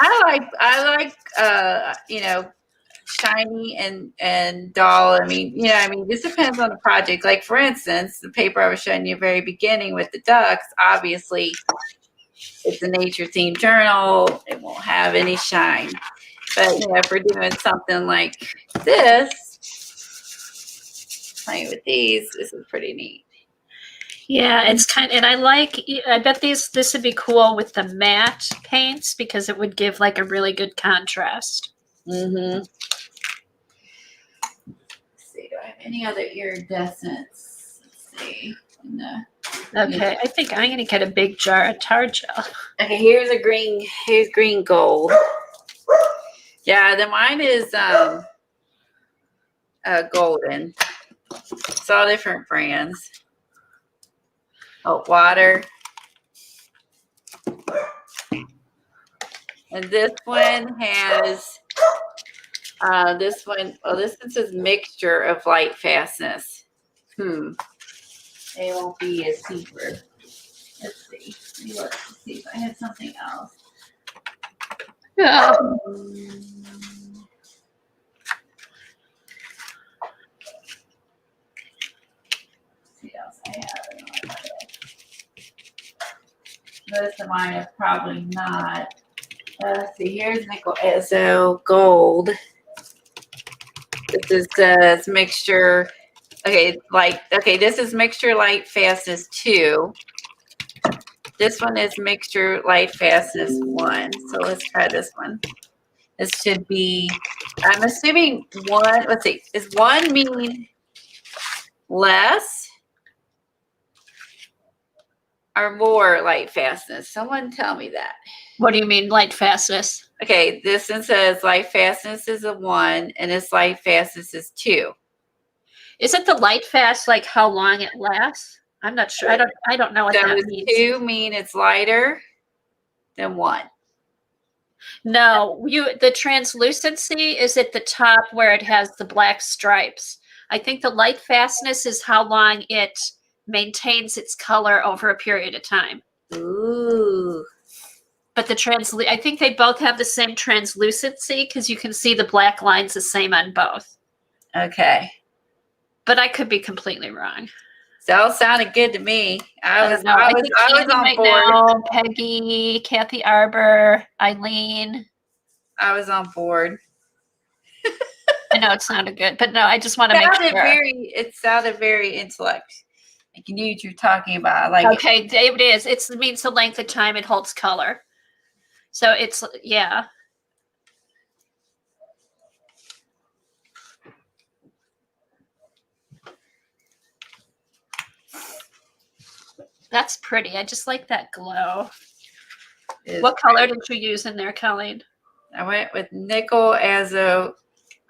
I like you know, shiny and dull. I mean, you know, I mean, this depends on the project. Like for instance, the paper I was showing you at the very beginning with the ducks, obviously it's a nature themed journal. It won't have any shine. But you know, if we're doing something like this, playing with these, this is pretty neat. Yeah, it's and I bet this would be cool with the matte paints because it would give like a really good contrast. Mm-hmm. Let's see, do I have any other iridescents? Let's see. Okay, I think I'm gonna get a big jar of tar gel. Okay, here's green gold. Yeah, then mine is golden. It's all different brands. Oh, water. And this one has, this one says mixture of light fastness. It won't be as super. Let's see. Let me look to see if I have something else. Yeah. See what else I have. Most of mine are probably not. Let's see. Here's nickel azo gold. This is mixture. Okay, this is mixture light fastness 2. This one is mixture light fastness 1. So let's try this one. This should be, I'm assuming 1, let's see, does 1 mean less or more light fastness? Someone tell me that. What do you mean light fastness? Okay, this one says light fastness is a 1 and this light fastness is 2. Is it the light fast, like how long it lasts? I'm not sure. I don't know what So that does means. 2 mean it's lighter than 1? No, the translucency is at the top where it has the black stripes. I think the light fastness is how long it maintains its color over a period of time. Ooh. But I think they both have the same translucency because you can see the black lines the same on both. Okay. But I could be completely wrong. So it all sounded good to me. I was Candy on might board. know, Peggy, Kathy Arbor, Eileen. I was on board. I know it sounded good, but no, I just want to make sure. It sounded very intellect. Like you knew what you're talking about. Like okay, it is. It means the length of time it holds color. So it's, yeah. That's pretty. I just like that glow. What color did you use in there, Colleen? I went with nickel azo.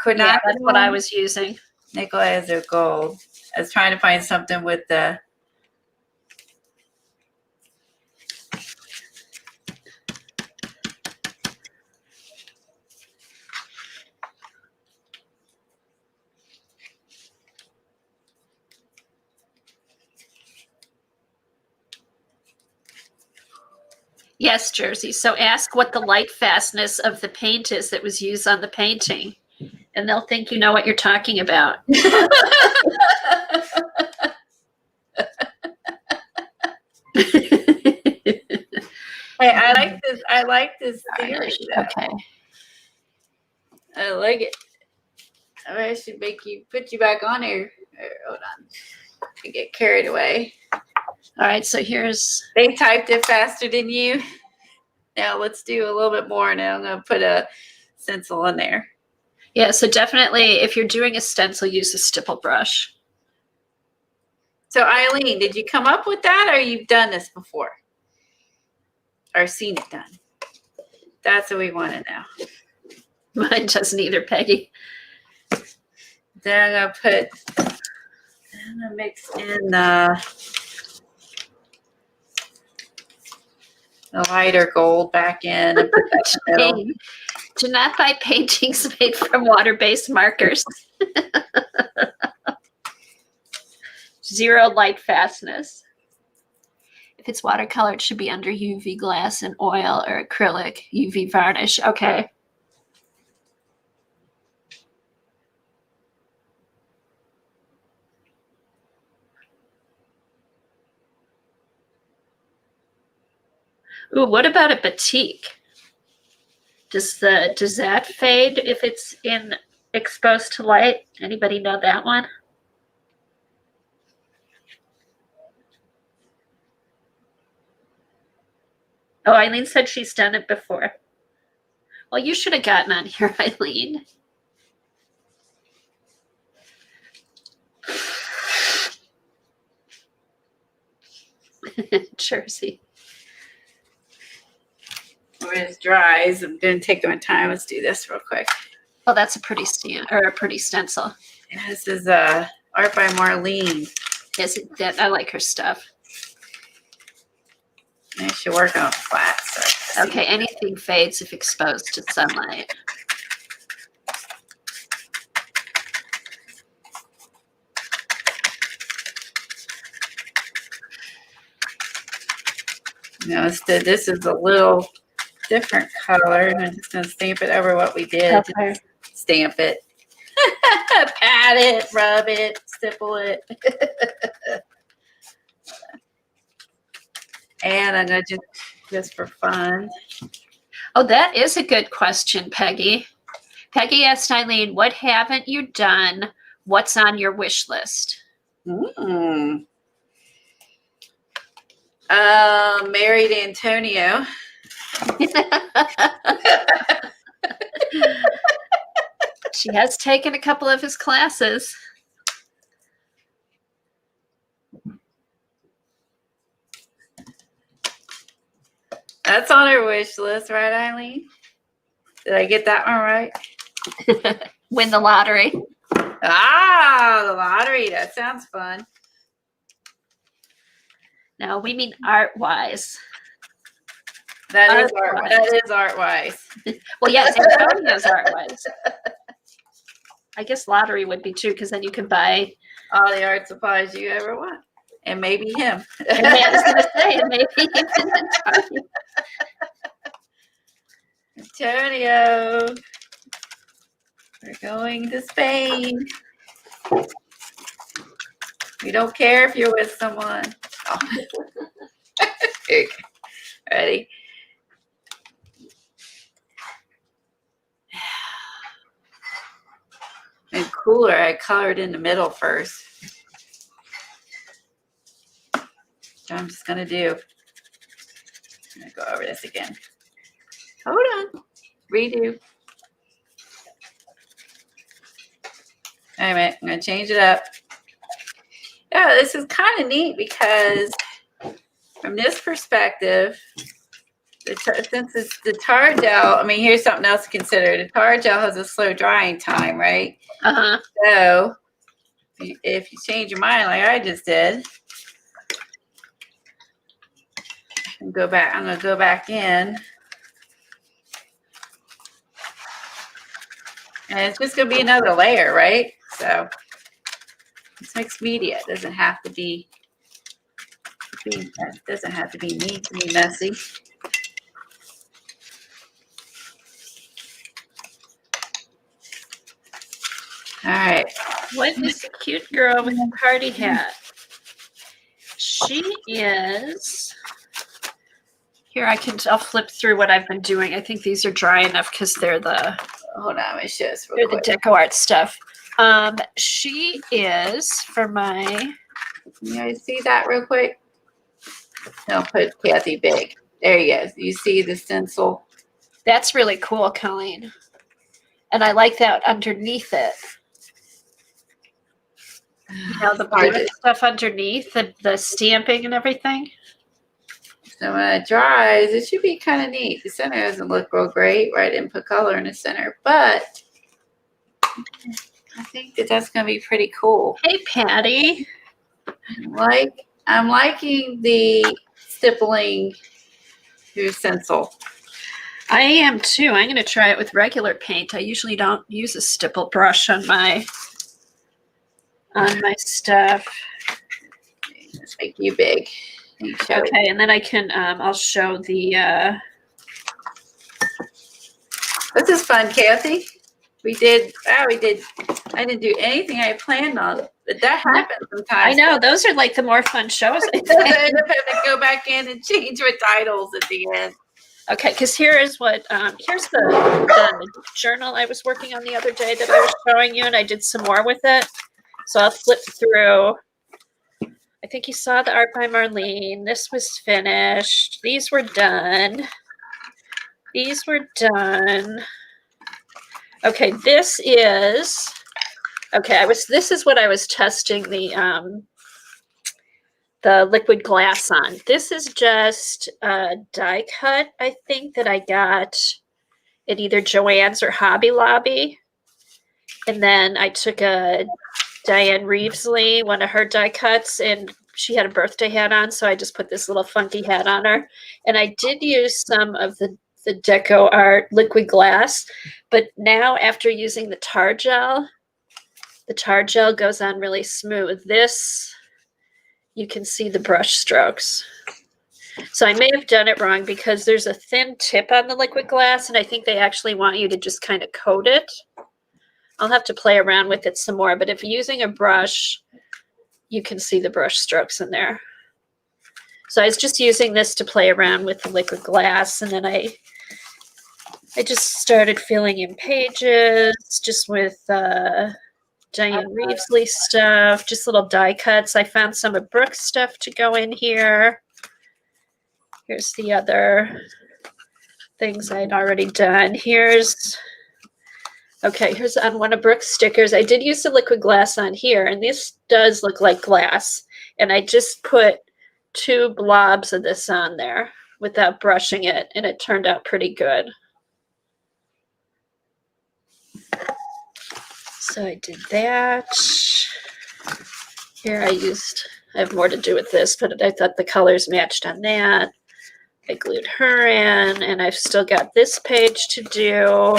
Yeah, that's what I was using. Nickel azo gold. I was trying to find something with the. Yes, Jersey. So ask what the light fastness of the paint is that was used on the painting, and they'll think you know what you're talking about. Hey, I like this theory. Okay. I like it. I should put you back on here. Hold on. I get carried away. All right, so here's. They typed it faster than you. Now let's do a little bit more. Now I'm going to put a stencil in there. Yeah, so definitely if you're doing a stencil, use a stipple brush. So Eileen, did you come up with that or you've done this before? Or seen it done? That's what we want to know. Mine doesn't either, Peggy. Then I'm going to mix in the lighter gold back in. And put that in the middle. Do not buy paintings made from water-based markers. 0 light fastness. If it's watercolor, it should be under UV glass and oil or acrylic, UV varnish. Okay. Ooh, what about a batik? Does that fade if it's exposed to light? Anybody know that one? Oh, Eileen said she's done it before. Well, you should have gotten on here, Eileen. Jersey. When it dries, I'm going to take my time. Let's do this real quick. Oh, that's a pretty stencil. This is art by Marlene. Yes, I like her stuff. I should work on flat. So Okay, anything fades if exposed to sunlight. Now this is a little different color, and I'm just gonna stamp it over what we did. Okay. Stamp it, pat it, rub it, stipple it, and I'm gonna just for fun. Oh, that is a good question, Peggy. Peggy asked Eileen, what haven't you done? What's on your wish list? Married Antonio. She has taken a couple of his classes. That's on her wish list, right, Eileen? Did I get that one right? Win the lottery. Ah, the lottery. That sounds fun. No, we mean art-wise. That is art-wise. Well, yes, Antonio's art-wise. I guess lottery would be too, because then you could buy All the art supplies you ever want. And maybe him. and I was going to say, maybe even Antonio. We're going to Spain. We don't care if you're with someone. Oh. Ready? And cooler, I colored in the middle first. So I'm just gonna do. I'm gonna go over this again. Hold on. Redo. Wait a minute. I'm gonna change it up. Yeah, this is kind of neat because from this perspective, since it's the tar gel, I mean, here's something else to consider. The tar gel has a slow drying time, right? Uh-huh. So if you change your mind like I just did, and go back, I'm going to go back in. And it's just going to be another layer, right? So it's mixed media. It doesn't have to be, it doesn't have to be neat to be messy. All right. What is the cute girl with the party hat? She is. Here, I'll flip through what I've been doing. I think these are dry enough because they're the. Hold on, let me show this real They're quick. the deco art stuff. She is for my. Can you guys see that real quick? I'll put Kathy big. There you go. You see the stencil? That's really cool, Colleen. And I like that underneath it. You know, the blue stuff underneath, the stamping and everything. So when it dries, it should be kind of neat. The center doesn't look real great, right? I didn't put color in the center, but I think that's going to be pretty cool. Hey, Patty. I'm liking the stippling through stencil. I am too. I'm going to try it with regular paint. I usually don't use a stipple brush on my stuff. Let's make you big. Okay, and then I can, I'll show the, This is fun, Kathy. I didn't do anything I planned on, but that happens sometimes. I know, those are like the more fun shows. I end up having to go back in and change my titles at the end. Okay, because here is what, here's the journal I was working on the other day that I was showing you, and I did some more with it. So I'll flip through. I think you saw the art by Marlene. This was finished. These were done. These were done. Okay, this is this is what I was testing the liquid glass on. This is just a die cut, I think, that I got at either Joann's or Hobby Lobby. And then I took a Diane Reevesley, one of her die cuts, and she had a birthday hat on, so I just put this little funky hat on her. And I did use some of the Deco Art liquid glass, but now after using the tar gel goes on really smooth. This, you can see the brush strokes. So I may have done it wrong because there's a thin tip on the liquid glass, and I think they actually want you to just kind of coat it. I'll have to play around with it some more, but if you're using a brush, you can see the brush strokes in there. So I was just using this to play around with the liquid glass, and then I just started filling in pages just with Diane Reevesley stuff, just little die cuts. I found some of Brooke's stuff to go in here. Here's the other things I'd already done. Here's on one of Brooke's stickers. I did use the liquid glass on here, and this does look like glass. And I just put 2 blobs of this on there without brushing it, and it turned out pretty good. So I did that. Here I have more to do with this, but I thought the colors matched on that. I glued her in, and I've still got this page to do.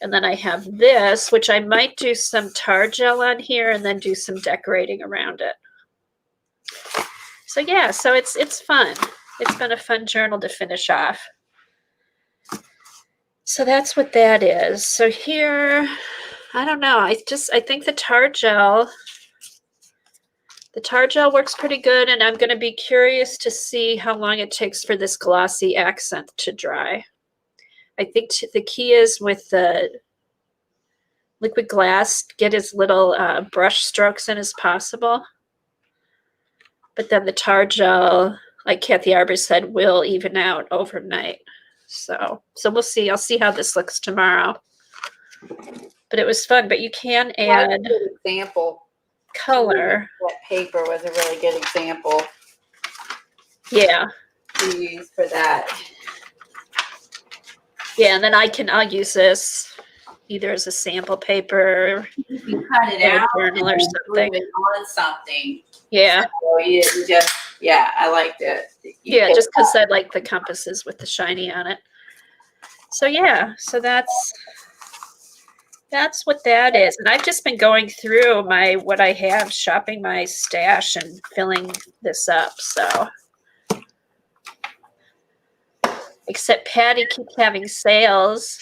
And then I have this, which I might do some tar gel on here and then do some decorating around it. So yeah, so it's fun. It's been a fun journal to finish off. So that's what that is. So here, I don't know. I think the tar gel works pretty good, and I'm going to be curious to see how long it takes for this glossy accent to dry. I think the key is with the liquid glass, get as little brush strokes in as possible. But then the tar gel, like Kathy Arbor said, will even out overnight. So we'll see. I'll see how this looks tomorrow. But it was fun. But you can add a good example. Color. That paper was a really good example. Yeah. To use for that. Yeah, and then I'll use this either as a sample paper, You cut it out, journal or something. It on something. Yeah. So you just, I liked it. Yeah, just because I like the compasses with the shiny on it. So yeah, so that's what that is. And I've just been going through what I have, shopping my stash and filling this up. So except Patty keeps having sales.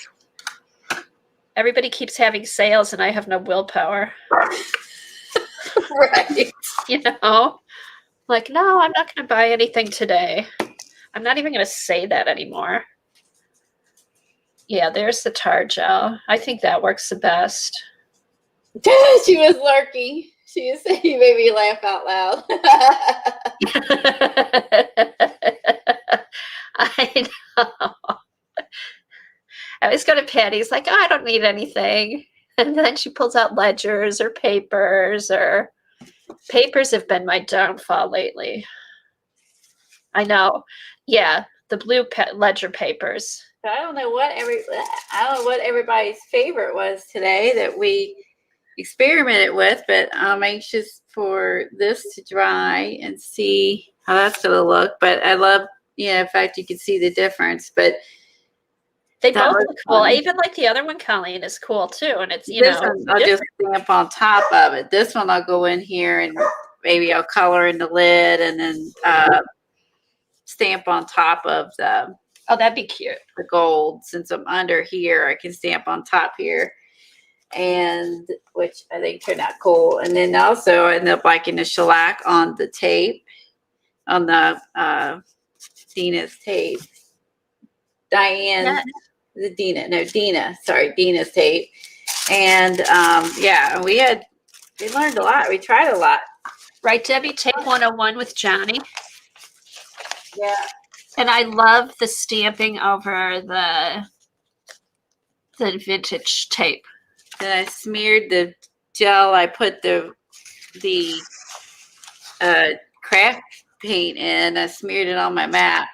Everybody keeps having sales, and I have no willpower. Right. You know, like, no, I'm not going to buy anything today. I'm not even going to say that anymore. Yeah, there's the tar gel. I think that works the best. She was lurking. She was saying, you made me laugh out loud. I know. I always go to Patty's like, oh, I don't need anything. And then she pulls out ledgers or papers have been my downfall lately. I know. Yeah, the blue ledger papers. I don't know what everybody's favorite was today that we experimented with, but I'm anxious for this to dry and see how that's going to look. But I love, the fact you can see the difference. But they both look cool. I even like the other one, Colleen, is cool too. And it's, this one, I'll just stamp on top of it. This one I'll go in here and maybe I'll color in the lid and then stamp on top of the. Oh, that'd be cute. The gold. Since I'm under here, I can stamp on top here. And which I think turned out cool. And then also I end up liking the shellac on the tape. On the Dina's tape. Dina's tape. And we learned a lot. We tried a lot. Right, Debbie? Tape 101 with Johnny. Yeah. And I love the stamping over the vintage tape. Then I smeared the gel. I put the craft paint in. I smeared it on my map.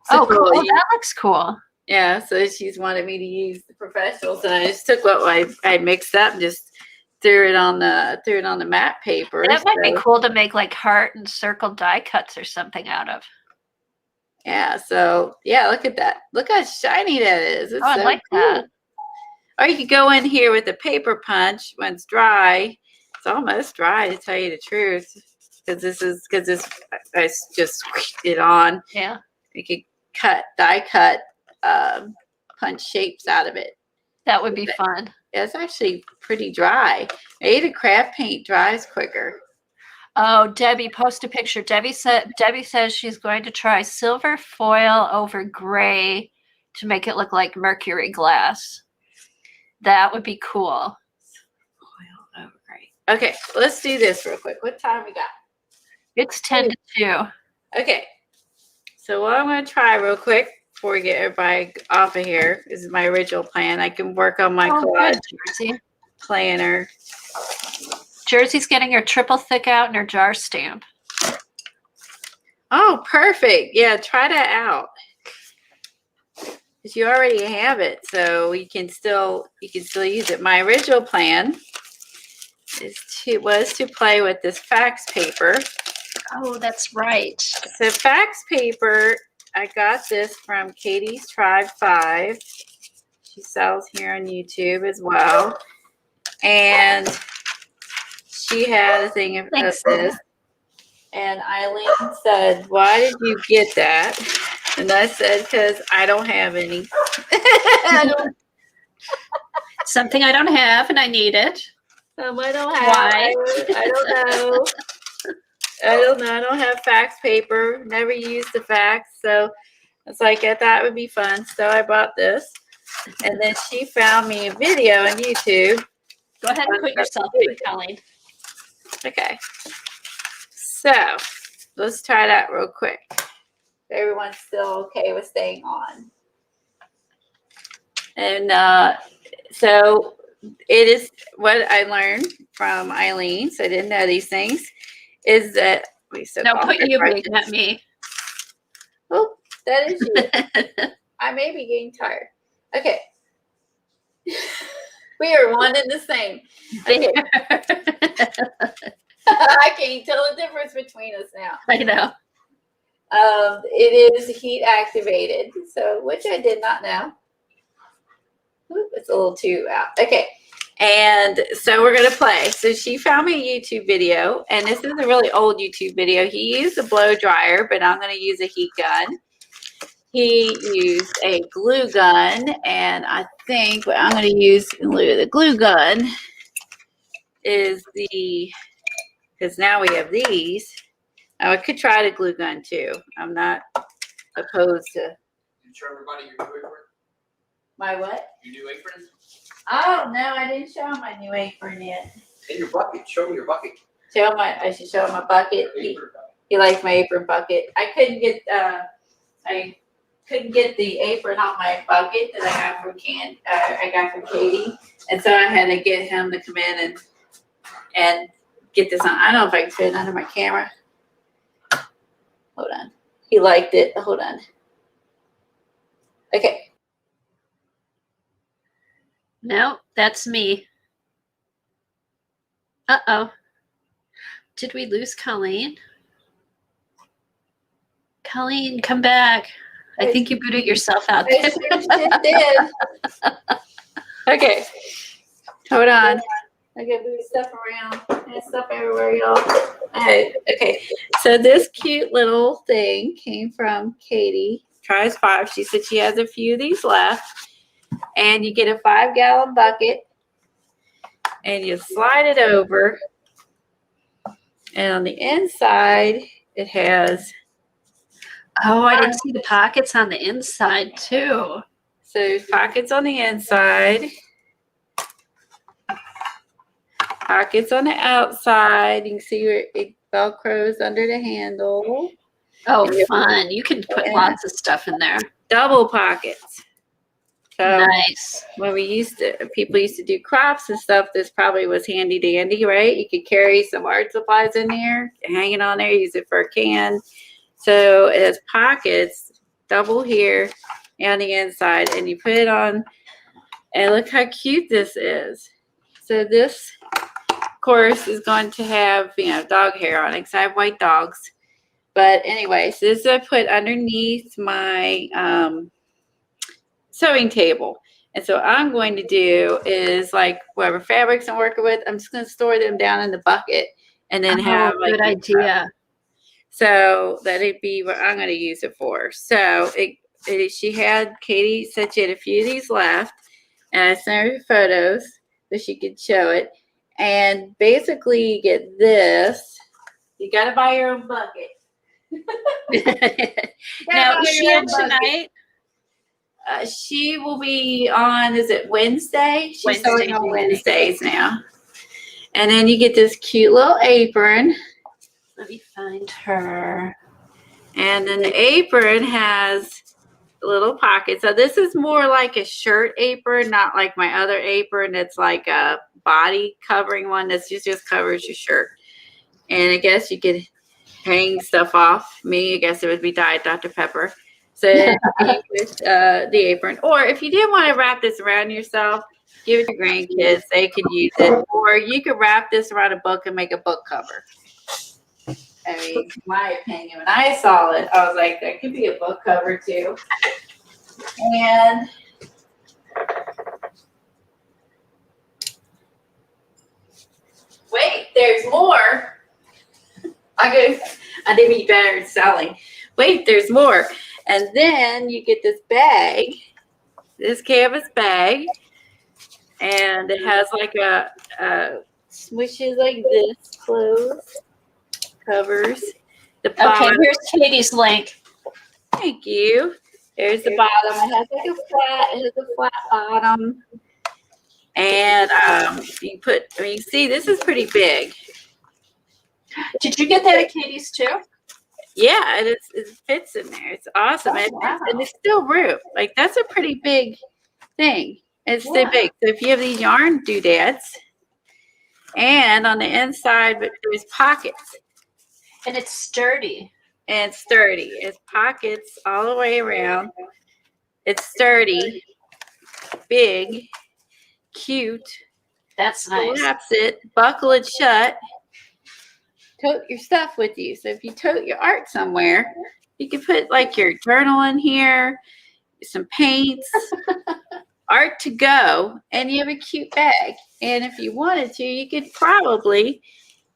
So cool. That looks cool. Yeah, so she's wanted me to use the professionals, and I just took what I mixed up and just threw it on the matte paper. That might be so- cool to make like heart and circle die cuts or something out of. Yeah, so yeah, look at that. Look how shiny that is. It's Oh, I so like cool. that. Or you could go in here with a paper punch when it's dry. It's almost dry, to tell you the truth, because I just squeezed it on. Yeah. You could die cut punch shapes out of it. That would be fun. Yeah, it's actually pretty dry. Maybe the craft paint dries quicker. Oh, Debbie, post a picture. Debbie says she's going to try silver foil over gray to make it look like mercury glass. That would be cool. Foil over gray. Okay, let's do this real quick. What time we got? It's 10 to 2. Okay, so what I'm going to try real quick before we get everybody off of here, this is my original plan. I can work on my collage good, Jersey. planner. Jersey's getting her triple thick out and her jar stamp. Oh, perfect. Yeah, try that out. Because you already have it, so you can still use it. My original plan was to play with this fax paper. Oh, that's right. So fax paper, I got this from Katie's Tribe 5. She sells here on YouTube as well. And she had a thing of Thanks. this. And Eileen said, "Why did you get that?" And I said, "Because I don't have any." Something I don't have and I need it. I don't have. Why? I don't know. I don't know. I don't have fax paper. Never used the fax, so it's like I thought it would be fun. So I bought this, and then she found me a video on YouTube. Go ahead and put yourself in, Colleen. Okay. So let's try that real quick. Everyone's still okay with staying on. And so it is what I learned from Eileen. So I didn't know these things. Is that No, put you big, not me. Oh, that is you. I may be getting tired. Okay. We are one and the same. Okay. I can't tell the difference between us now. I know. It is heat activated, so which I did not know. Oop, it's a little too out. Okay. And so we're going to play. So she found me a YouTube video, and this is a really old YouTube video. He used a blow dryer, but I'm going to use a heat gun. He used a glue gun, and I think what I'm going to use in lieu of the glue gun is because now we have these. Now I could try the glue gun too. I'm not opposed to. Did you show everybody your new apron? My what? Your new apron? Oh, no, I didn't show him my new apron yet. And your bucket. Show me your bucket. I should show him my bucket. Apron bucket. He likes my apron bucket. I couldn't get the apron on my bucket that I got from Katie. And so I had to get him to come in and get this on. I don't know if I can fit it under my camera. Hold on. He liked it. Hold on. Okay. No, that's me. Uh-oh. Did we lose Colleen? Colleen, come back. I think you booted yourself out. I sure did. Okay. Hold on. I gotta move stuff around. There's stuff everywhere, y'all. Okay. So this cute little thing came from Katie. Tries 5. She said she has a few of these left. And you get a 5-gallon bucket. And you slide it over. And on the inside, it has. Oh, I didn't see the pockets on the inside, too. So pockets on the inside. Pockets on the outside. You can see where it velcros under the handle. Oh, fun. You can put lots of stuff in there. Double pockets. So Nice. when people used to do crops and stuff, this probably was handy dandy, right? You could carry some art supplies in there, hang it on there, use it for a can. So it has pockets, double here and the inside, and you put it on, and look how cute this is. So this course, is going to have, dog hair on it because I have white dogs. But anyway, so this is I put underneath my sewing table. And so what I'm going to do is like whatever fabrics I'm working with, I'm just going to store them down in the bucket and then have like good idea. So that'd be what I'm going to use it for. So Katie said she had a few of these left, and I sent her photos so she could show it. And basically, you get this. You got to buy your own bucket. Now, is she in tonight? She will be on, is it Wednesday? She's sewing on Wednesdays now. And then you get this cute little apron. Let me find her. And then the apron has a little pocket. So this is more like a shirt apron, not like my other apron. It's like a body covering one that just covers your shirt. And I guess you could hang stuff off. Me, I guess it would be Diet Dr. Pepper. So with the apron. Or if you didn't want to wrap this around yourself, give it to your grandkids. They could use it. Or you could wrap this around a book and make a book cover. I mean, my opinion, when I saw it, I was like, that could be a book cover too. And wait, there's more. I did be better at selling. Wait, there's more. And then you get this bag, this canvas bag, and it has like a swishes like this, closed. Covers the bottom. Okay, here's Katie's link. Thank you. There's the bottom. It has a flat bottom. And you see, this is pretty big. Did you get that at Katie's too? Yeah, it fits in there. It's awesome. Oh, wow. And it's still room. Like, that's a pretty big thing. It's so big. So if you have these yarn doodads, and on the inside, but there's pockets. And it's sturdy. And sturdy. It's pockets all the way around. It's sturdy, big, cute. That's nice. Collapse it, buckle it shut. Tote your stuff with you. So if you tote your art somewhere, you can put like your journal in here, some paints, art to go, and you have a cute bag. And if you wanted to, you could probably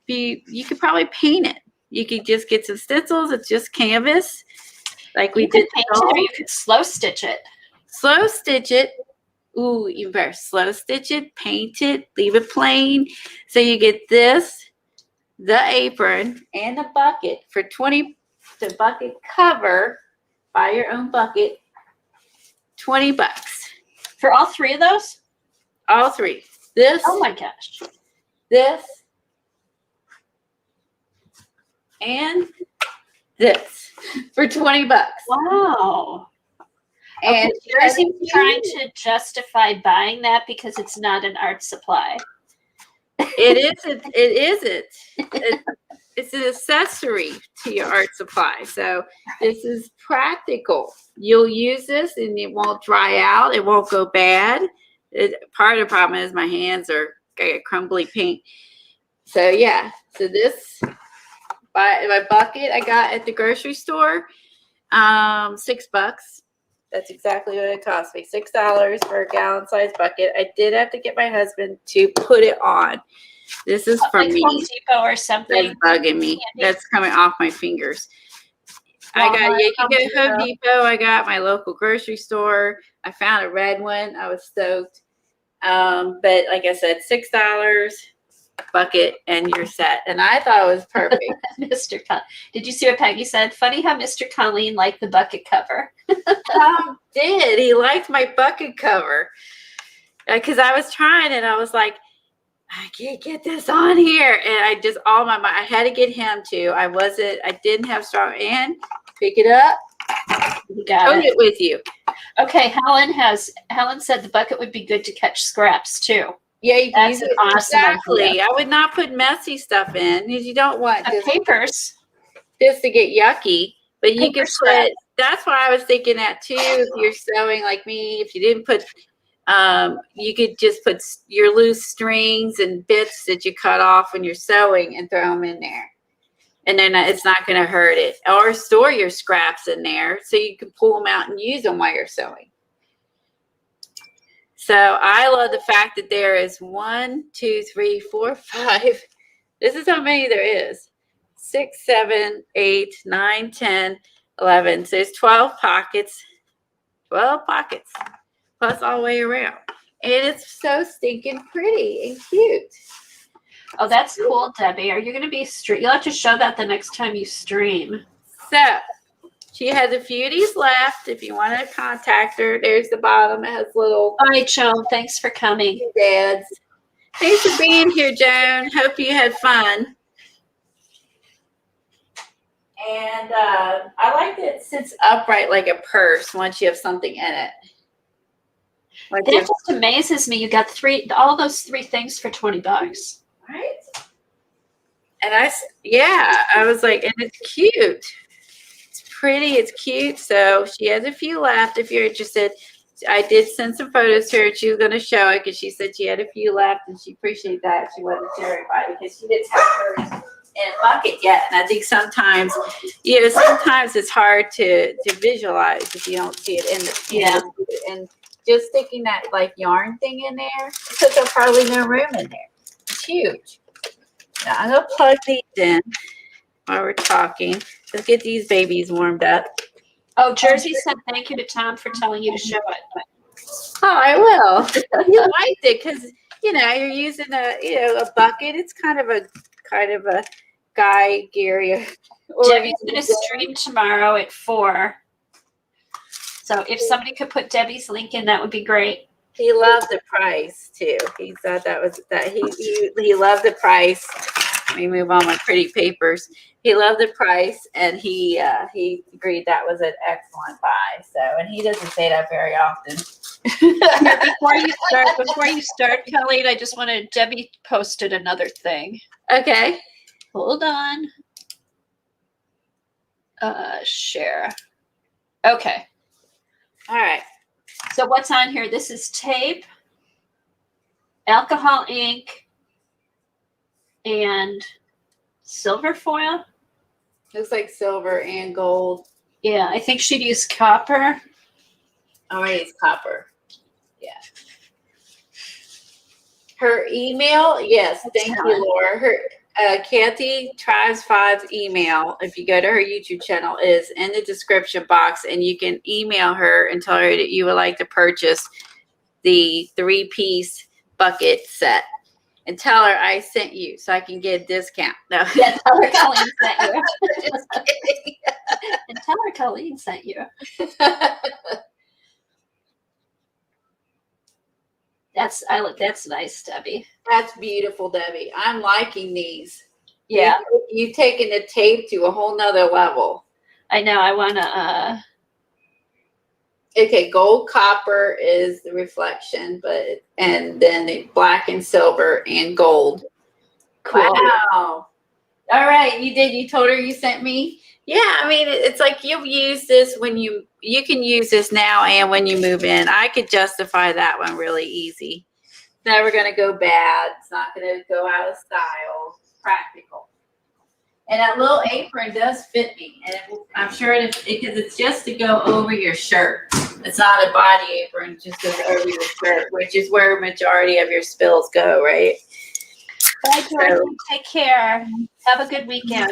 paint it. You could just get some stencils. It's just canvas, like we did. Paint it, or you could slow stitch it. Slow stitch it. Ooh, you better slow stitch it, paint it, leave it plain. So you get this, the apron, and the bucket for $20. The bucket cover, buy your own bucket, $20 for all three of those. All three. This. Oh my gosh. This. And this for $20. Wow. And Jersey's trying to justify buying that because it's not an art supply. It isn't. It's an accessory to your art supply. So this is practical. You'll use this and it won't dry out. It won't go bad. Part of the problem is my hands are got crumbly paint. So yeah. So this. My bucket I got at the grocery store, $6. That's exactly what it cost me, $6 for a gallon-sized bucket. I did have to get my husband to put it on. This is from like me. Home Depot or something. That's bugging me. That's coming off my fingers. You can get Home Depot. I got my local grocery store. I found a red one. I was stoked. But like I said, $6. Bucket and you're set. And I thought it was perfect. Mr. Did you see what Peggy said? Funny how Mr. Colleen liked the bucket cover. Did he liked my bucket cover? Because I was trying and I was like, I can't get this on here. And I just I had to get him to. I didn't have strong and pick it up. You got it with you. Okay, Helen said the bucket would be good to catch scraps too. Yeah, you can use it. Awesome Exactly. idea. I would not put messy stuff in because you don't want papers this to get yucky. But you can scrap. put. That's why I was thinking that too. If you're sewing like me, if you didn't put You could just put your loose strings and bits that you cut off when you're sewing and throw them in there. And then it's not going to hurt it. Or store your scraps in there so you can pull them out and use them while you're sewing. So I love the fact that there is 1, 2, 3, 4, 5. This is how many there is. 6, 7, 8, 9, 10, 11. So there's 12 pockets. 12 pockets. Plus all the way around. And it's so stinking pretty and cute. Oh, that's cool, Debbie. Are you going to be you'll have to show that the next time you stream. So she has a few of these left. If you want to contact her, there's the bottom. It has little. All right, Joan. Thanks for coming. Dads. Thanks for being here, Joan. Hope you had fun. And I like that it sits upright like a purse once you have something in it. Like that just amazes me. You got all those 3 things for $20. Right? And I was like, and it's cute. It's pretty. It's cute. So she has a few left if you're interested. I did send some photos to her. She was going to show it because she said she had a few left and she appreciated that. She wanted to show everybody because she didn't have hers in a bucket yet. And I think sometimes it's hard to visualize if you don't see it in the Yeah. And just sticking that like yarn thing in there, because there's probably no room in there. It's huge. Now I'm gonna plug these in while we're talking. Let's get these babies warmed up. Oh, Jersey said thank you to Tom for telling you to show it. Oh, I will. You liked it because you're using a bucket. It's kind of a Guy Gary. Debbie's gonna stream tomorrow at 4. So if somebody could put Debbie's link in, that would be great. He loved the price too. He thought he loved the price. Let me move on my pretty papers. He loved the price, and he agreed that was an excellent buy. So, and he doesn't say that very often. Before you start, Colleen, I just wanted Debbie posted another thing. Okay. Hold on. Share. Okay. All right. So what's on here? This is tape, alcohol ink, and silver foil. Looks like silver and gold. Yeah, I think she'd use copper. Oh, it's copper. Yeah. Her email, yes, thank you, Laura. Her Kathy Tries 5's email, if you go to her YouTube channel, is in the description box, and you can email her and tell her that you would like to purchase the 3-piece bucket set. And tell her I sent you so I can get a discount. No. Yeah, tell her Colleen sent you. Just kidding. And tell her Colleen sent you. That's nice, Debbie. That's beautiful, Debbie. I'm liking these. Yeah. You've taken the tape to a whole nother level. I know. I want to. Okay, gold copper is the reflection, and then the black and silver and gold. Cool. Wow. All right, you told her you sent me? Yeah, I mean, it's like you'll use this when you can use this now and when you move in. I could justify that one really easy. It's never going to go bad. It's not going to go out of style. It's practical. And that little apron does fit me. And I'm sure because it's just to go over your shirt. It's not a body apron. It just goes over your shirt, which is where majority of your spills go, right? Bye, Jordan. Take care. Have a good weekend.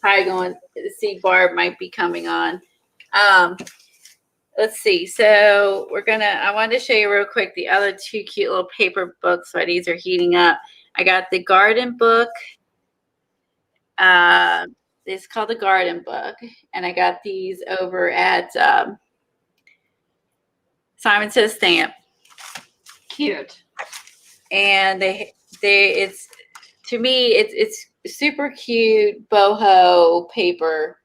Probably going to see Barb might be coming on. Let's see. So I wanted to show you real quick the other 2 cute little paper books while these are heating up. I got the garden book. It's called the garden book. And I got these over at Simon Says Stamp. Cute. And it's to me, it's super cute boho paper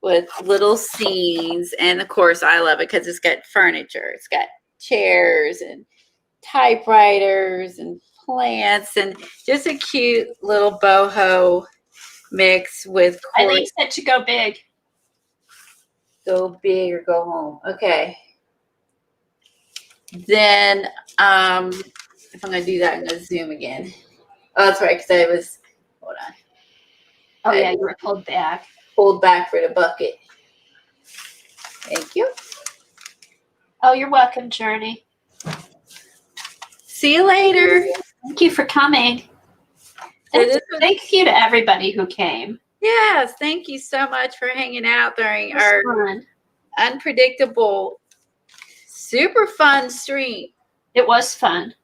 with little scenes, and of course I love it because it's got furniture. It's got chairs and typewriters and plants and just a cute little boho mix with Eileen said to go big. Go big or go home. Okay. then if I'm gonna do that, I'm gonna zoom again. Oh, that's right, because I was, hold on, Oh yeah, you were pulled back. pulled back for the bucket. Thank you. Oh, you're welcome, Journey. See you later. Thank you for coming. So And this was, thank you to everybody who came. yes, thank you so much for hanging out during It was our fun. unpredictable, super fun stream. It was fun.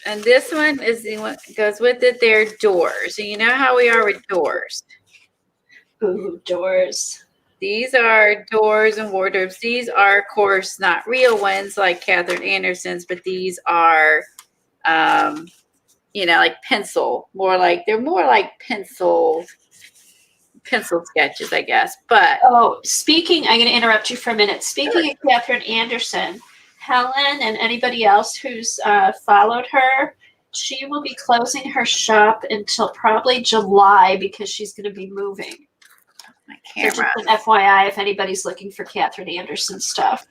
And this one is the one goes with it. They're doors. So you know how we are with doors. Ooh, doors. These are doors and wardrobes. These are, of course, not real ones like Catherine Anderson's, but these are, you know, like pencil. They're more like pencil sketches, I guess. But Oh, speaking, I'm going to interrupt you for a minute. Speaking of Catherine Anderson, Helen and anybody else who's followed her, she will be closing her shop until probably July because she's going to be moving. my So just camera. an FYI if anybody's looking for Catherine Anderson stuff.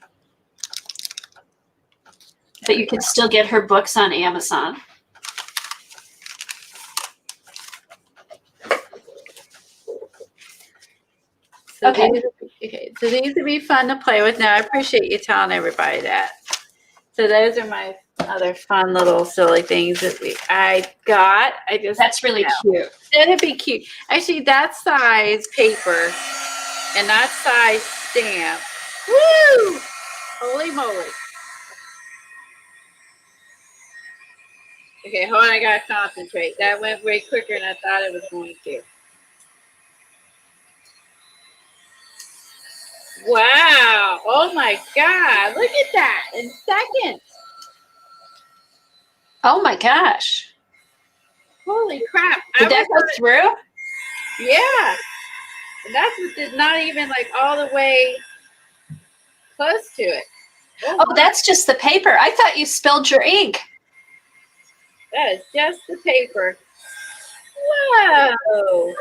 But you can still get her books on Amazon. So Okay. So these would be fun to play with. Now I appreciate you telling everybody that. So those are my other fun little silly things that I got. I just That's really cute. That'd be cute. Actually, that size paper and that size stamp. Woo! Holy moly. Okay, hold on, I gotta concentrate. That went way quicker than I thought it was going to. Wow. Oh my God. Look at that in seconds. Oh my gosh. Holy crap. Did that go through? Yeah. And that's not even like all the way close to it. Oh, that's just the paper. I thought you spilled your ink. That is just the paper. Whoa.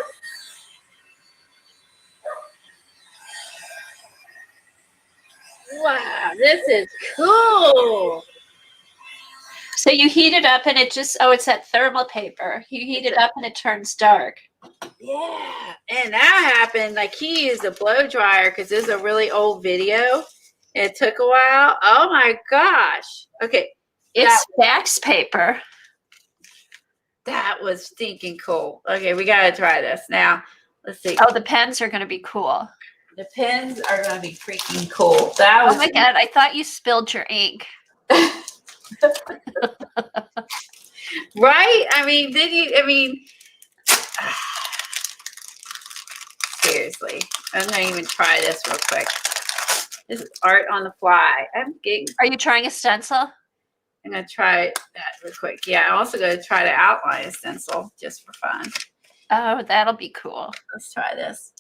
Wow, this is cool. So you heat it up and it just, oh, it's that thermal paper. You heat it up and it turns dark. Yeah. And that happened, like he used a blow dryer because this is a really old video. It took a while. Oh my gosh. Okay. It's fax paper. That was stinking cool. Okay, we got to try this. Now, let's see. Oh, the pens are going to be cool. The pens are going to be freaking cool. That was Oh my God, I thought you spilled your ink. right? I mean, seriously. I'm going to even try this real quick. This is art on the fly. Are you trying a stencil? I'm going to try that real quick. Yeah, I'm also going to try to outline a stencil just for fun. Oh, that'll be cool. Let's try this.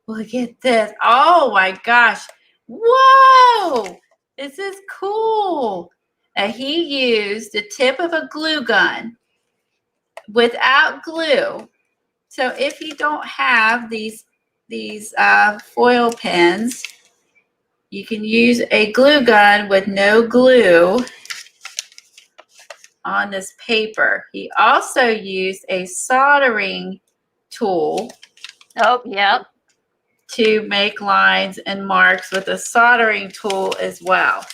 Look at this. Oh my gosh. Whoa. This is cool. Now he used the tip of a glue gun without glue. So if you don't have these foil pens, you can use a glue gun with no glue on this paper. He also used a soldering tool. Oh, yeah. To make lines and marks with a soldering tool as well.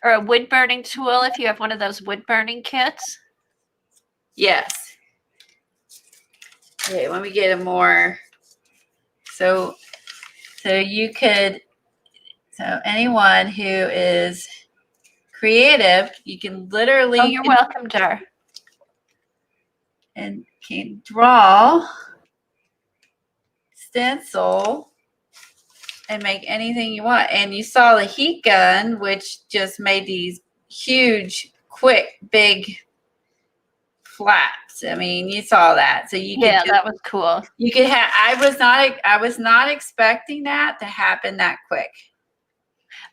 Or a wood burning tool if you have one of those wood burning kits. Yes. Okay, let me get a more. So you could, so anyone who is creative, you can literally. Oh, you're welcome, Dar. And can draw, stencil, and make anything you want. And you saw the heat gun, which just made these huge, quick, big flaps. I mean, you saw that. So you could that was cool. You could have. I was not expecting that to happen that quick.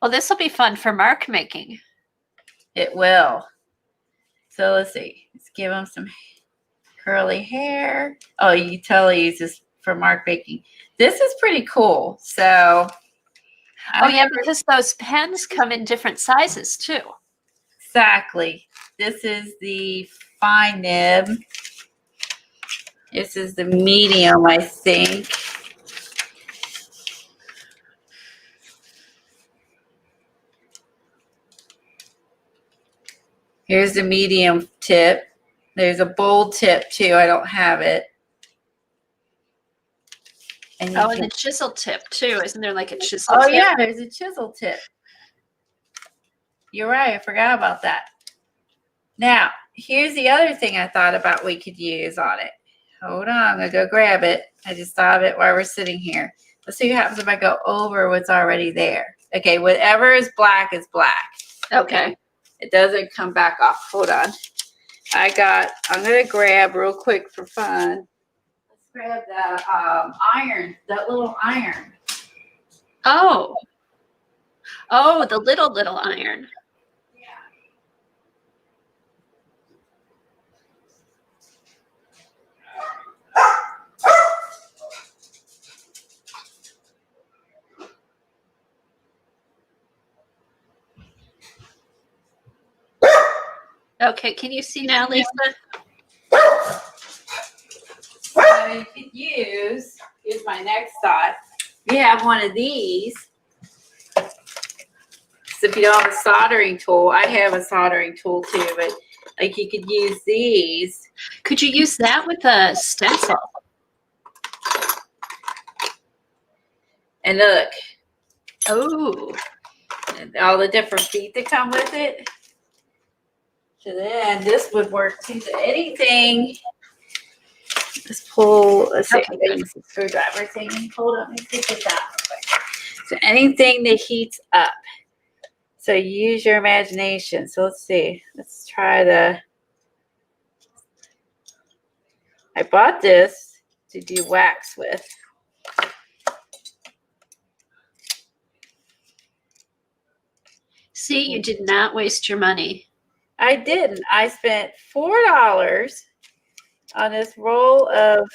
Well, this will be fun for mark making. It will. So let's see. Let's give him some curly hair. Oh, you totally use this for mark making. This is pretty cool. So Oh yeah, because those pens come in different sizes too. Exactly. This is the fine nib. This is the medium, I think. Here's the medium tip. There's a bold tip too. I don't have it. And Oh, and the chisel tip too. Isn't there like a chisel oh tip? yeah, there's a chisel tip. You're right. I forgot about that. Now, here's the other thing I thought about we could use on it. Hold on. I'm going to go grab it. I just thought of it while we're sitting here. Let's see what happens if I go over what's already there. Okay, whatever is black is black. Okay. It doesn't come back off. Hold on. I'm going to grab real quick for fun. Let's grab the iron, that little iron. Oh. Oh, the little iron. Okay, can you see now, Lisa? What you could use is my next thought. You have one of these. So if you don't have a soldering tool, I have a soldering tool too, but like you could use these. Could you use that with a stencil? And look, Oh. and all the different feet that come with it. So then this would work too. So anything. Let's pull. Let's see. Okay, I'm using the screwdriver thing. Hold on. Let me take this out real quick. So anything that heats up. So use your imagination. So let's see. Let's try I bought this to do wax with. See, you did not waste your money. I didn't. I spent $4 on this roll of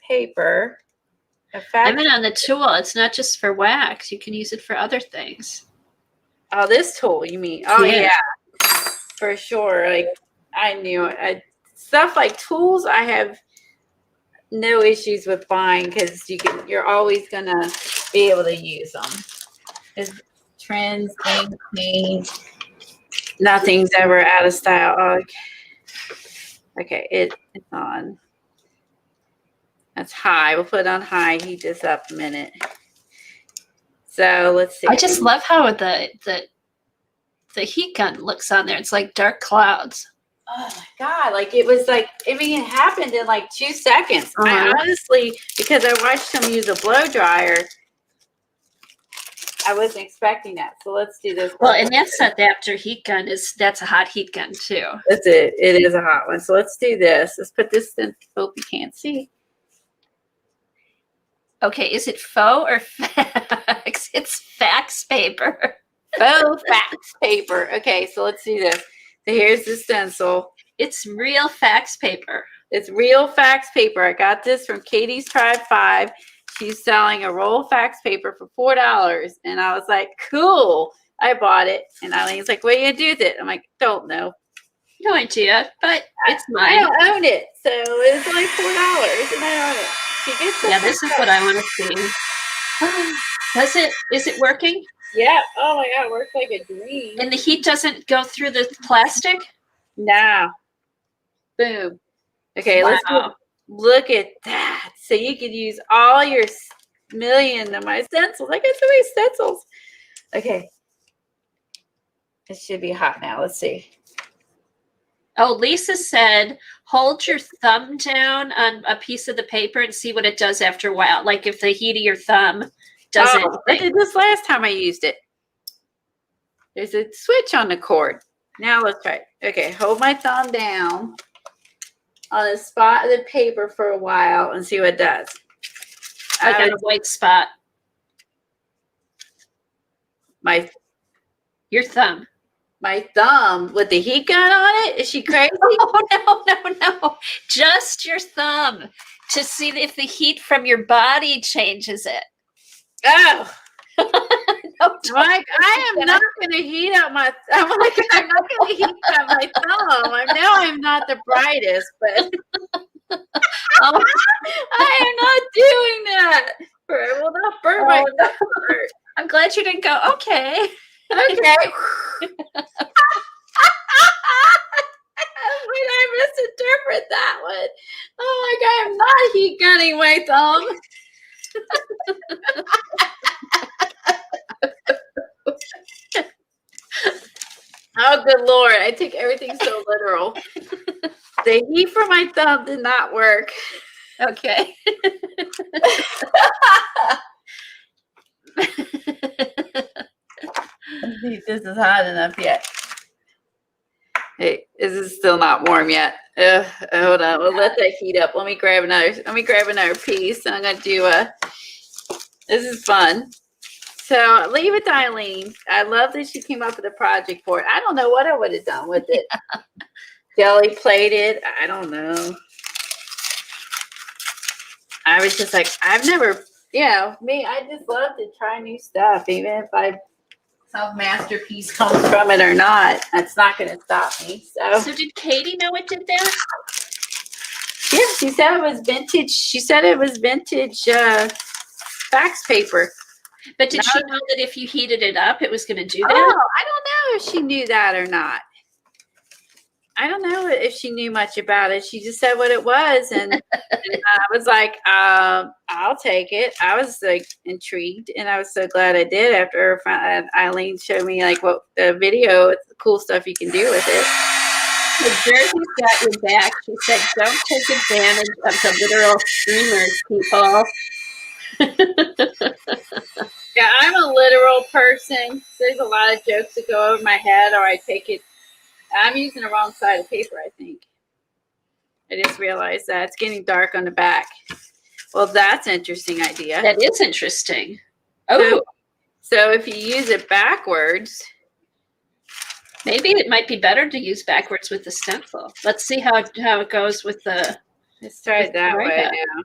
paper. I'm in on the tool. It's not just for wax. You can use it for other things. Oh, this tool, you mean? Oh, Yeah. yeah. For sure. Like, I knew it. Stuff like tools, I have no issues with buying because you're always going to be able to use them. It's trends, things change. Nothing's ever out of style. Oh, okay, it's on. That's high. We'll put it on high. Heat this up a minute. So let's see. I just love how the heat gun looks on there. It's like dark clouds. Oh my God. Like it was like, I mean, it happened in like 2 seconds. I honestly, because I watched him use a blow dryer, I wasn't expecting that. So let's do this. Well, and that's adapter heat gun that's a hot heat gun too. That's it. It is a hot one. So let's do this. Let's put this in. Hope you can't see. Okay, is it faux or fax? It's fax paper. Faux fax paper. Okay, so let's do this. So here's the stencil. It's real fax paper. It's real fax paper. I got this from Katie's Tribe 5. She's selling a roll of fax paper for $4. And I was like, cool. I bought it. And Eileen's like, what are you going to do with it? I'm like, don't know. No idea, but it's I mine. don't own it. So it's only $4 and I own it. She gets Yeah, this is what I want to see. Is it working? Yeah. Oh my God, it works like a dream. And the heat doesn't go through the plastic? Nah. Boom. Okay, let's look at that. So you could use all your million of my stencils. I got so many stencils. Okay. It should be hot now. Let's see. Oh, Lisa said, hold your thumb down on a piece of the paper and see what it does after a while. Like if the heat of your thumb does I anything. did this last time I used it. There's a switch on the cord. Now let's try it. Okay, hold my thumb down on the spot of the paper for a while and see what it does. I got a white spot. Your thumb. My thumb with the heat gun on it? Is she crazy? Oh, no. Just your thumb to see if the heat from your body changes it. Oh. Don't Like, I am not going to heat up my. I'm like, I'm not going to heat up my thumb. I know I'm not the brightest, but Oh, I am not doing that. Or I will not burn my no. shirt. I'm glad you didn't go, okay. Okay. Wait, I misinterpret that one. Oh my god, I'm not heat gunning my thumb. Oh, good lord, I take everything so literal. The heat for my thumb did not work. Okay. Let's see if this is hot enough yet. Hey, this is still not warm yet. Hold on, we'll let that heat up. Let me grab another piece. I'm gonna do this is fun. So leave it to Eileen. I love that she came up with a project for it. I don't know what I would have done with it. Jelly plated. I don't know. I was just like, I've never, me, I just love to try new stuff, even if some masterpiece comes from it or not. That's not going to stop me. So did Katie know it did that? Yeah, she said it was vintage. She said it was vintage fax paper. But did she know that if you heated it up, it was going to do that? Oh, I don't know if she knew that or not. I don't know if she knew much about it. She just said what it was, and I was like, I'll take it. I was like intrigued, and I was so glad I did after Eileen showed me like what the video, it's the cool stuff you can do with it. The Jersey's got your back. She said, don't take advantage of the literal streamers, people. Yeah, I'm a literal person. There's a lot of jokes that go over my head, or I take it. I'm using the wrong side of paper, I think. I just realized that it's getting dark on the back. Well, that's an interesting idea. That is interesting. Oh, so if you use it backwards, maybe it might be better to use backwards with the stencil. Let's see how it goes with the. let's try it that way now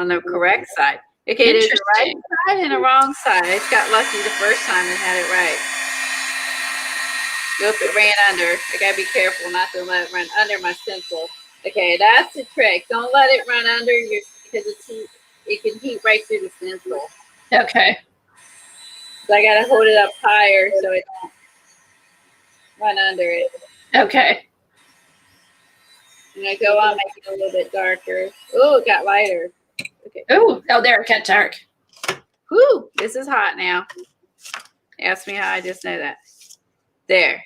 on the correct side. Okay, there's a right side and a wrong side. I just got lucky the first time and had it right. Nope, it ran under. I gotta be careful not to let it run under my stencil. Okay, that's the trick. Don't let it run under because it can heat right through the stencil. Okay. So I gotta hold it up higher so it don't run under it. Okay. And I go on, make it a little bit darker. Oh, it got lighter. Okay. Oh, there it got dark. Whew, this is hot now. Ask me how I just know that. There.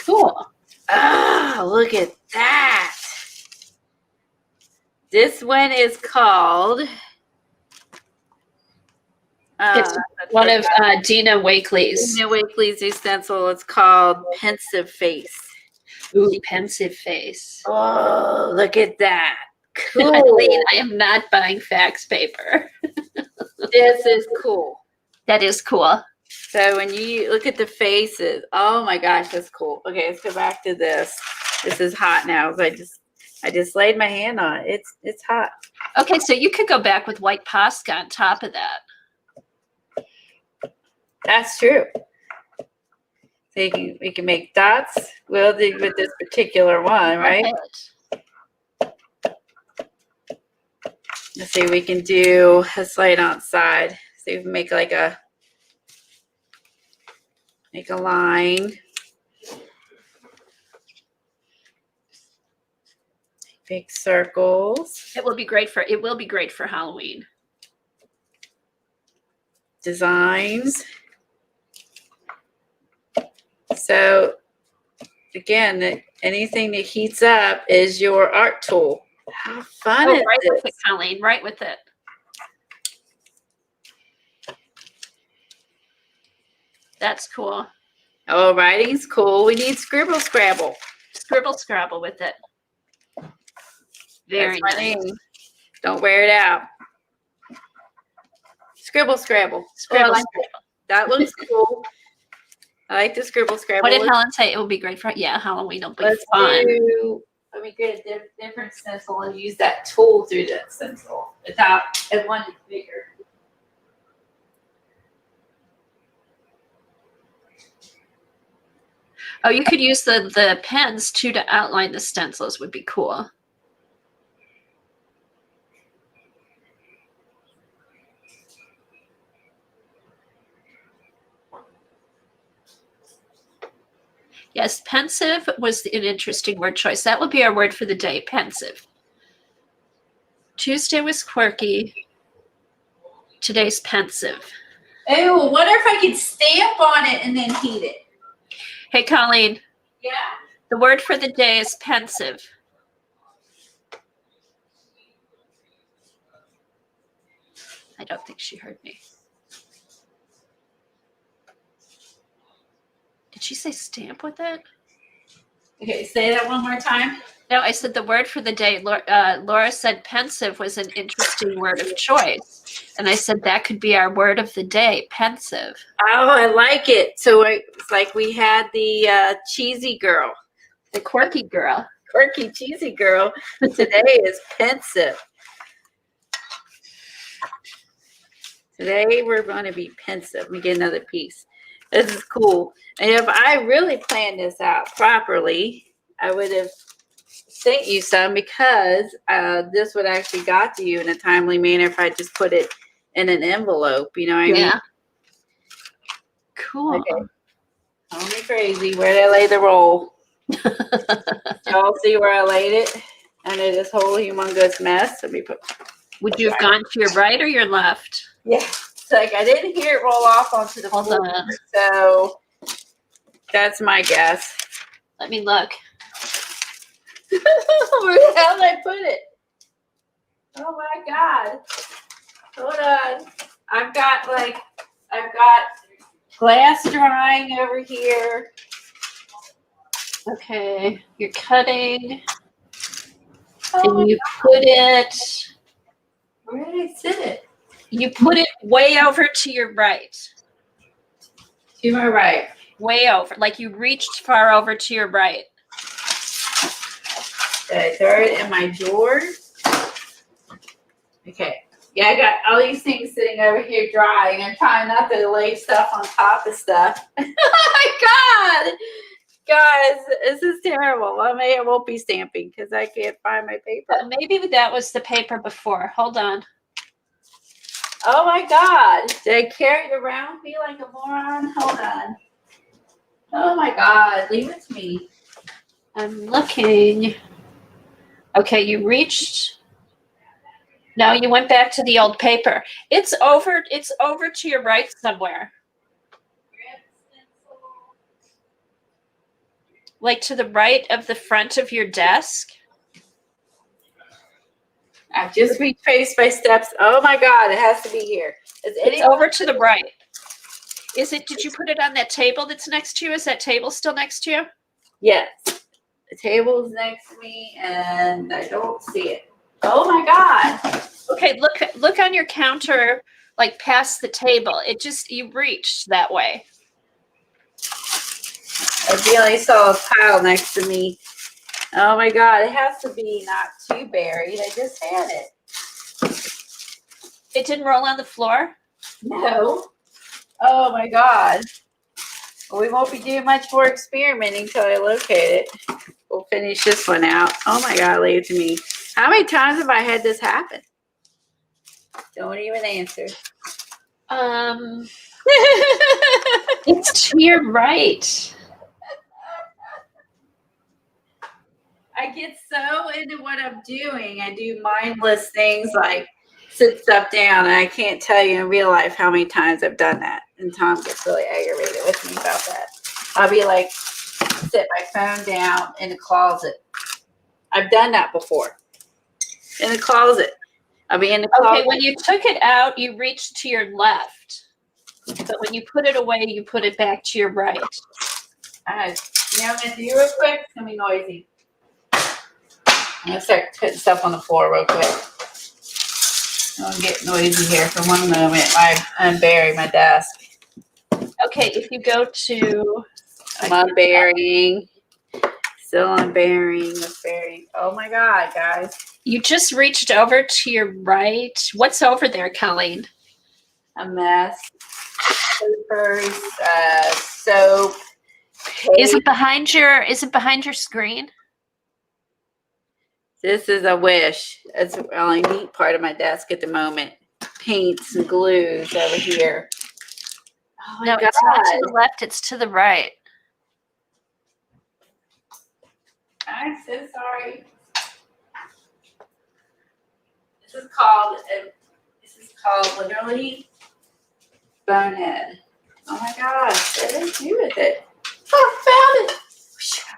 Cool. Ah, look at that. This one is called. It's one of Dina Wakely's. Dina Wakely's new stencil. It's called Pensive Face. Ooh, pensive face. Oh, look at that. Cool. Eileen, I am not buying fax paper. This is cool. That is cool. So when you look at the faces, oh my gosh, that's cool. Okay, let's go back to this. This is hot now. So I just laid my hand on it. It's hot. Okay, so you could go back with white Posca on top of that. That's true. So we can make dots. We'll do with this particular one, right? Let's see, we can do a slide outside. So you can make like make a line. Big circles. It will be great for Halloween. Designs. So again, anything that heats up is your art tool. How fun is right this? with it, Colleen, right with it. That's cool. Oh, writing's cool. We need scribble scrabble. Scribble scrabble with it. Very That's my nice. name. Don't wear it out. Scribble scrabble. Scribble like scrabble. that looks cool. I like the scribble scrabble. What did Helen say? It will be great for Halloween. It'll be Let's fun. Let me get a different stencil and use that tool through that stencil. The top and one is bigger. Oh, you could use the pens too to outline the stencils would be cool. Yes, pensive was an interesting word choice. That would be our word for the day, pensive. Tuesday was quirky. Today's pensive. Oh, wonder if I could stamp on it and then heat it. Hey, Colleen. Yeah. The word for the day is pensive. I don't think she heard me. Did she say stamp with it? Okay, say that one more time. No, I said the word for the day. Laura said pensive was an interesting word of choice. And I said that could be our word of the day, pensive. Oh, I like it. So it's like we had the cheesy girl, The quirky girl. quirky cheesy girl. Today is pensive. Today we're going to be pensive. Let me get another piece. This is cool. And if I really planned this out properly, I would have sent you some because this would actually got to you in a timely manner if I just put it in an envelope. You know what I mean? Cool. Okay. Call me crazy. Where did I lay the roll? Y'all see where I laid it? Under this whole humongous mess. Let me put. Would you have gone to your right or your left? Yeah. It's like I didn't hear it roll off onto the Hold floor. on. So that's my guess. Let me look. Where the hell did I put it? Oh my God. Hold on. I've got glass drying over here. Okay. You're cutting. Oh, And you put it. where did I sit it? You put it way over to your right. To my right. Way over. Like you reached far over to your right. Did I throw it in my drawers? Okay. Yeah, I got all these things sitting over here drying. I'm trying not to lay stuff on top of stuff. Oh my God! Guys, this is terrible. I won't be stamping because I can't find my paper. Maybe that was the paper before. Hold on. Oh my God. Did I carry it around me like a moron? Hold on. Oh my God. Leave it to me. I'm looking. Okay, you reached. No, you went back to the old paper. It's over to your right somewhere. Like to the right of the front of your desk. I've just retraced my steps. Oh my God. It has to be here. It's over to the right. Did you put it on that table that's next to you? Is that table still next to you? Yes. The table is next to me and I don't see it. Oh my God. Okay, look on your counter, like past the table. You reached that way. I barely saw a pile next to me. Oh my God. It has to be not too buried. I just had it. It didn't roll on the floor? No. Oh my God. Well, we won't be doing much more experimenting until I locate it. We'll finish this one out. Oh my God, leave it to me. How many times have I had this happen? Don't even answer. It's to your right. I get so into what I'm doing. I do mindless things like sit stuff down, and I can't tell you in real life how many times I've done that. And Tom gets really aggravated with me about that. I'll be like, sit my phone down in the closet. I've done that before. In the closet. I'll be in the closet. Okay, when you took it out, you reached to your left. But when you put it away, you put it back to your right. You know what I'm going to do real quick? It's going to be noisy. I'm going to start putting stuff on the floor real quick. I'm going to get noisy here for one moment. I unbury my desk. Okay, if you go to... I'm unburying. Still unburying. Unburying. Oh my God, guys. You just reached over to your right. What's over there, Colleen? A mess. Papers, soap, Is it behind your screen? This is a wish. That's the only neat part of my desk at the moment. Paints and glues over here. Oh my No, God. it's not to the left, it's to the right. I'm so sorry. This is called literally bonehead. Oh my gosh, what did I do with it? Oh, I found it.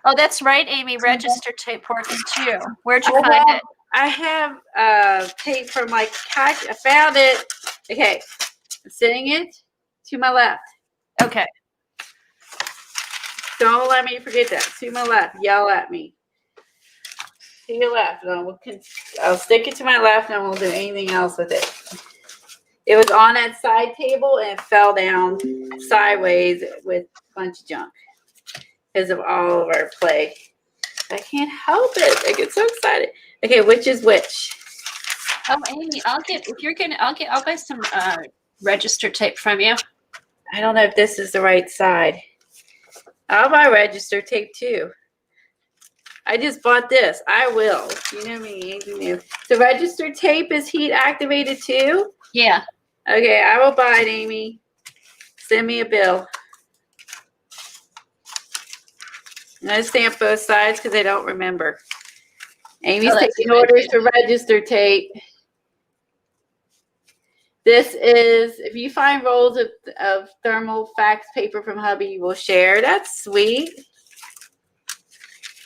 Oh, that's right, Amy. Register tape works too. Where'd you I find have- it? I have tape from my couch. I found it. Okay, I'm sitting it to my left. Okay. Don't let me forget that. To my left. Yell at me. To your left. I'll stick it to my left and I won't do anything else with it. It was on that side table and it fell down sideways with a bunch of junk because of all of our play. I can't help it. I get so excited. Okay, which is which? Oh, Amy, I'll buy some register tape from you. I don't know if this is the right side. I'll buy register tape too. I just bought this. I will. You know me. Anything new. The register tape is heat activated too? Yeah. Okay, I will buy it, Amy. Send me a bill. And I stamp both sides because I don't remember. Amy's Oh, that's taking a good orders idea. for register tape. This is, if you find rolls of thermal fax paper from hubby, you will share. That's sweet.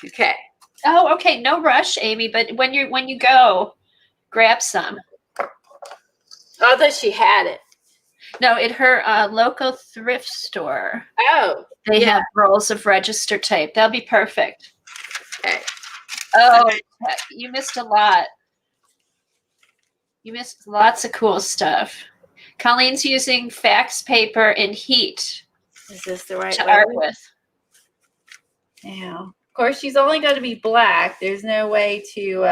Okay. Oh, okay. No rush, Amy, but when you go, grab some. Oh, I thought she had it. No, at her local thrift store, Oh, they yeah. have rolls of register tape. That'll be perfect. Okay. Oh, you missed a lot. You missed lots of cool stuff. Colleen's using fax paper and heat Is this the right to way? art with. Yeah. Of course, she's only going to be black. There's no way to,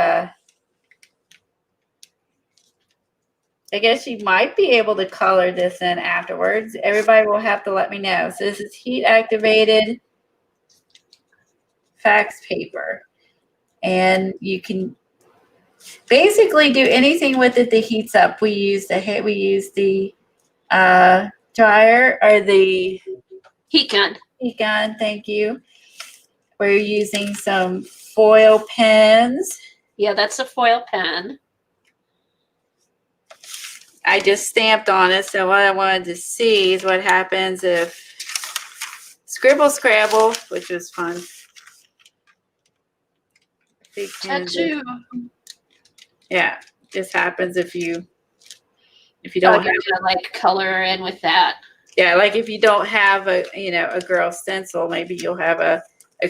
I guess she might be able to color this in afterwards. Everybody will have to let me know. So this is heat activated fax paper. And you can basically do anything with it that heats up. We use the dryer or the Heat gun. heat gun. Thank you. We're using some foil pens. Yeah, that's a foil pen. I just stamped on it, so what I wanted to see is what happens if scribble scrabble, which was fun. Big pens. Tattoo. Yeah, just happens if you Oh, don't you're have, gonna like color in with that. yeah, like if you don't have a girl stencil, maybe you'll have a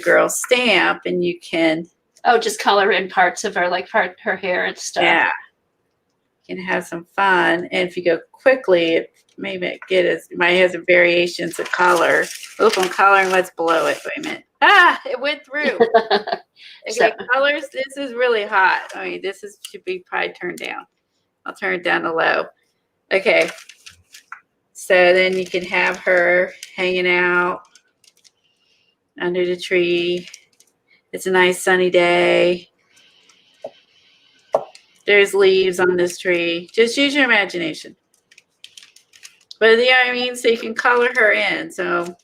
girl stamp and you can, Oh, just color in parts of her, like her hair and stuff. yeah, can have some fun. And if you go quickly, it might have some variations of color. Oop, I'm coloring what's below it. Wait a minute. Ah, it went through. Okay, colors. This is really hot. I mean, should be probably turned down. I'll turn it down to low. Okay. So then you can have her hanging out under the tree. It's a nice sunny day. There's leaves on this tree. Just use your imagination. But you know what I mean? So you can color her in. So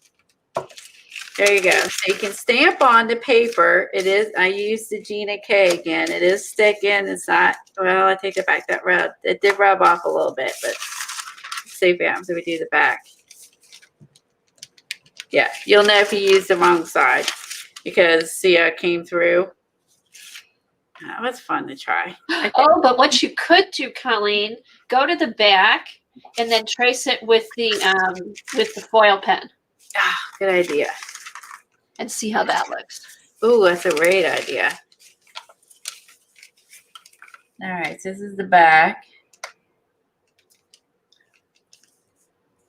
there you go. So you can stamp on the paper. I used the Gina K again. It is sticking. It's not, well, I take it back. It did rub off a little bit, but see if we do the back. Yeah, you'll know if you use the wrong side because see how it came through. That was fun to try. Oh, but what you could do, Colleen, go to the back and then trace it with the foil pen Ah, good idea. and see how that looks. Ooh, that's a great idea. All right, so this is the back.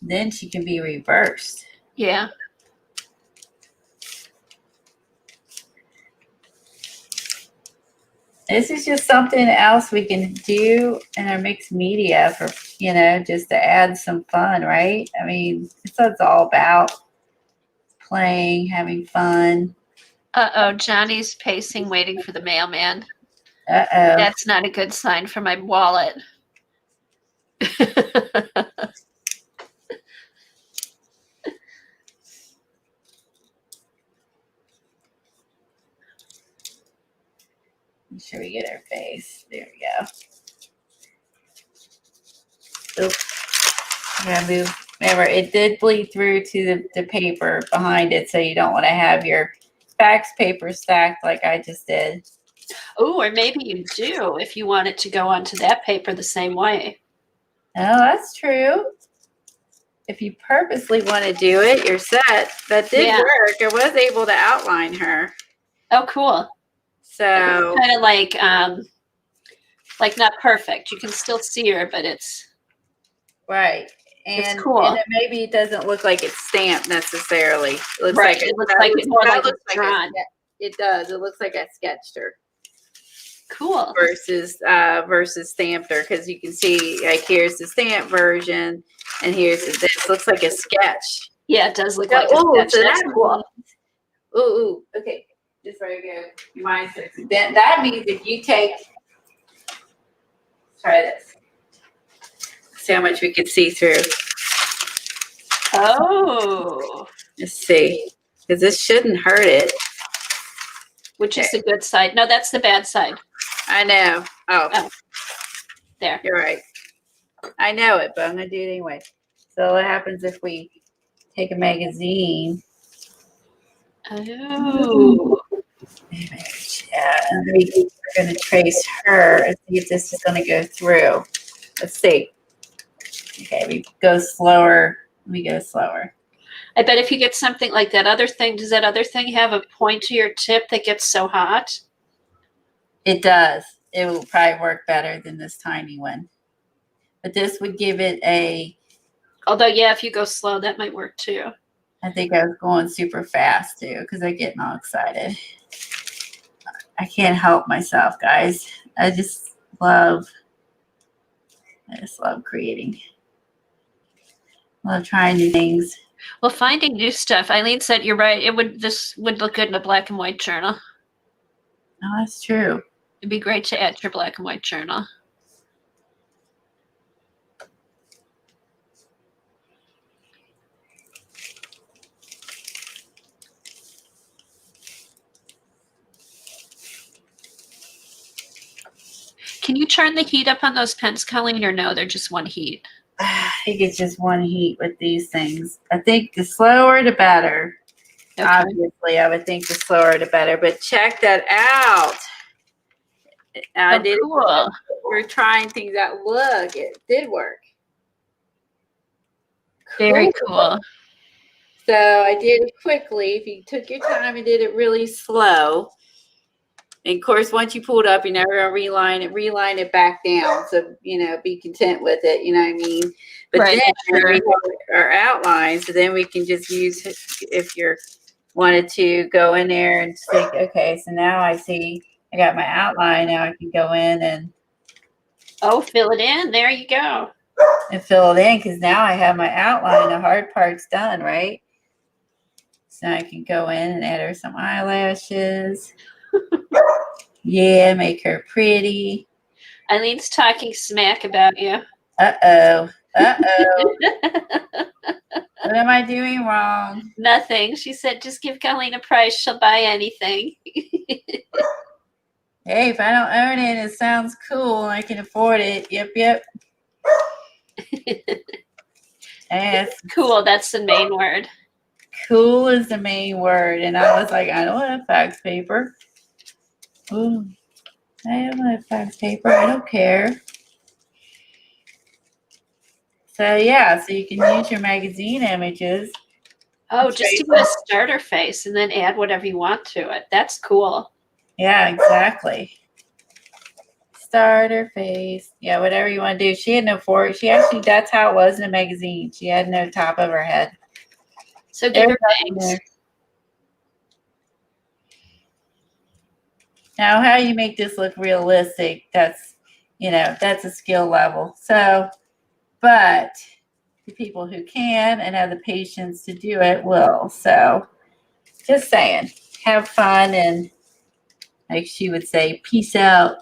Then she can be reversed. Yeah. This is just something else we can do in our mixed media for, just to add some fun, right? I mean, that's what it's all about. playing, having fun. Uh-oh, Johnny's pacing, waiting for the mailman. Uh-oh. That's not a good sign for my wallet. Make sure we get our face. There we go. Oops. I'm gonna move. Remember, it did bleed through to the paper behind it, so you don't want to have your fax paper stacked like I just did. Oh, or maybe you do if you want it to go onto that paper the same way. Oh, that's true. If you purposely want to do it, you're set. That did work. I was able to outline her. Oh, cool. So kind of like not perfect. You can still see her, but it's right. And, it's cool. And maybe it doesn't look like it's stamped necessarily. It looks right. like it looks like it's more like it's drawn. It does. It looks like I sketched her. Cool. Versus stamped her, because you can see like here's the stamp version and here's this looks like a sketch. Yeah, it does look like a sketch. So that's cool. Ooh, okay. Just right here. Then that means if you take, try this. See how much we can see through. Oh. Let's see. Because this shouldn't hurt it. Which is the good side? No, that's the bad side. I know. Oh. There. You're right. I know it, but I'm going to do it anyway. So what happens if we take a magazine? Oh. Yeah, and we're going to trace her and see if this is going to go through. Let's see. Okay, we go slower. We go slower. I bet if you get something like that other thing, does that other thing have a pointier tip that gets so hot? It does. It will probably work better than this tiny one. But this would give it a... Although, yeah, if you go slow, that might work too. I think I was going super fast too because I'm getting all excited. I can't help myself, guys. I just love creating. I love trying new things. Well, finding new stuff. Eileen said you're right. This would look good in a black and white journal. Oh, that's true. It'd be great to add to your black and white journal. Can you turn the heat up on those pens, Colleen, or no? They're just one heat. I think it's just one heat with these things. I think the slower the better. Okay. Obviously, I would think the slower the better. But check that out. Cool. We're trying things out. Look, it did work. Very cool. So I did it quickly. If you took your time and did it really slow. And of course, once you pull it up, you're never gonna reline it back down. So, be content with it, you know what I mean? But right, then we have our outline, so then we can just use, if you wanted to go in there and think, okay, so now I see I got my outline. Now I can go in and fill it in. There you go. And fill it in, because now I have my outline. The hard part's done, right? So I can go in and add her some eyelashes. Yeah, make her pretty. Eileen's talking smack about you. Uh-oh. Uh-oh. What am I doing wrong? Nothing. She said, just give Colleen a price. She'll buy anything. Hey, if I don't own it, it sounds cool and I can afford it. Yep. Yes. Cool. That's the main word. Cool is the main word. And I was like, I don't want fax paper. Ooh, I don't want fax paper. I don't care. So yeah, so you can use your magazine images. Oh, just to do a starter face and then add whatever you want to it. That's cool. Yeah, exactly. Starter face. Yeah, whatever you want to do. She had no fork. That's how it was in the magazine. She had no top of her head. So give her bangs. Now, how you make this look realistic, that's a skill level. So, but the people who can and have the patience to do it will. So Just saying, have fun and, like she would say, peace out.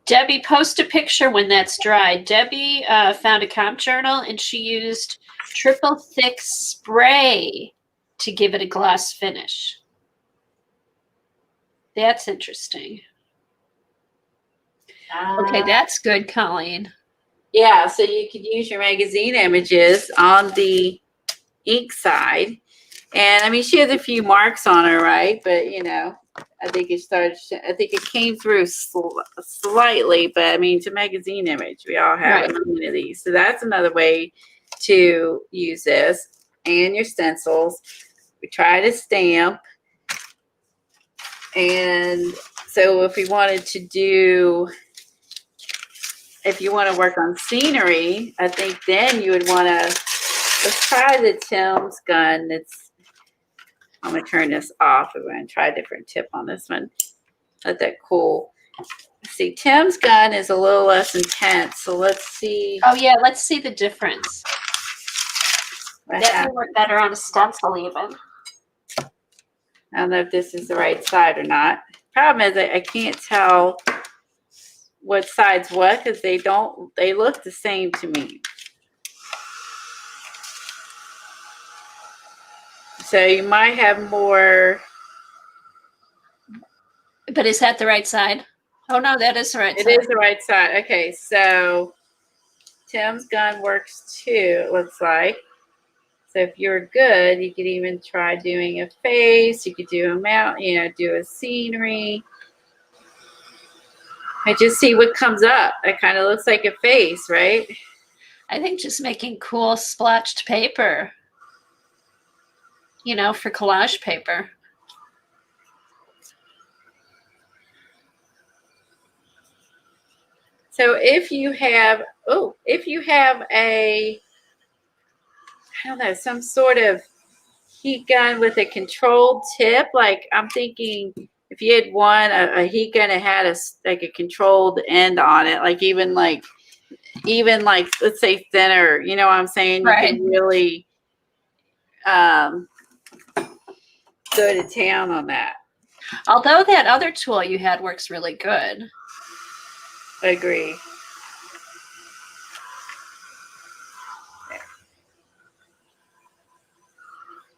Debbie, post a picture when that's dry. Debbie found a comp journal and she used triple thick spray to give it a gloss finish. That's interesting. Okay, that's good, Colleen. Yeah, so you could use your magazine images on the ink side. And I mean, she has a few marks on her, right? But, you know, I think it came through slightly, but I mean, it's a magazine image. We all have Right. a million of these. So that's another way to use this. And your stencils. We try to stamp. And so if we wanted to do, if you want to work on scenery, I think then you would want to, let's try the Tim's gun. I'm going to turn this off. We're going to try a different tip on this one. Let that cool. See, Tim's gun is a little less intense. So let's see. Oh, yeah, let's see the difference. what That happens. would work better on a stencil even. I don't know if this is the right side or not. Problem is I can't tell what side's what because they look the same to me. So you might have more. But is that the right side? Oh, no, that is the right side. It is the right side. Okay, so Tim's gun works too, it looks like. So if you're good, you could even try doing a face. You could do a mount, you know, do a scenery. I just see what comes up. It kind of looks like a face, right? I think just making cool splotched paper, you know, for collage paper. So if you have a, I don't know, some sort of heat gun with a controlled tip, like I'm thinking if you had a heat gun that had a controlled end on it, like even like let's say thinner, you know what I'm saying? Right. You can really go to town on that. Although that other tool you had works really good. I agree.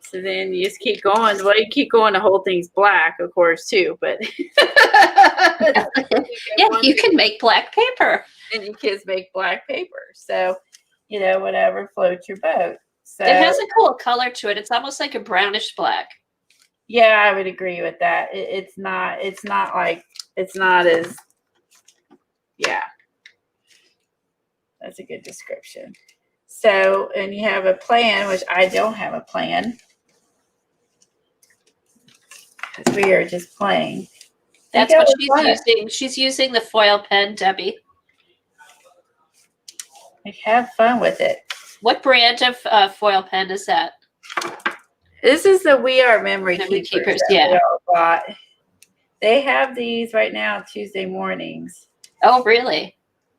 So then you just keep going. Well, you keep going. The whole thing's black, of course, too. But Yeah, you can make black paper. And you kids make black paper. So, you know, whatever floats your boat. So It has a cool color to it. It's almost like a brownish black. yeah, I would agree with that. It's not as, yeah. That's a good description. So, and you have a plan, which I don't have a plan. Because we are just playing. That's what she's using. She's using the foil pen, Debbie. Like, have fun with it. What brand of foil pen is that? This is the We Are Memory Memory Keepers Keepers, that yeah. we all bought. They have these right now Tuesday mornings. Oh, really?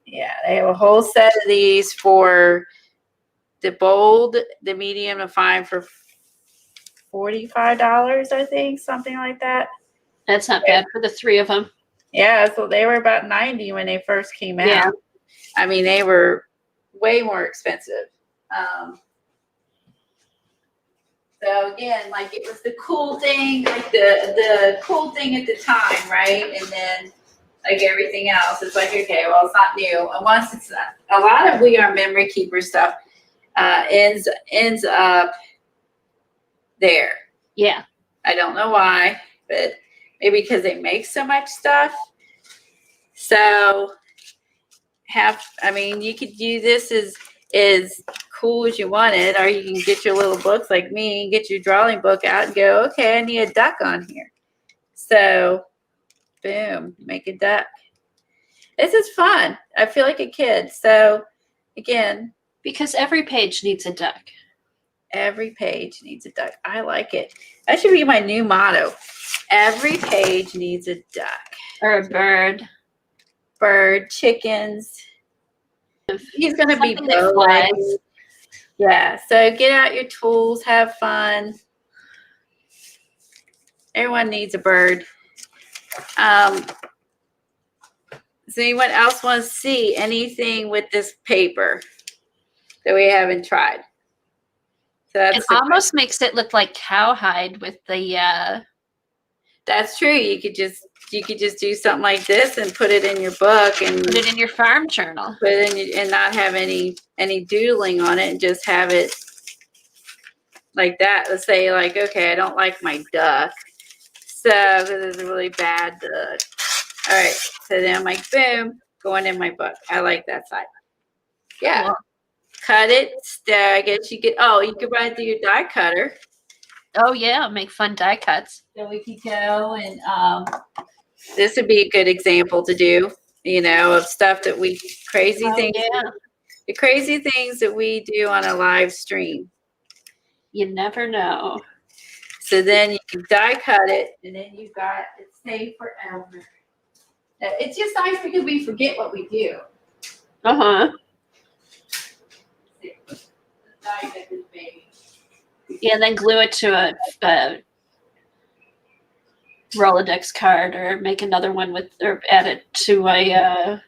Yeah, they have a whole set of these for the bold, the medium, the fine for $45, I think, something like that. That's not bad for the three of them. Yeah, so they were about $90 when they first came out. Yeah. I mean, they were way more expensive. So again, like it was the cool thing, like the cool thing at the time, right? And then like everything else, it's like, okay, well, it's not new. And once it's a lot of We Are Memory Keeper stuff ends up there. Yeah. I don't know why, but maybe because they make so much stuff. So I mean, you could use this as cool as you want it, or you can get your little books like me and get your drawing book out and go, okay, I need a duck on here. So boom, make a duck. This is fun. I feel like a kid. So again, Because every page needs a duck. every page needs a duck. I like it. That should be my new motto. Every page needs a duck. Or a bird. Bird, chickens. He's going to be Something that flies. Yeah. So get out your tools, have fun. Everyone needs a bird. Does anyone else want to see anything with this paper that we haven't tried? So that's It almost makes it look like cowhide with the that's true. You could just do something like this and put it in your book and put it in your farm journal. put it in and not have any doodling on it and just have it like that. Let's say like, okay, I don't like my duck. So this is a really bad duck. All right. So then I'm like, boom, going in my book. I like that side. Yeah. Cool. Cut it. I guess you could, you could run it through your die cutter. Oh yeah, make fun die cuts. So we could go and this would be a good example to do, of stuff that crazy things. Yeah. The crazy things that we do on a live stream. You never know. So then you can die cut it, and then you got it saved forever. It's just nice because we forget what we do. Uh-huh. Die cut this baby. Yeah, then glue it to a Rolodex card or make another one or add it to a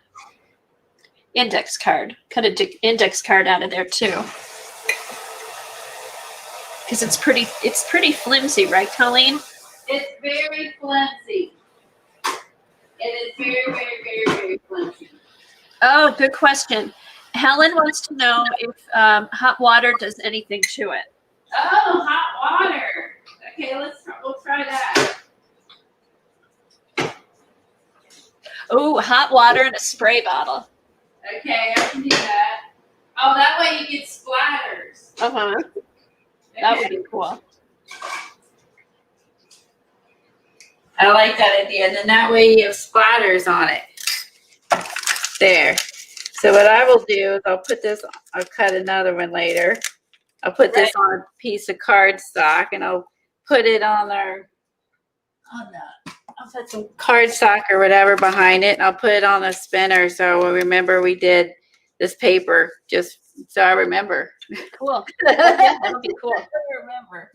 index card. Cut an index card out of there too. Because it's pretty flimsy, right, Colleen? It's very flimsy. It is very, very, very, very flimsy. Oh, good question. Helen wants to know if hot water does anything to it. Oh, hot water. Okay, we'll try that. Oh, hot water in a spray bottle. Okay, I can do that. Oh, that way you get splatters. Uh-huh. That would be cool. I like that idea. And then that way you have splatters on it. There. So what I will do is I'll cut another one later. I'll put this on a piece of cardstock and I'll put it on I'll put some cardstock or whatever behind it. And I'll put it on a spinner so we'll remember we did this paper, just so I remember. Cool. Yeah, that would be cool. I remember.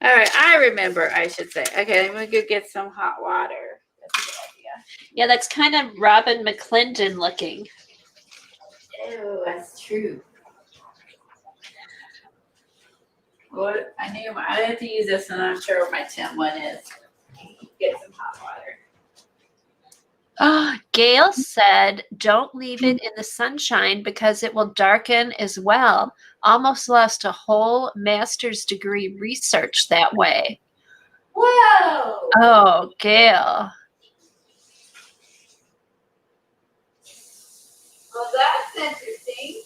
All right, I remember, I should say. Okay, I'm going to go get some hot water. That's a good idea. Yeah, that's kind of Robin McClendon looking. Oh, that's true. What I have to use this, and I'm sure my Tim one is. Get some hot water. Oh, Gail said, don't leave it in the sunshine because it will darken as well. Almost lost a whole master's degree research that way. Whoa! Oh, Gail. Well, that's interesting.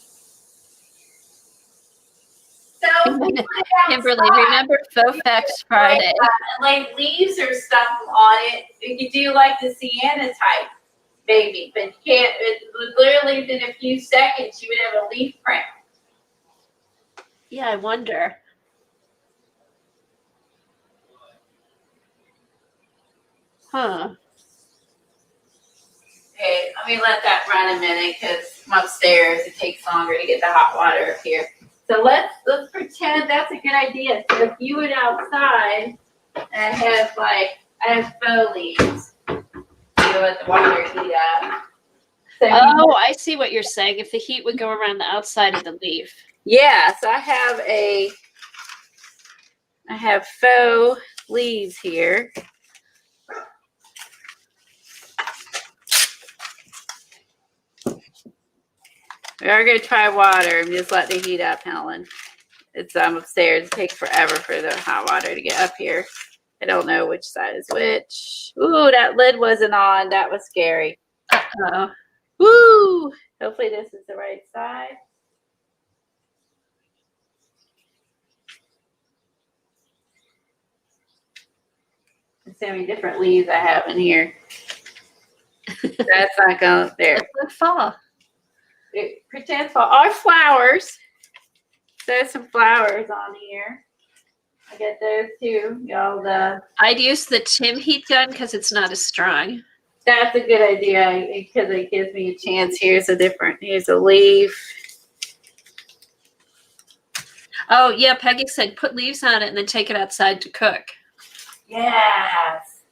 So, Kimberly, remember Faux Fax Friday? like leaves or stuff on it. You could do like the sienna type, maybe, but you can't. Literally within a few seconds, you would have a leaf print. Yeah, I wonder. Huh. Okay, let me let that run a minute because I'm upstairs. It takes longer to get the hot water up here. So let's pretend that's a good idea. So if you went outside and I have faux leaves, you let the water heat up. So I see what you're saying. If the heat would go around the outside of the leaf. yeah, so I have faux leaves here. We are going to try water and just let the heat up, Helen. It's upstairs. It takes forever for the hot water to get up here. I don't know which side is which. Ooh, that lid wasn't on. That was scary. Uh-oh. Woo! Hopefully this is the right side. There's so many different leaves I have in here. That's not going there. Let's fall. It pretends fall. Our flowers. There's some flowers on here. I get those too. I'd use the Tim heat gun because it's not as strong. That's a good idea because it gives me a chance. Here's a leaf. Oh, yeah, Peggy said put leaves on it and then take it outside to cook. Yes.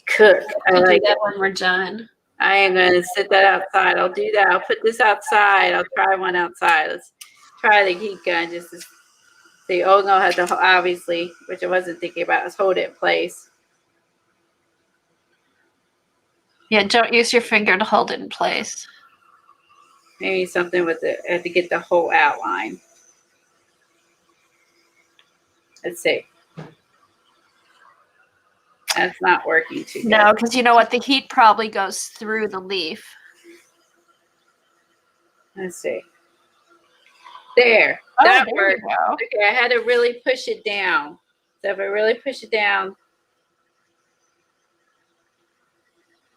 Cook. I We'll do like that it. when we're done. I am going to sit that outside. I'll do that. I'll put this outside. I'll try one outside. Let's try the heat gun just to see. Oh, no, I have to, obviously, which I wasn't thinking about, is hold it in place. Yeah, don't use your finger to hold it in place. Maybe something with it. I have to get the whole outline. Let's see. That's not working too good. No, because you know what? The heat probably goes through the leaf. Let's see. There. Oh, That there worked. you go. Okay, I had to really push it down. So if I really push it down,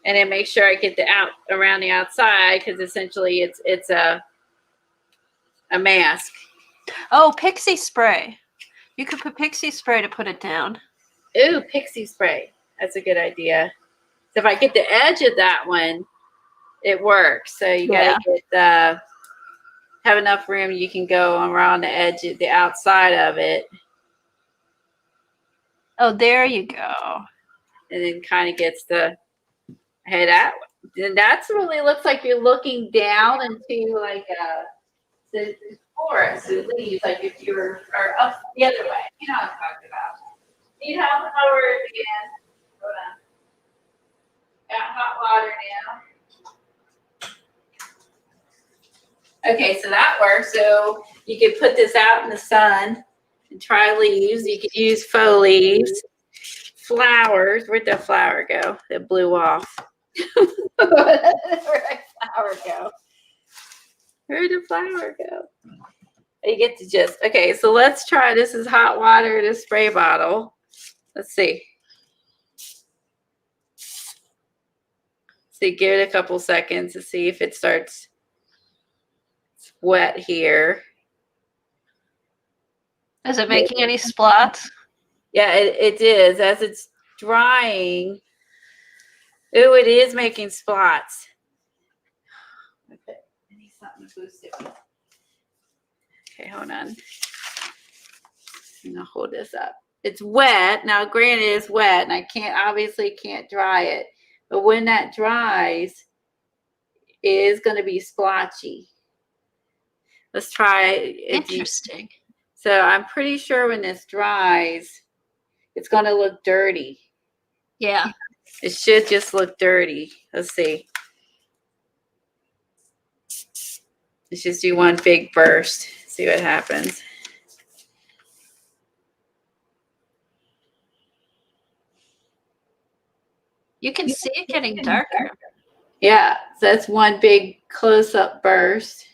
and then make sure I get the out around the outside, because essentially it's a mask. Oh, pixie spray. You could put pixie spray to put it down. Ooh, pixie spray. That's a good idea. So if I get the edge of that one, it works. So you gotta get have enough room you can go around the edge of the outside of it. Oh, there you go. And then kind of gets the hey that then that's really looks like you're looking down into like the forest, the leaves, like if you were or up the other way. You know what I'm talking about. Need help over it again. Hold on. Got hot water now. Okay, so that works. So you could put this out in the sun and try leaves. You could use faux leaves, flowers. Where'd the flower go? It blew off. Where'd the flower go? Where'd the flower go? You get the gist. Okay, so let's try. This is hot water in a spray bottle. Let's see. See, give it a couple seconds to see if it starts wet here. Is it making any splots? Yeah, it is. As it's drying, ooh, it is making spots. Okay, I need something to boost it. Okay, hold on. I'm gonna hold this up. It's wet. Now, granted, it's wet, and I obviously can't dry it. But when that dries, it is going to be splotchy. Let's try it. Interesting. So I'm pretty sure when this dries, it's going to look dirty. Yeah. It should just look dirty. Let's see. Let's just do one big burst. See what happens. You can see it getting darker. Yeah, so that's one big close-up burst.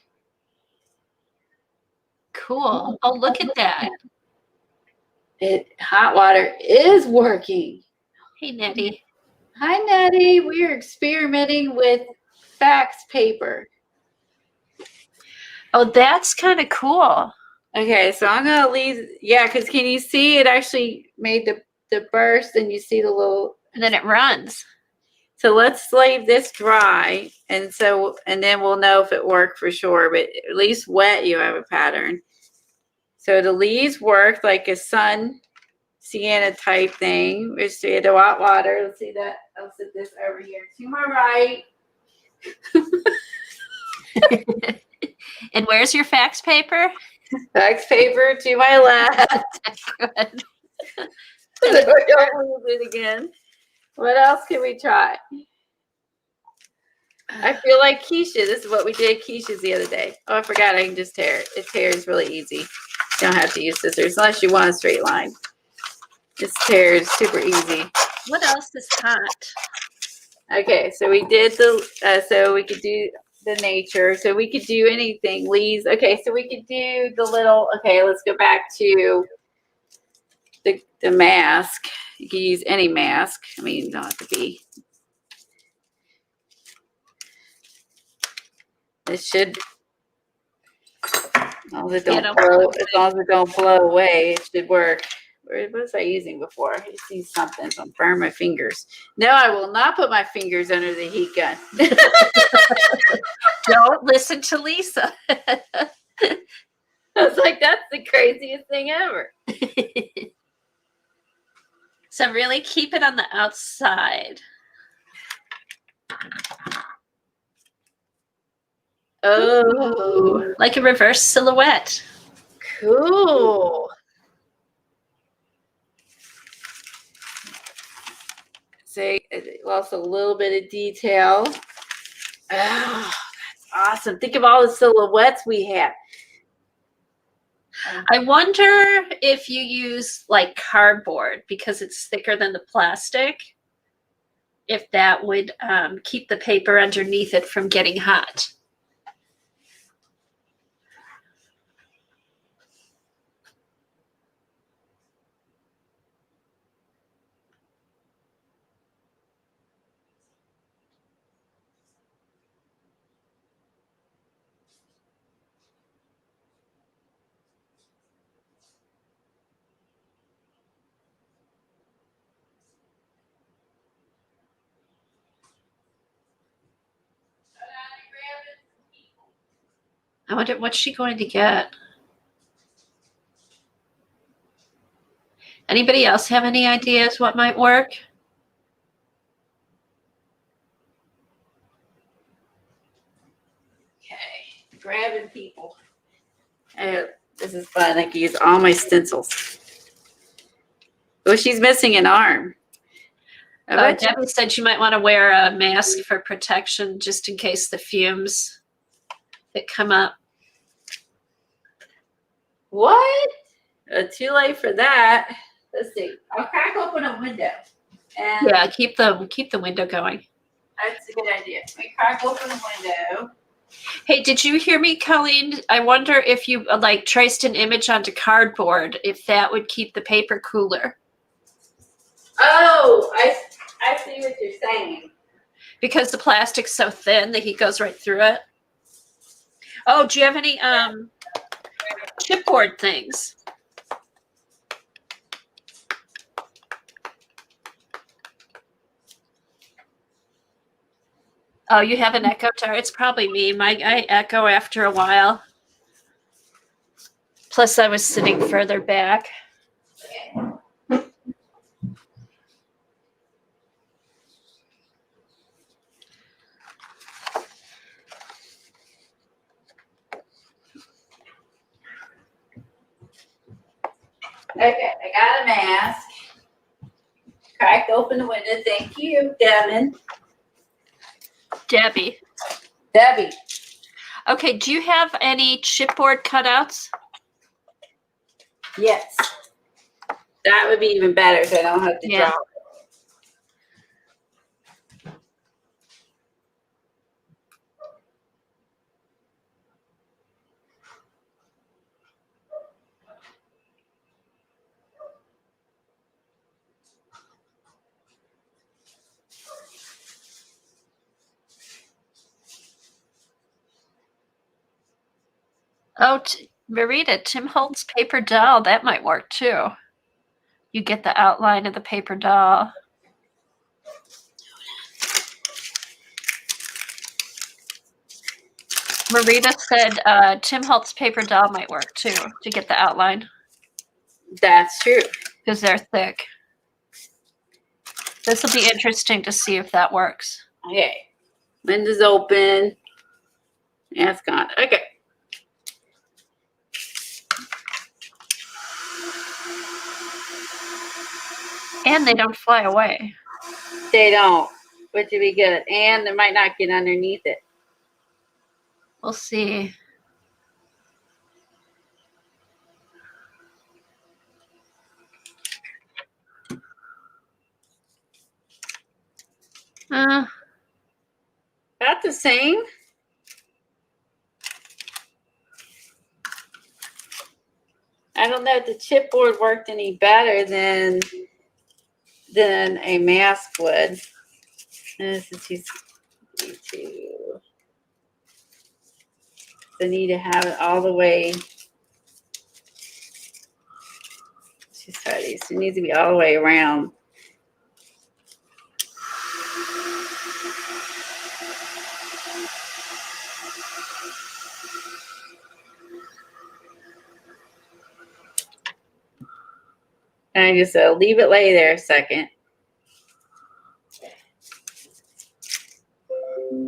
Cool. Oh, look at that. Hot water is working. Hey, Nettie. Hi, Nettie. We are experimenting with fax paper. Oh, that's kind of cool. Okay, so I'm going to leave. Yeah, because can you see it actually made the burst and you see the little. And then it runs. So let's leave this dry. And then we'll know if it worked for sure. But at least wet, you have a pattern. So the leaves worked like a sun sienna type thing. We see the hot water. Let's see that. I'll sit this over here to my right. And where's your fax paper? Fax paper to my left. Good. Don't lose it again. What else can we try? I feel like Keisha. This is what we did Keisha's the other day. Oh, I forgot. I can just tear it. It tears really easy. You don't have to use scissors unless you want a straight line. This tears super easy. What else is hot? Okay, so we did so we could do the nature. So we could do anything. Leaves. Okay, so we could do the little. Okay, let's go back to the mask. You can use any mask. I mean, you don't have to be. It should. As long as it don't blow away, it should work. What was I using before? I see something. So I'm burning my fingers. No, I will not put my fingers under the heat gun. Don't listen to Lisa. I was like, that's the craziest thing ever. So really keep it on the outside. Oh, Like a reverse silhouette. cool. See, it lost a little bit of detail. Oh, that's awesome. Think of all the silhouettes we have. I wonder if you use like cardboard because it's thicker than the plastic, if that would keep the paper underneath it from getting hot. I wonder what's she going to get. Anybody else have any ideas what might work? Okay, grabbing people. This is fun. I can use all my stencils. Oh, she's missing an arm. I bet you- Debbie said you might want to wear a mask for protection just in case the fumes that come up. What? Too late for that. Let's see. I'll crack open a window. And Yeah, keep the window going. that's a good idea. We crack open a window. Hey, did you hear me, Colleen? I wonder if you like traced an image onto cardboard, if that would keep the paper cooler. Oh, I see what you're saying. Because the plastic's so thin, the heat goes right through it. Oh, do you have any chipboard things? Oh, you have an echo tower. It's probably me. I echo after a while. Plus, I was sitting further back. Okay, I got a mask. Cracked open the window. Thank you, Devin. Debbie. Debbie. Okay, do you have any chipboard cutouts? Yes. That would be even better so I don't have to Yeah. draw. Oh, Marita, Tim Holtz paper doll. That might work too. You get the outline of the paper doll. Marita said Tim Holtz paper doll might work too to get the outline That's true. because they're thick. This will be interesting to see if that works. Okay. Window's open. Yeah, it's gone. Okay. And they don't fly away. They don't, which would be good. And they might not get underneath it. We'll see. About the same. I don't know if the chipboard worked any better than a mask would. This is too. I need to have it all the way. Just try these. It needs to be all the way around. And just leave it lay there a second.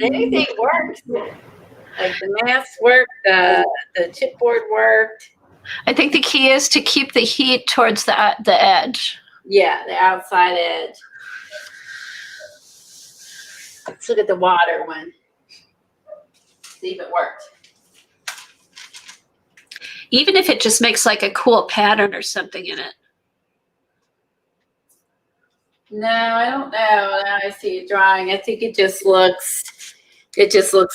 Anything works. Like the mask worked, the chipboard worked. I think the key is to keep the heat towards the edge. Yeah, the outside edge. Let's look at the water one. See if it worked. Even if it just makes like a cool pattern or something in it. No, I don't know. Now I see it drying. I think it just looks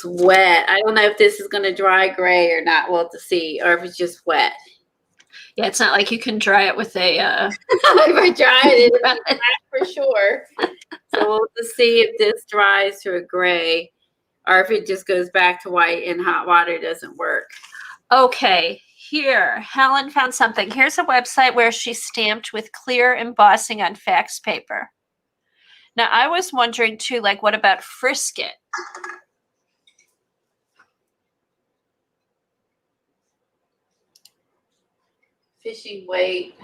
wet. I don't know if this is going to dry gray or not. We'll have to see, or if it's just wet. Yeah, it's not like you can dry it with a. If I dry it, it'll be black for sure. So we'll have to see if this dries to a gray, or if it just goes back to white and hot water doesn't work. Okay, here, Helen found something. Here's a website where she stamped with clear embossing on fax paper. Now, I was wondering too, like, what about Frisket? Fishing weight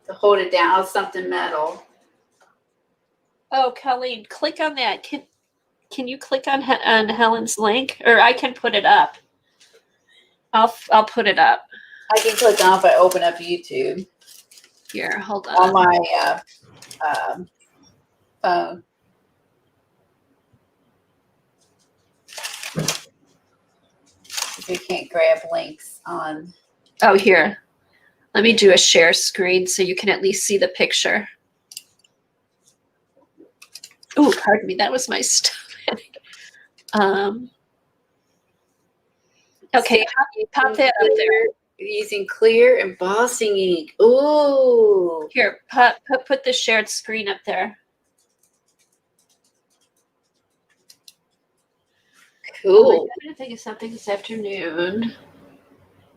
to hold it down, something metal. Oh, Colleen, click on that. Can you click on Helen's link, or I can put it up? I'll put it up. I can click on if I open up YouTube Here, hold on on. my phone. If you can't grab links on. Oh, here. Let me do a share screen so you can at least see the picture. Oh, pardon me. That was my stomach. Okay, pop that up there. Using clear embossing ink. Ooh. Here, put the shared screen up there. Cool. I'm going to think of something this afternoon.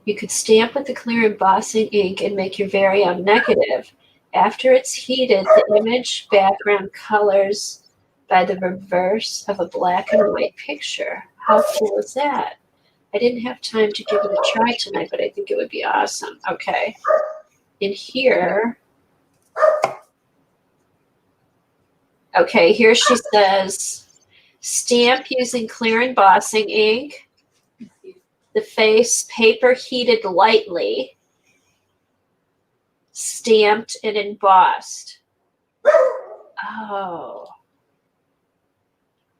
You could stamp with the clear embossing ink and make your very own negative. After it's heated, the image background colors by the reverse of a black and white picture. How cool is that? I didn't have time to give it a try tonight, but I think it would be awesome. Okay. In here, okay, here she says, stamp using clear embossing ink. The face paper heated lightly, stamped and embossed. Oh.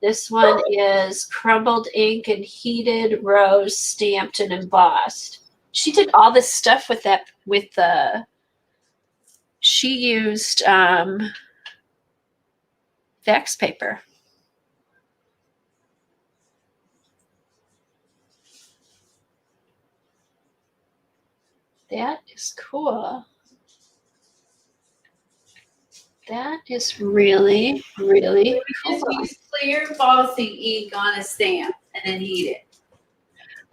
This one is crumbled ink and heated rose, stamped and embossed. She did all this stuff with that, she used fax paper. That is cool. That is really, really cool. Just use clear embossing ink on a stamp and then heat it.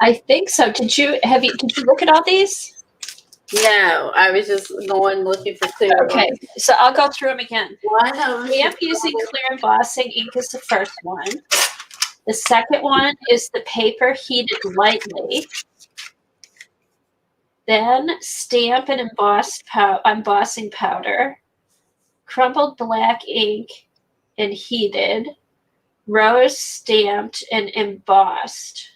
I think so. Did you look at all these? No, I was just going looking for clear. Okay, so I'll go through them again. One of them. Stamp using clear embossing ink is the first one. The second one is the paper heated lightly. Then stamp and embossing powder. Crumbled black ink and heated. Rose stamped and embossed.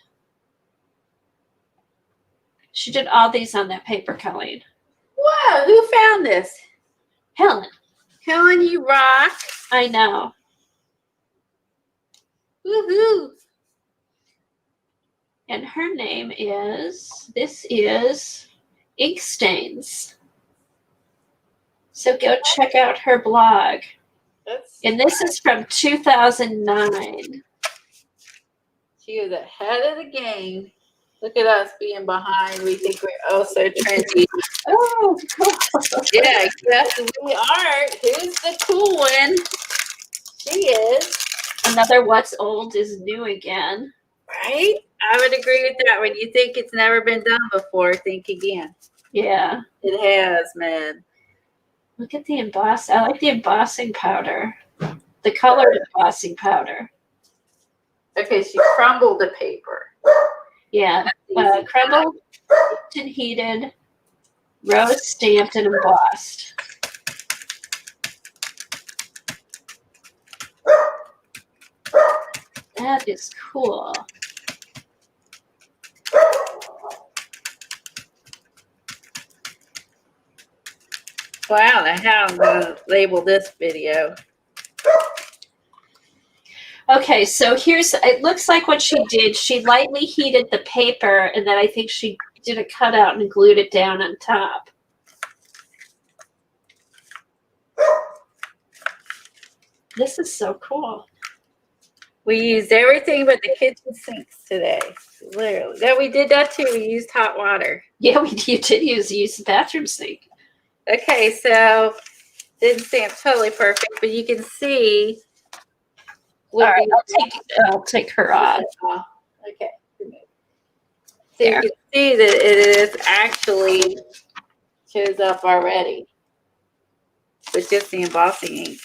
She did all these on that paper, Colleen. Whoa, who found this? Helen. Helen, you rock. I know. Woohoo. And her name this is Ink Stains. So go check out her blog. And this is from 2009. She is ahead of the game. Look at us being behind. We think we're oh so trendy. Oh, cool. Yeah, yes, we are. Who's the cool one? She is. Another what's old is new again. Right? I would agree with that. When you think it's never been done before, think again. Yeah. It has, man. Look at the emboss. I like the embossing powder. The colored embossing powder. Okay, she crumbled the paper. Yeah. Crumbled and heated. Rose stamped and embossed. That is cool. Wow, now how I'm gonna label this video. Okay, so here's, it looks like what she did, she lightly heated the paper and then I think she did a cutout and glued it down on top. This is so cool. We used everything but the kitchen sinks today. Literally. No, we did that too. We used hot water. Yeah, you did use the bathroom sink. Okay, so didn't stamp totally perfect, but you can see. All right, I'll take her off. Okay. So you can see that it is actually shows up already with just the embossing ink.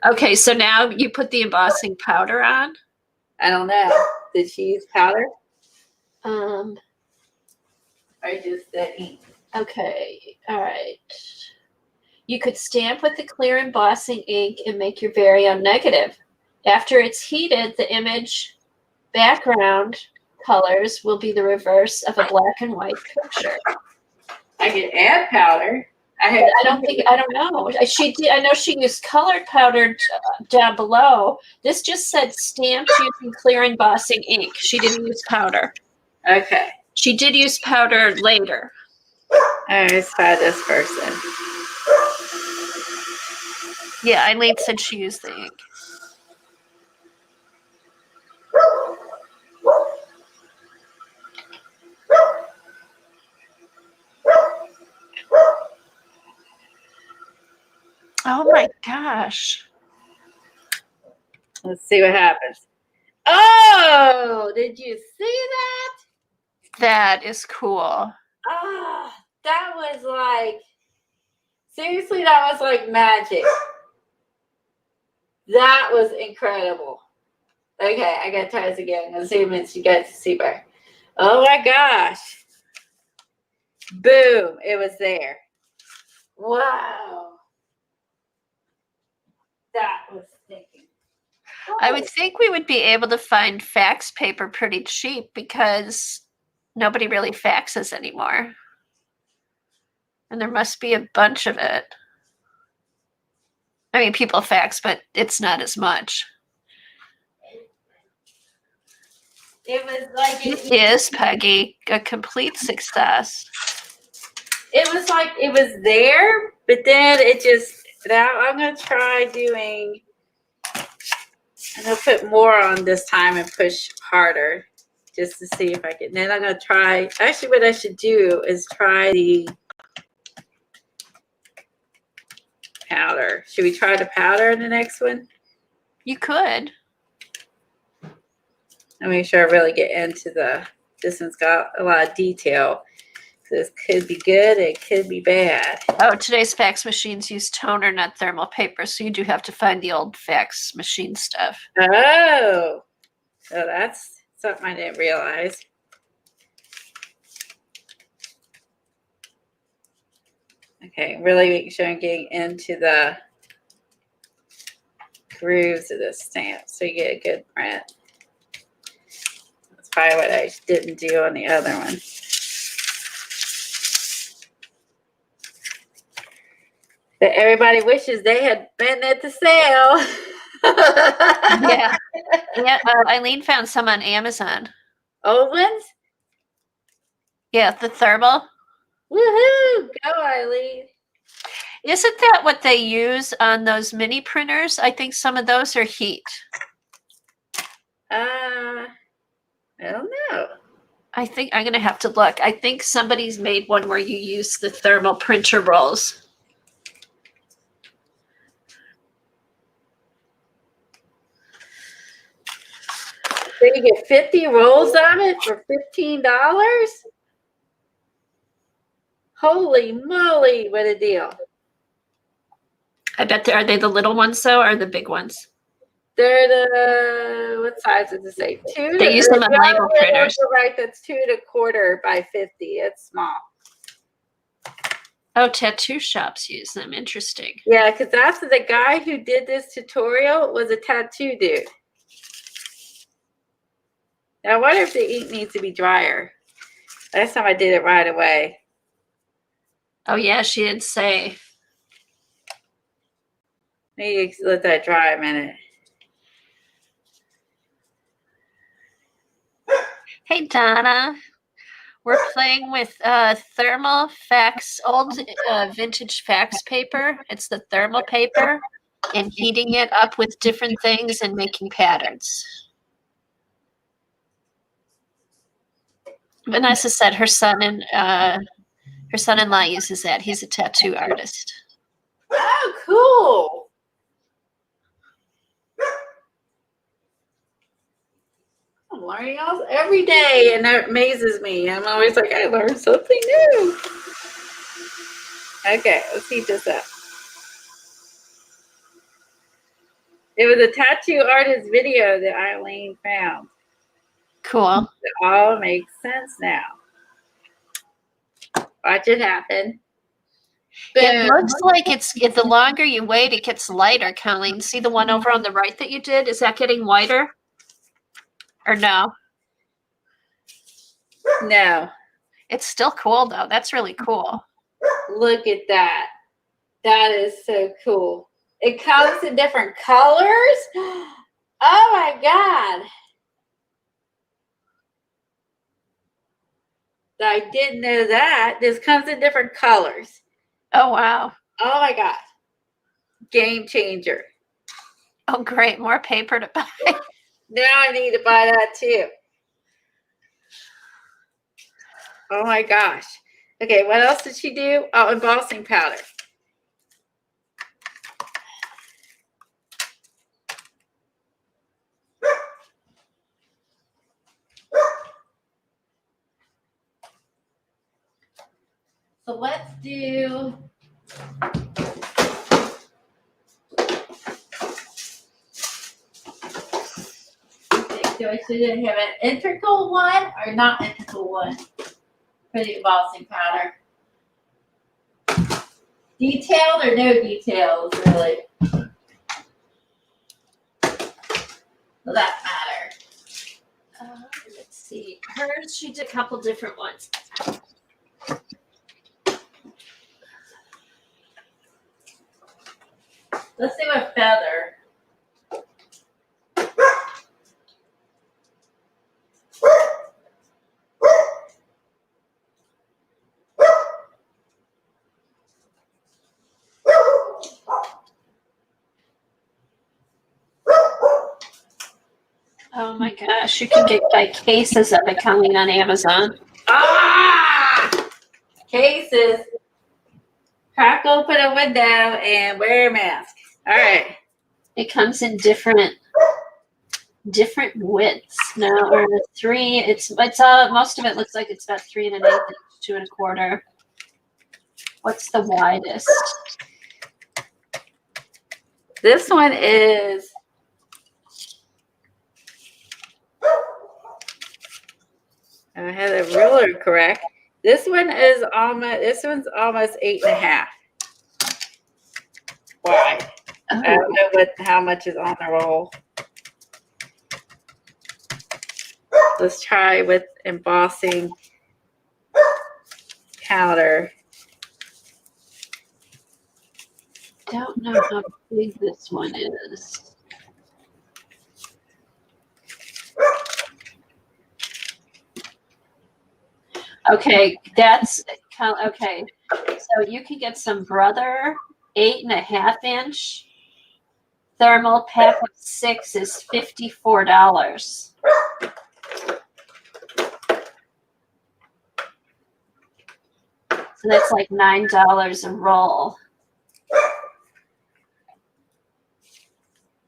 Okay, so now you put the embossing powder on. I don't know. Did she use powder Or or just the ink? Okay, all right. You could stamp with the clear embossing ink and make your very own negative. After it's heated, the image background colors will be the reverse of a black and white picture. I could add powder. I don't know. She did. I know she used colored powder down below. This just said stamped using clear embossing ink. She didn't use powder. Okay. She did use powder later. All right, let's try this person. Yeah, Eileen said she used the ink. Oh my gosh. Let's see what happens. Oh, did you see that? That is cool. Ah, that was like, seriously, that was like magic. That was incredible. Okay, I gotta try this again. I'm gonna zoom in so you guys can see better. Oh my gosh. Boom, it was there. Wow. That was stinking. I would think we would be able to find fax paper pretty cheap because nobody really faxes anymore. And there must be a bunch of it. I mean, people fax, but it's not as much. It was like It is, Peggy, a complete success. it was like it was there, but then it just, now I'm gonna try doing, I'm gonna put more on this time and push harder just to see if I can. Then I'm gonna try, actually what I should do is try the powder. Should we try the powder in the next one? You could. I'll make sure I really get into this one's got a lot of detail. This could be good, it could be bad. Oh, today's fax machines use toner, not thermal paper, so you do have to find the old fax machine stuff. Oh, so that's something I didn't realize. Okay, really making sure I'm getting into the grooves of this stamp so you get a good print. That's probably what I didn't do on the other one. That everybody wishes they had been at the sale. Yeah. Yeah. Eileen found some on Amazon. Old ones? Yeah, the thermal. Woohoo! Go, Eileen. Isn't that what they use on those mini printers? I think some of those are heat. I don't know. I think I'm going to have to look. I think somebody's made one where you use the thermal printer rolls. So you get 50 rolls of it for $15? Holy moly, what a deal. I bet are they the little ones though, or the big ones? They're the, what size does it say? They use them on label printers. Right, that's 2 1/4 by 50. It's small. Oh, tattoo shops use them. Interesting. Yeah, because after the guy who did this tutorial was a tattoo dude. Now, I wonder if the ink needs to be drier. Last time I did it right away. Oh, yeah, she did say. Maybe let that dry a minute. Hey, Donna. We're playing with thermal fax, old vintage fax paper. It's the thermal paper, and heating it up with different things and making patterns. Vanessa said her son-in-law uses that. He's a tattoo artist. Oh, cool. I'm learning every day, and that amazes me. I'm always like, I learned something new. Okay, let's heat this up. It was a tattoo artist video that Eileen found. Cool. It all makes sense now. Watch it happen. It Boom. looks like the longer you wait, it gets lighter, Colleen. See the one over on the right that you did? Is that getting whiter? Or no? No. It's still cool, though. That's really cool. Look at that. That is so cool. It comes in different colors. Oh my God. I didn't know that. This comes in different colors. Oh, wow. Oh my God. Game changer. Oh, great. More paper to buy. Now I need to buy that too. Oh my gosh. Okay, what else did she do? Oh, embossing powder. So let's do do I should have an integral one or not integral one for the embossing powder? Detailed or no details, really? Will that matter? Let's see. Hers, she did a couple different ones. Let's do a feather. Oh my gosh, you can get like cases of it coming on Amazon. Ah! Cases. Crack open a window and wear a mask. All right. It comes in different widths now, or three. It's most of it looks like it's about 3 1/8, 2 1/4. What's the widest? This one is I had a ruler correct. This one's almost 8 1/2 wide. Oh. I don't know how much is on the roll. Let's try with embossing powder. Don't know how big this one is. Okay, that's okay. So you can get some Brother 8 1/2 inch thermal pack of 6 is $54. So that's like $9 a roll.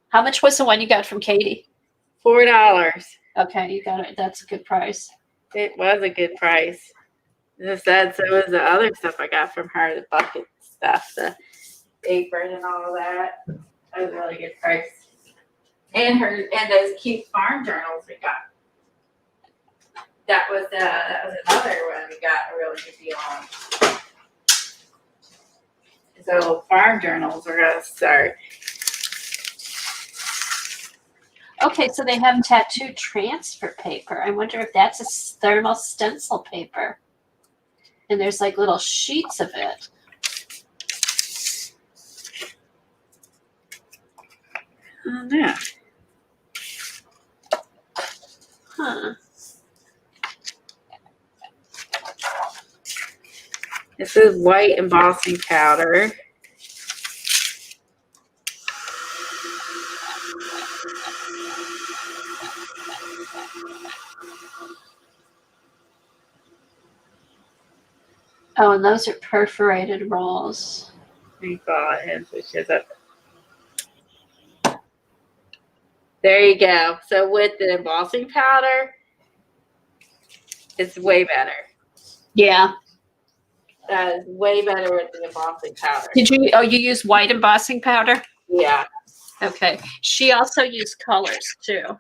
How much was the one you got from Katie? $4. Okay, you got it. That's a good price. It was a good price. Just that, so was the other stuff I got from her, the bucket stuff, the apron and all that. That was a really good price. And those cute farm journals we got. That was another one we got a really good deal on. So farm journals are gonna start. Okay, so they have tattoo transfer paper. I wonder if that's a thermal stencil paper. And there's like little sheets of it. Oh no. Huh. This is white embossing powder. Oh, and those are perforated rolls. We got it, which is up. There you go. So with the embossing powder, it's way better. Yeah. That is way better with the embossing powder. Did you? Oh, you use white embossing powder? Yeah. Okay. She also used colors too.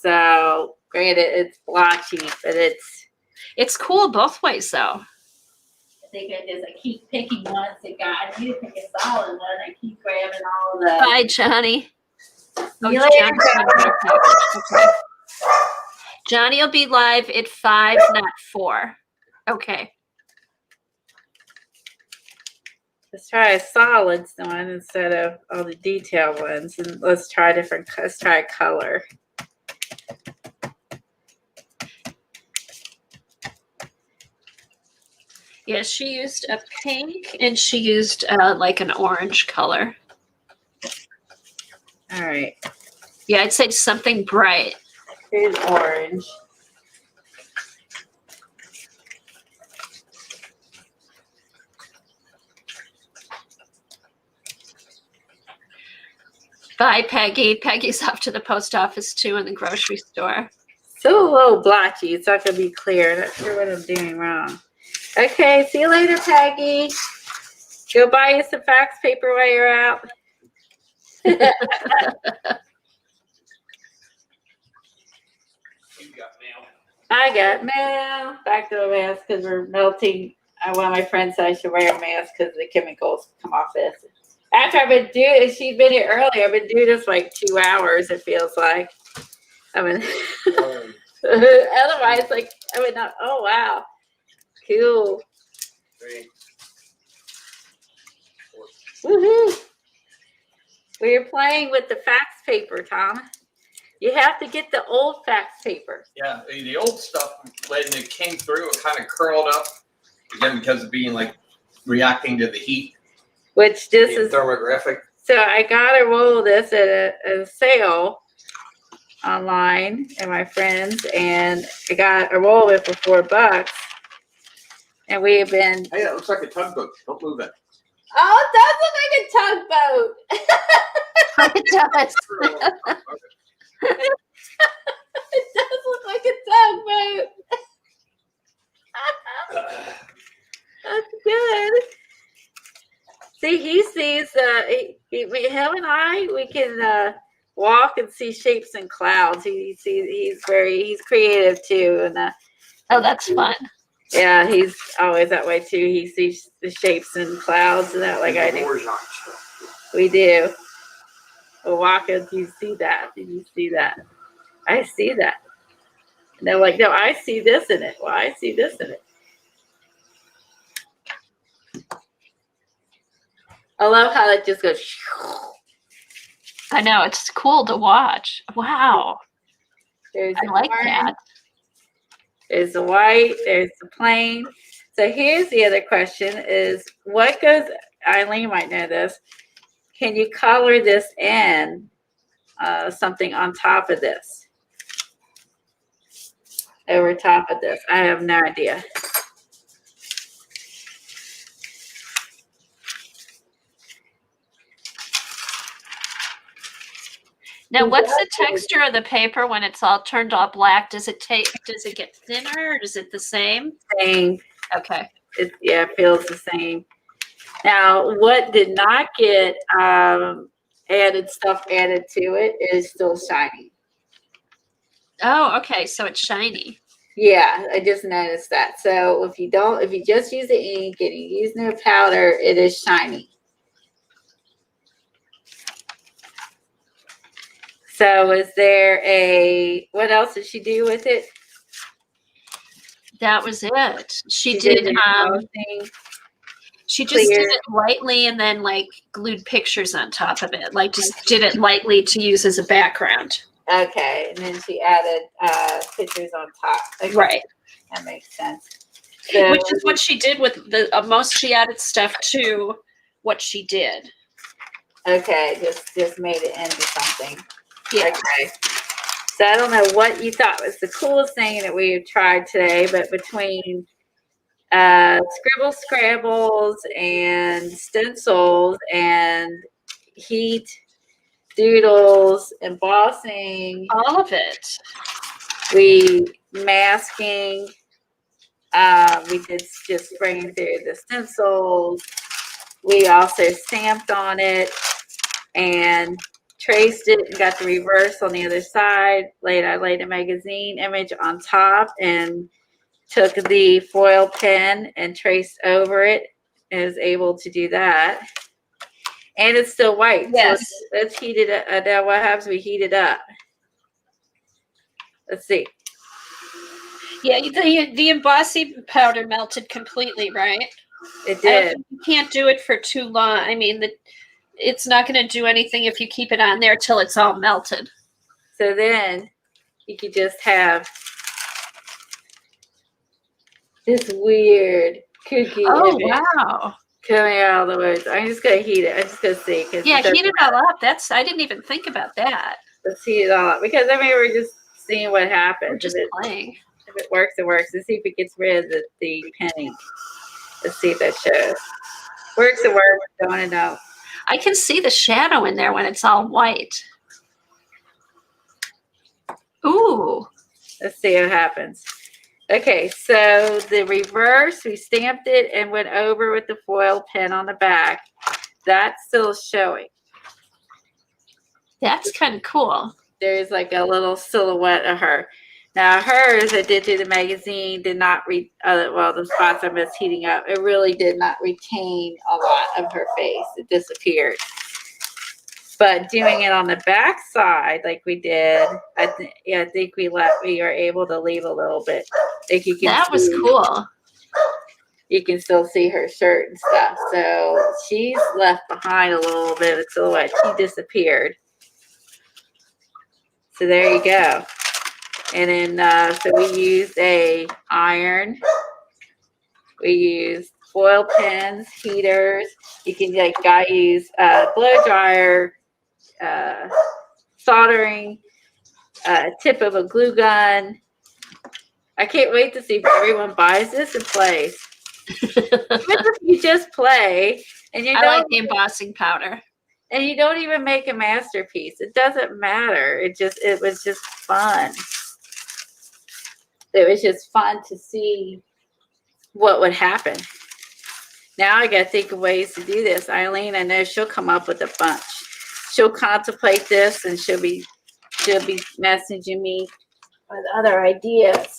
So granted, it's blotchy, but It's cool both ways though. I think it is. I keep picking ones that got. I need to pick a solid one. I keep grabbing all the. Bye, Johnny. See you later, Okay. Johnny will be live at 5, not 4. Okay. Let's try a solids one instead of all the detail ones, and let's try different. Let's try color. Yeah, she used a pink and she used like an orange color. All right. Yeah, I'd say something bright. Here's orange. Bye, Peggy. Peggy's off to the post office too in the grocery store. Still a little blotchy. It's not going to be clear. Not sure what I'm doing wrong. Okay, see you later, Peggy. Go buy you some fax paper while you're out. You got mail. I got mail. Back to a mask because we're melting. One of my friends said I should wear a mask because the chemicals come off this. After I've been doing, she's been here earlier. I've been doing this for like 2 hours. It feels like. I mean, otherwise, like I mean, not. Oh wow, cool. Three. Woohoo! We're playing with the fax paper, Tom. You have to get the old fax paper. Yeah, the old stuff when it came through, it kind of curled up again because of being like reacting to the heat. Which this The is. thermographic. So I got a roll of this at a sale online and my friends, and I got a roll of it for $4. And we have been. Hey, that looks like a tugboat. Don't move it. Oh, it does look like a tugboat. It does. It does look like a tugboat. That's good. See, he sees. Him and I, we can walk and see shapes and clouds. He's creative too, and Oh, that's fun. yeah, he's always that way too. He sees the shapes and clouds and that, like I do. We do. Well, Waka, do you see that? Did you see that? I see that. And they're like, no, I see this in it. Well, I see this in it. I love how it just goes. I know, it's cool to watch. Wow. There's I like that. There's the white, there's the plain. So here's the other question is what goes, Eileen might know this, can you color this in something on top of this? Over top of this? I have no idea. Now, what's the texture of the paper when it's all turned all black? Does it get thinner or is it the same? Same. Okay. It feels the same. Now, what did not get stuff added to it is still shiny. Oh, okay. So it's shiny. Yeah, I just noticed that. So if you just use the ink and you use no powder, it is shiny. So is there what else did she do with it? That was it. She did did the embossing. she just clear. did it lightly and then like glued pictures on top of it. Like just did it lightly to use as a background. Okay, and then she added pictures on top. Okay. Right. That makes sense. So, Which is what she did with the most. She added stuff to what she did. okay, just made it into something. Yeah. Okay. So I don't know what you thought was the coolest thing that we have tried today, but between scribble scrabbles and stencils and heat doodles, embossing, All of it. we masking, we did just bringing through the stencils. We also stamped on it and traced it and got the reverse on the other side. I laid a magazine image on top and took the foil pen and traced over it and was able to do that. And it's still white. Yes. So let's heat it up. Now what happens? We heat it up. Let's see. Yeah, the embossing powder melted completely, right? It did. You can't do it for too long. I mean, it's not going to do anything if you keep it on there till it's all melted. So then you could just have this weird cookie image Wow. coming out of the woods. I'm just going to heat it. I'm just going to see. Yeah, heat it all up. I didn't even think about that. Let's heat it all up. Because, I mean, we're just seeing what happens. We're just playing. If it works, it works. Let's see if it gets rid of the penny. Let's see if that shows. Works, it works. Don't want to know. I can see the shadow in there when it's all white. Ooh. Let's see what happens. Okay, so the reverse, we stamped it and went over with the foil pen on the back. That's still showing. That's kind of cool. There's like a little silhouette of her. Now hers, I did through the magazine, did not well, the spots I was heating up, it really did not retain a lot of her face. It disappeared. But doing it on the back side, like we did, I think we were able to leave a little bit. Like you can That was cool. You can still see her shirt and stuff. So she's left behind a little bit of silhouette. She disappeared. So there you go. And then, so we used a iron. We used foil pens, heaters. You can, like, I use blow dryer, soldering, tip of a glue gun. I can't wait to see if everyone buys this and plays. If you just play and you I don't like the embossing powder. and you don't even make a masterpiece. It doesn't matter. It was just fun. It was just fun to see what would happen. Now I got to think of ways to do this. Eileen, I know she'll come up with a bunch. She'll contemplate this and she'll be messaging me with other ideas.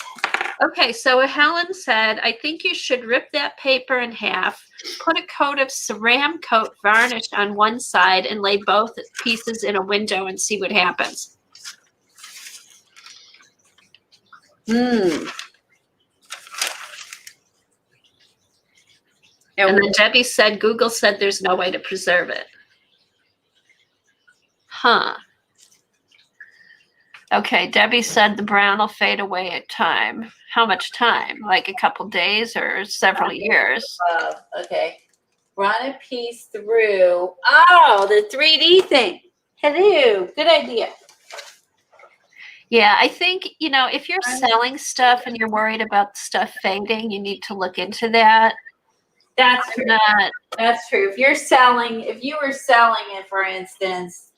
Okay, so Helen said, I think you should rip that paper in half, put a coat of Ceram coat varnish on one side, and lay both pieces in a window and see what happens. And And then Debbie said, Google said there's no way to preserve it. Huh. Okay, Debbie said the brown will fade away at time. How much time? Like a couple days or several years? okay. Run a piece through. Oh, the 3D thing. Hello. Good idea. Yeah, I think, if you're selling stuff and you're worried about stuff fading, you need to look into that. That's true. That's true. If you were selling it, for instance,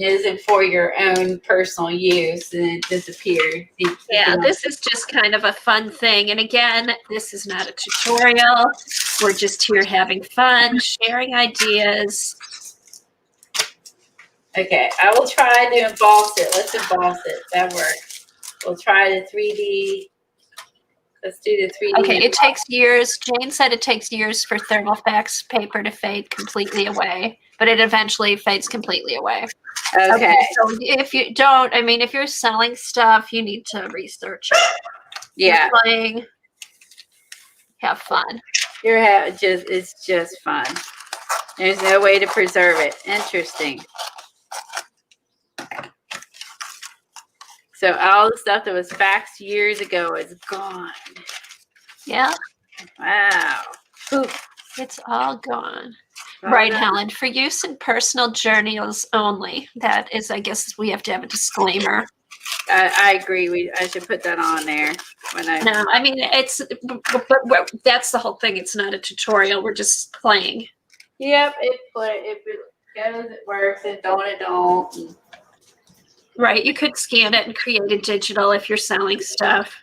isn't for your own personal use and it disappeared. Yeah, this is just kind of a fun thing. And again, this is not a tutorial. We're just here having fun, sharing ideas. Okay, I will try to emboss it. Let's emboss it. That works. We'll try the 3D. Let's do the 3D. Okay, it takes years. Jane said it takes years for thermal fax paper to fade completely away, but it eventually fades completely away. Okay. So if you don't, I mean, if you're selling stuff, you need to research it. Yeah. You're playing, have fun. It's just fun. There's no way to preserve it. Interesting. So all the stuff that was faxed years ago is gone. Yeah, Wow. Oof, it's all gone. Well Right, done. Helen. For use in personal journals only. That is, I guess, we have to have a disclaimer. I agree. I should put that on there when I. No, I mean but that's the whole thing. It's not a tutorial. We're just playing. Yep. If it goes, it works. If don't, it don't. Right. You could scan it and create a digital if you're selling stuff.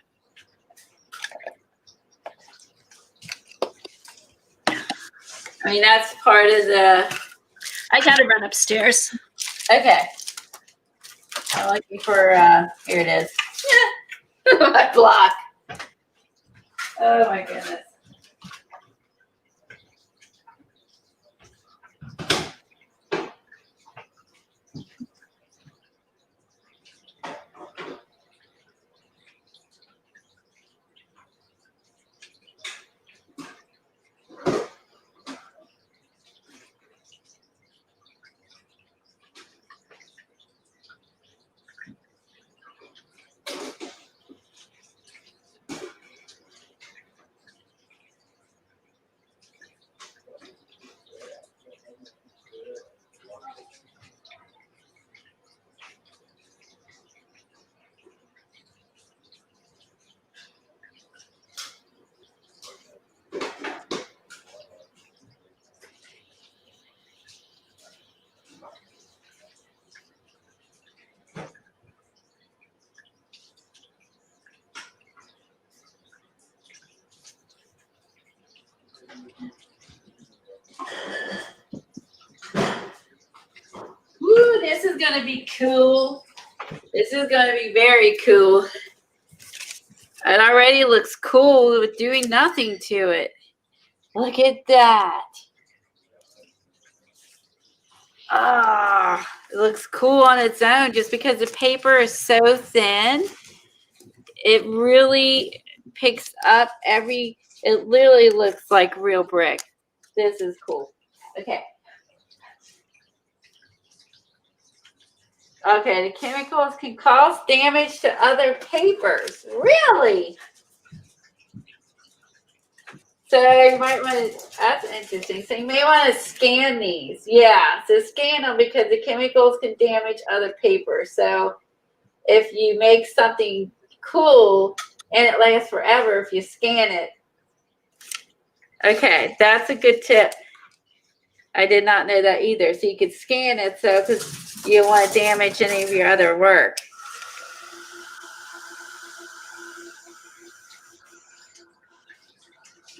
I mean, that's part of the. I gotta run upstairs. Okay. I'm looking for. Here it is. My block. Oh my goodness. Woo, this is gonna be cool. This is gonna be very cool. It already looks cool with doing nothing to it. Look at that. Ah, it looks cool on its own just because the paper is so thin. It really picks up it literally looks like real brick. This is cool. Okay. Okay, the chemicals can cause damage to other papers. Really? So you might want to, that's interesting. So you may want to scan these. Yeah, so scan them because the chemicals can damage other papers. So if you make something cool and it lasts forever, if you scan it. Okay, that's a good tip. I did not know that either. So you could scan it so because you don't want to damage any of your other work.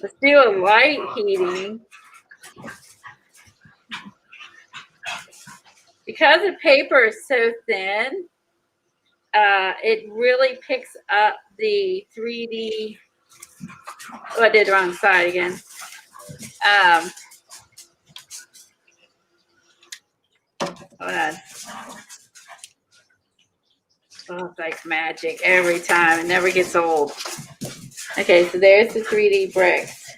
Let's do a light heating. Because the paper is so thin, it really picks up the 3D. Oh, I did the wrong side again. Hold on. Oh, it's like magic every time. It never gets old. Okay, so there's the 3D bricks.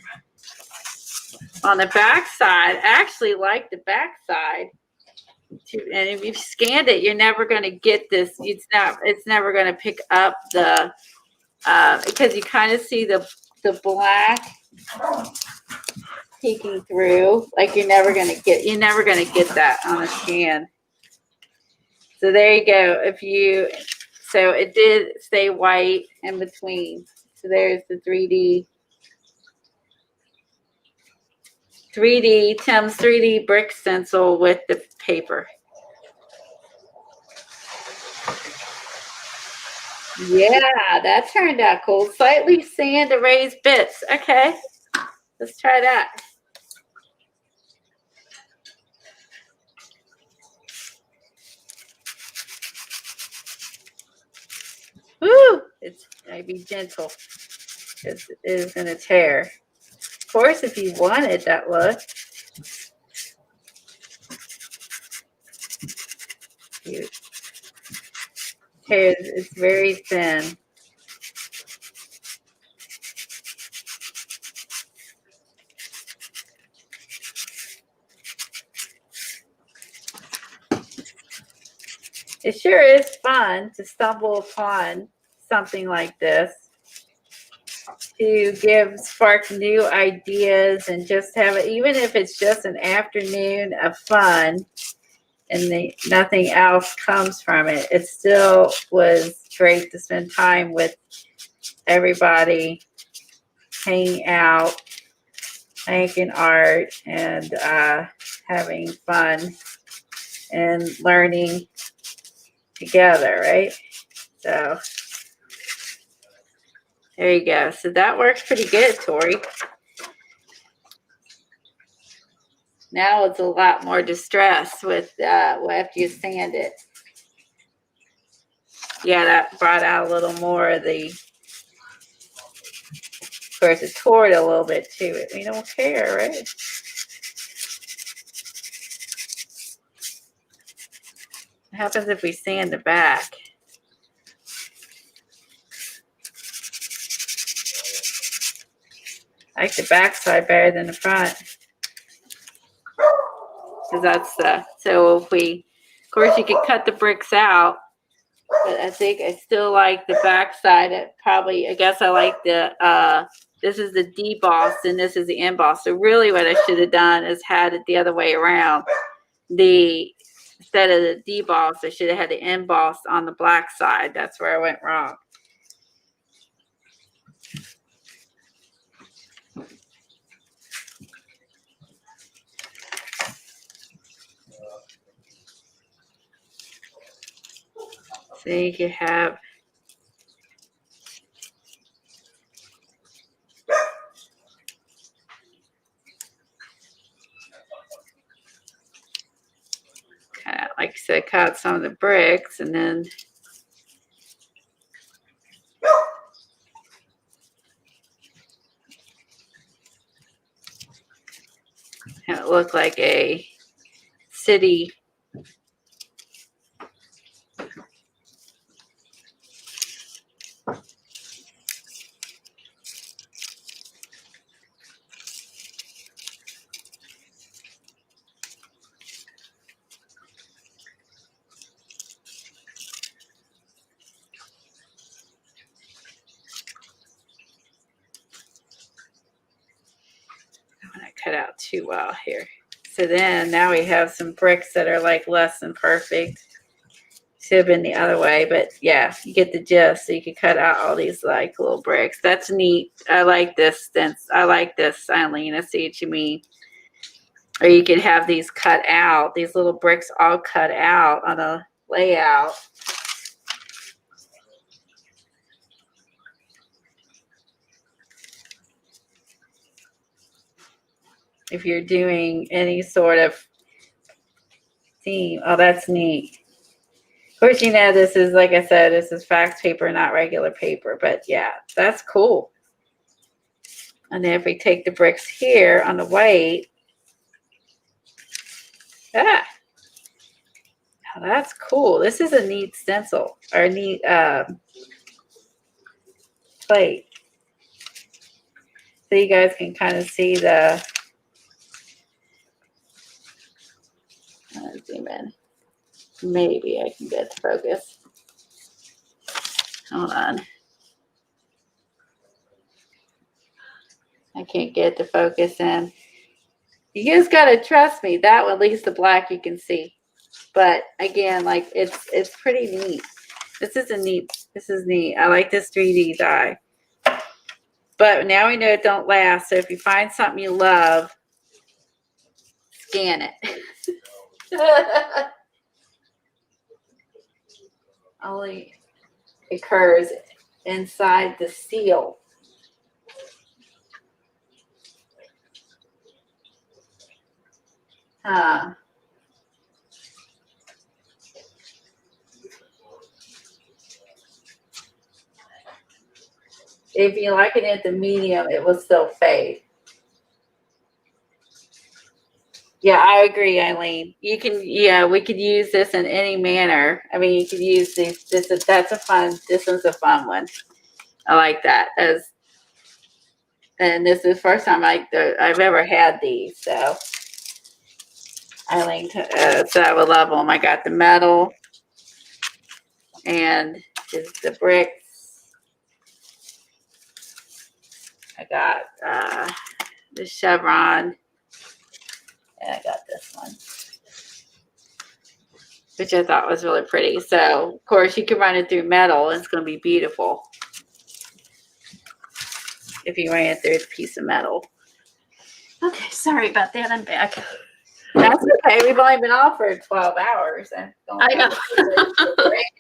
On the back side, I actually like the back side. And if you've scanned it, you're never going to get this. It's never going to pick up the, because you kind of see the black peeking through. Like you're never going to get that on a scan. So there you go. So it did stay white in between. So there's the 3D Tim's 3D brick stencil with the paper. Yeah, that turned out cool. Slightly sand erased bits. Okay, let's try that. Woo! It's gotta be gentle because it is gonna tear. Of course, if you wanted that look. Okay, it's very thin. It sure is fun to stumble upon something like this, to spark new ideas and just have it, even if it's just an afternoon of fun and nothing else comes from it. It still was great to spend time with everybody, hanging out, making art, and having fun and learning together, right? So there you go. So that works pretty good, Tori. Now it's a lot more distress with after you sand it. Yeah, that brought out a little more of the, of course, it tore it a little bit too. We don't care, right? What happens if we sand the back? I like the back side better than the front. Because that's so if we, of course, you could cut the bricks out, but I think I still like the back side. I guess I like the, this is the debossed and this is the embossed. So really what I should have done is had it the other way around. Instead of the debossed, I should have had the embossed on the black side. That's where I went wrong. So you can have kind of, like I said, cut out some of the bricks and then have it look like a city. I cut out too well here. So then now we have some bricks that are like less than perfect. Should have been the other way, but yeah, you get the gist. So you can cut out all these like little bricks. That's neat. I like this stencil. I like this, Eileen. I see what you mean. Or you can have these cut out, these little bricks all cut out on a layout. If you're doing any sort of theme. Oh, that's neat. Of course, you know, this is, like I said, this is fax paper, not regular paper. But yeah, that's cool. And then if we take the bricks here on the white, oh, that's cool. This is a neat stencil or neat plate. So you guys can kind of see the, zoom in. Maybe I can get the focus. Hold on. I can't get the focus in. You just gotta trust me. That one, at least the black you can see. But again, like it's pretty neat. This is neat. I like this 3D die. But now we know it don't last. So if you find something you love, scan it. Only occurs inside the seal. Huh. If you like it at the medium, it will still fade. Yeah, I agree, Eileen. You can, yeah, we could use this in any manner. I mean, you could use these. This one's a fun one. I like that. And this is the first time I've ever had these. So, Eileen, so I would love them. I got the metal and just the bricks. I got the chevron. And I got this one, which I thought was really pretty. So, of course, you can run it through metal. And it's going to be beautiful if you ran it through a piece of metal. Okay, sorry about that. I'm back. That's okay. We've only been off for 12 hours. And I know.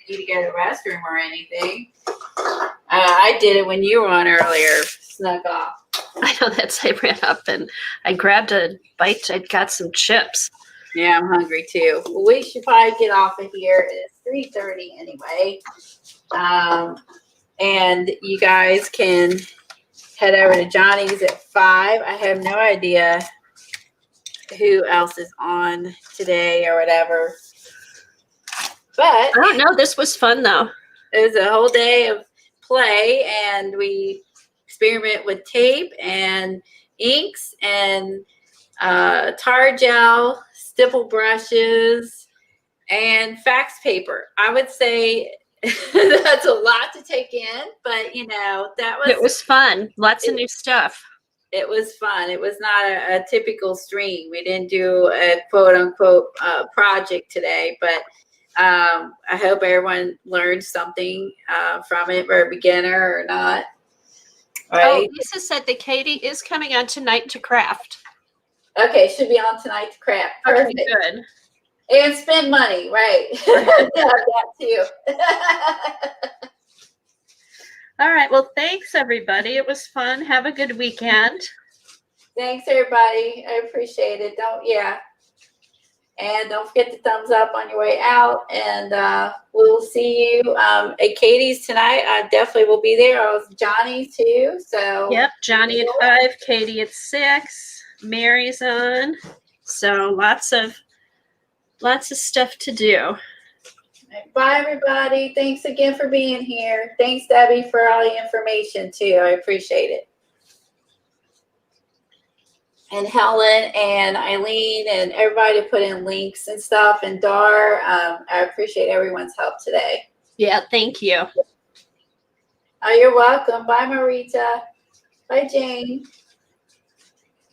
need to go to the restroom or anything. I did it when you were on earlier. Snuck off. I know that's. I ran up and I grabbed a bite. I got some chips. Yeah, I'm hungry too. Well, we should probably get off of here. It's 3:30 anyway. And you guys can head over to Johnny's at 5. I have no idea who else is on today or whatever. But I don't know. This was fun though. it was a whole day of play, and we experiment with tape and inks and tar gel, stipple brushes, and fax paper. I would say that's a lot to take in, but It was fun. Lots of new stuff. it was fun. It was not a typical stream. We didn't do a quote unquote project today, but I hope everyone learned something from it, or a beginner or not. Oh, Right? Lisa said that Katie is coming on tonight to craft. Okay, should be on tonight to craft. Okay, Perfect. good. And spend money, right? Yeah, that too. All right. Well, thanks everybody. It was fun. Have a good weekend. Thanks, everybody. I appreciate it. And don't forget to thumbs up on your way out. And we'll see you at Katie's tonight. I definitely will be there. I was Johnny too. So Yep. Johnny at 5, Katie at 6, Mary's on. So lots of stuff to do. bye, everybody. Thanks again for being here. Thanks, Debbie, for all the information too. I appreciate it. And Helen and Eileen and everybody put in links and stuff. And Dar, I appreciate everyone's help today. Yeah. Thank you. Oh, you're welcome. Bye, Marita. Bye, Jane.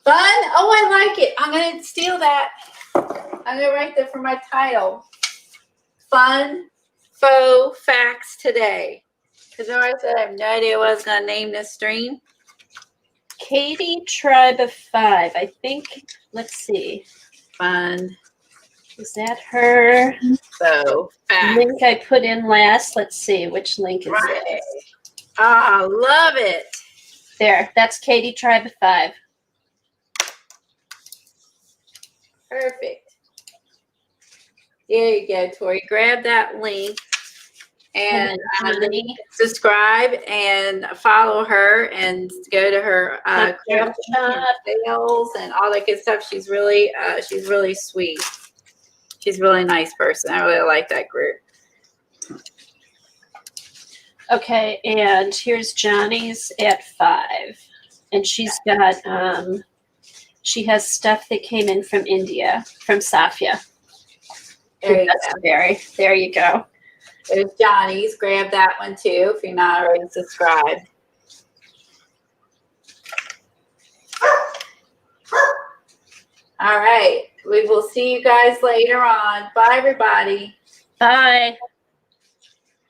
Fun? Oh, I like it. I'm going to steal that. I'm going to write that for my title. Fun Faux Facts Today. Because I said I have no idea what I was going to name this stream. Katie Tribe of 5. I think. Let's see. Fun Is that her Faux Facts. link I put in last? Let's see. Which link is Right. it? Ah, love it. There. That's Katie Tribe of 5. Perfect. There you go, Tori. Grab that link and Johnny. subscribe and follow her and go to her Craft shop. sales and all that good stuff. She's really sweet. She's a really nice person. I really like that group. Okay, and here's Johnny's at 5. And she's got she has stuff that came in from India, from Safia. There you That's go. there you go. There's Johnny's. Grab that one too if you're not already subscribed. All right. We will see you guys later on. Bye, everybody. Bye.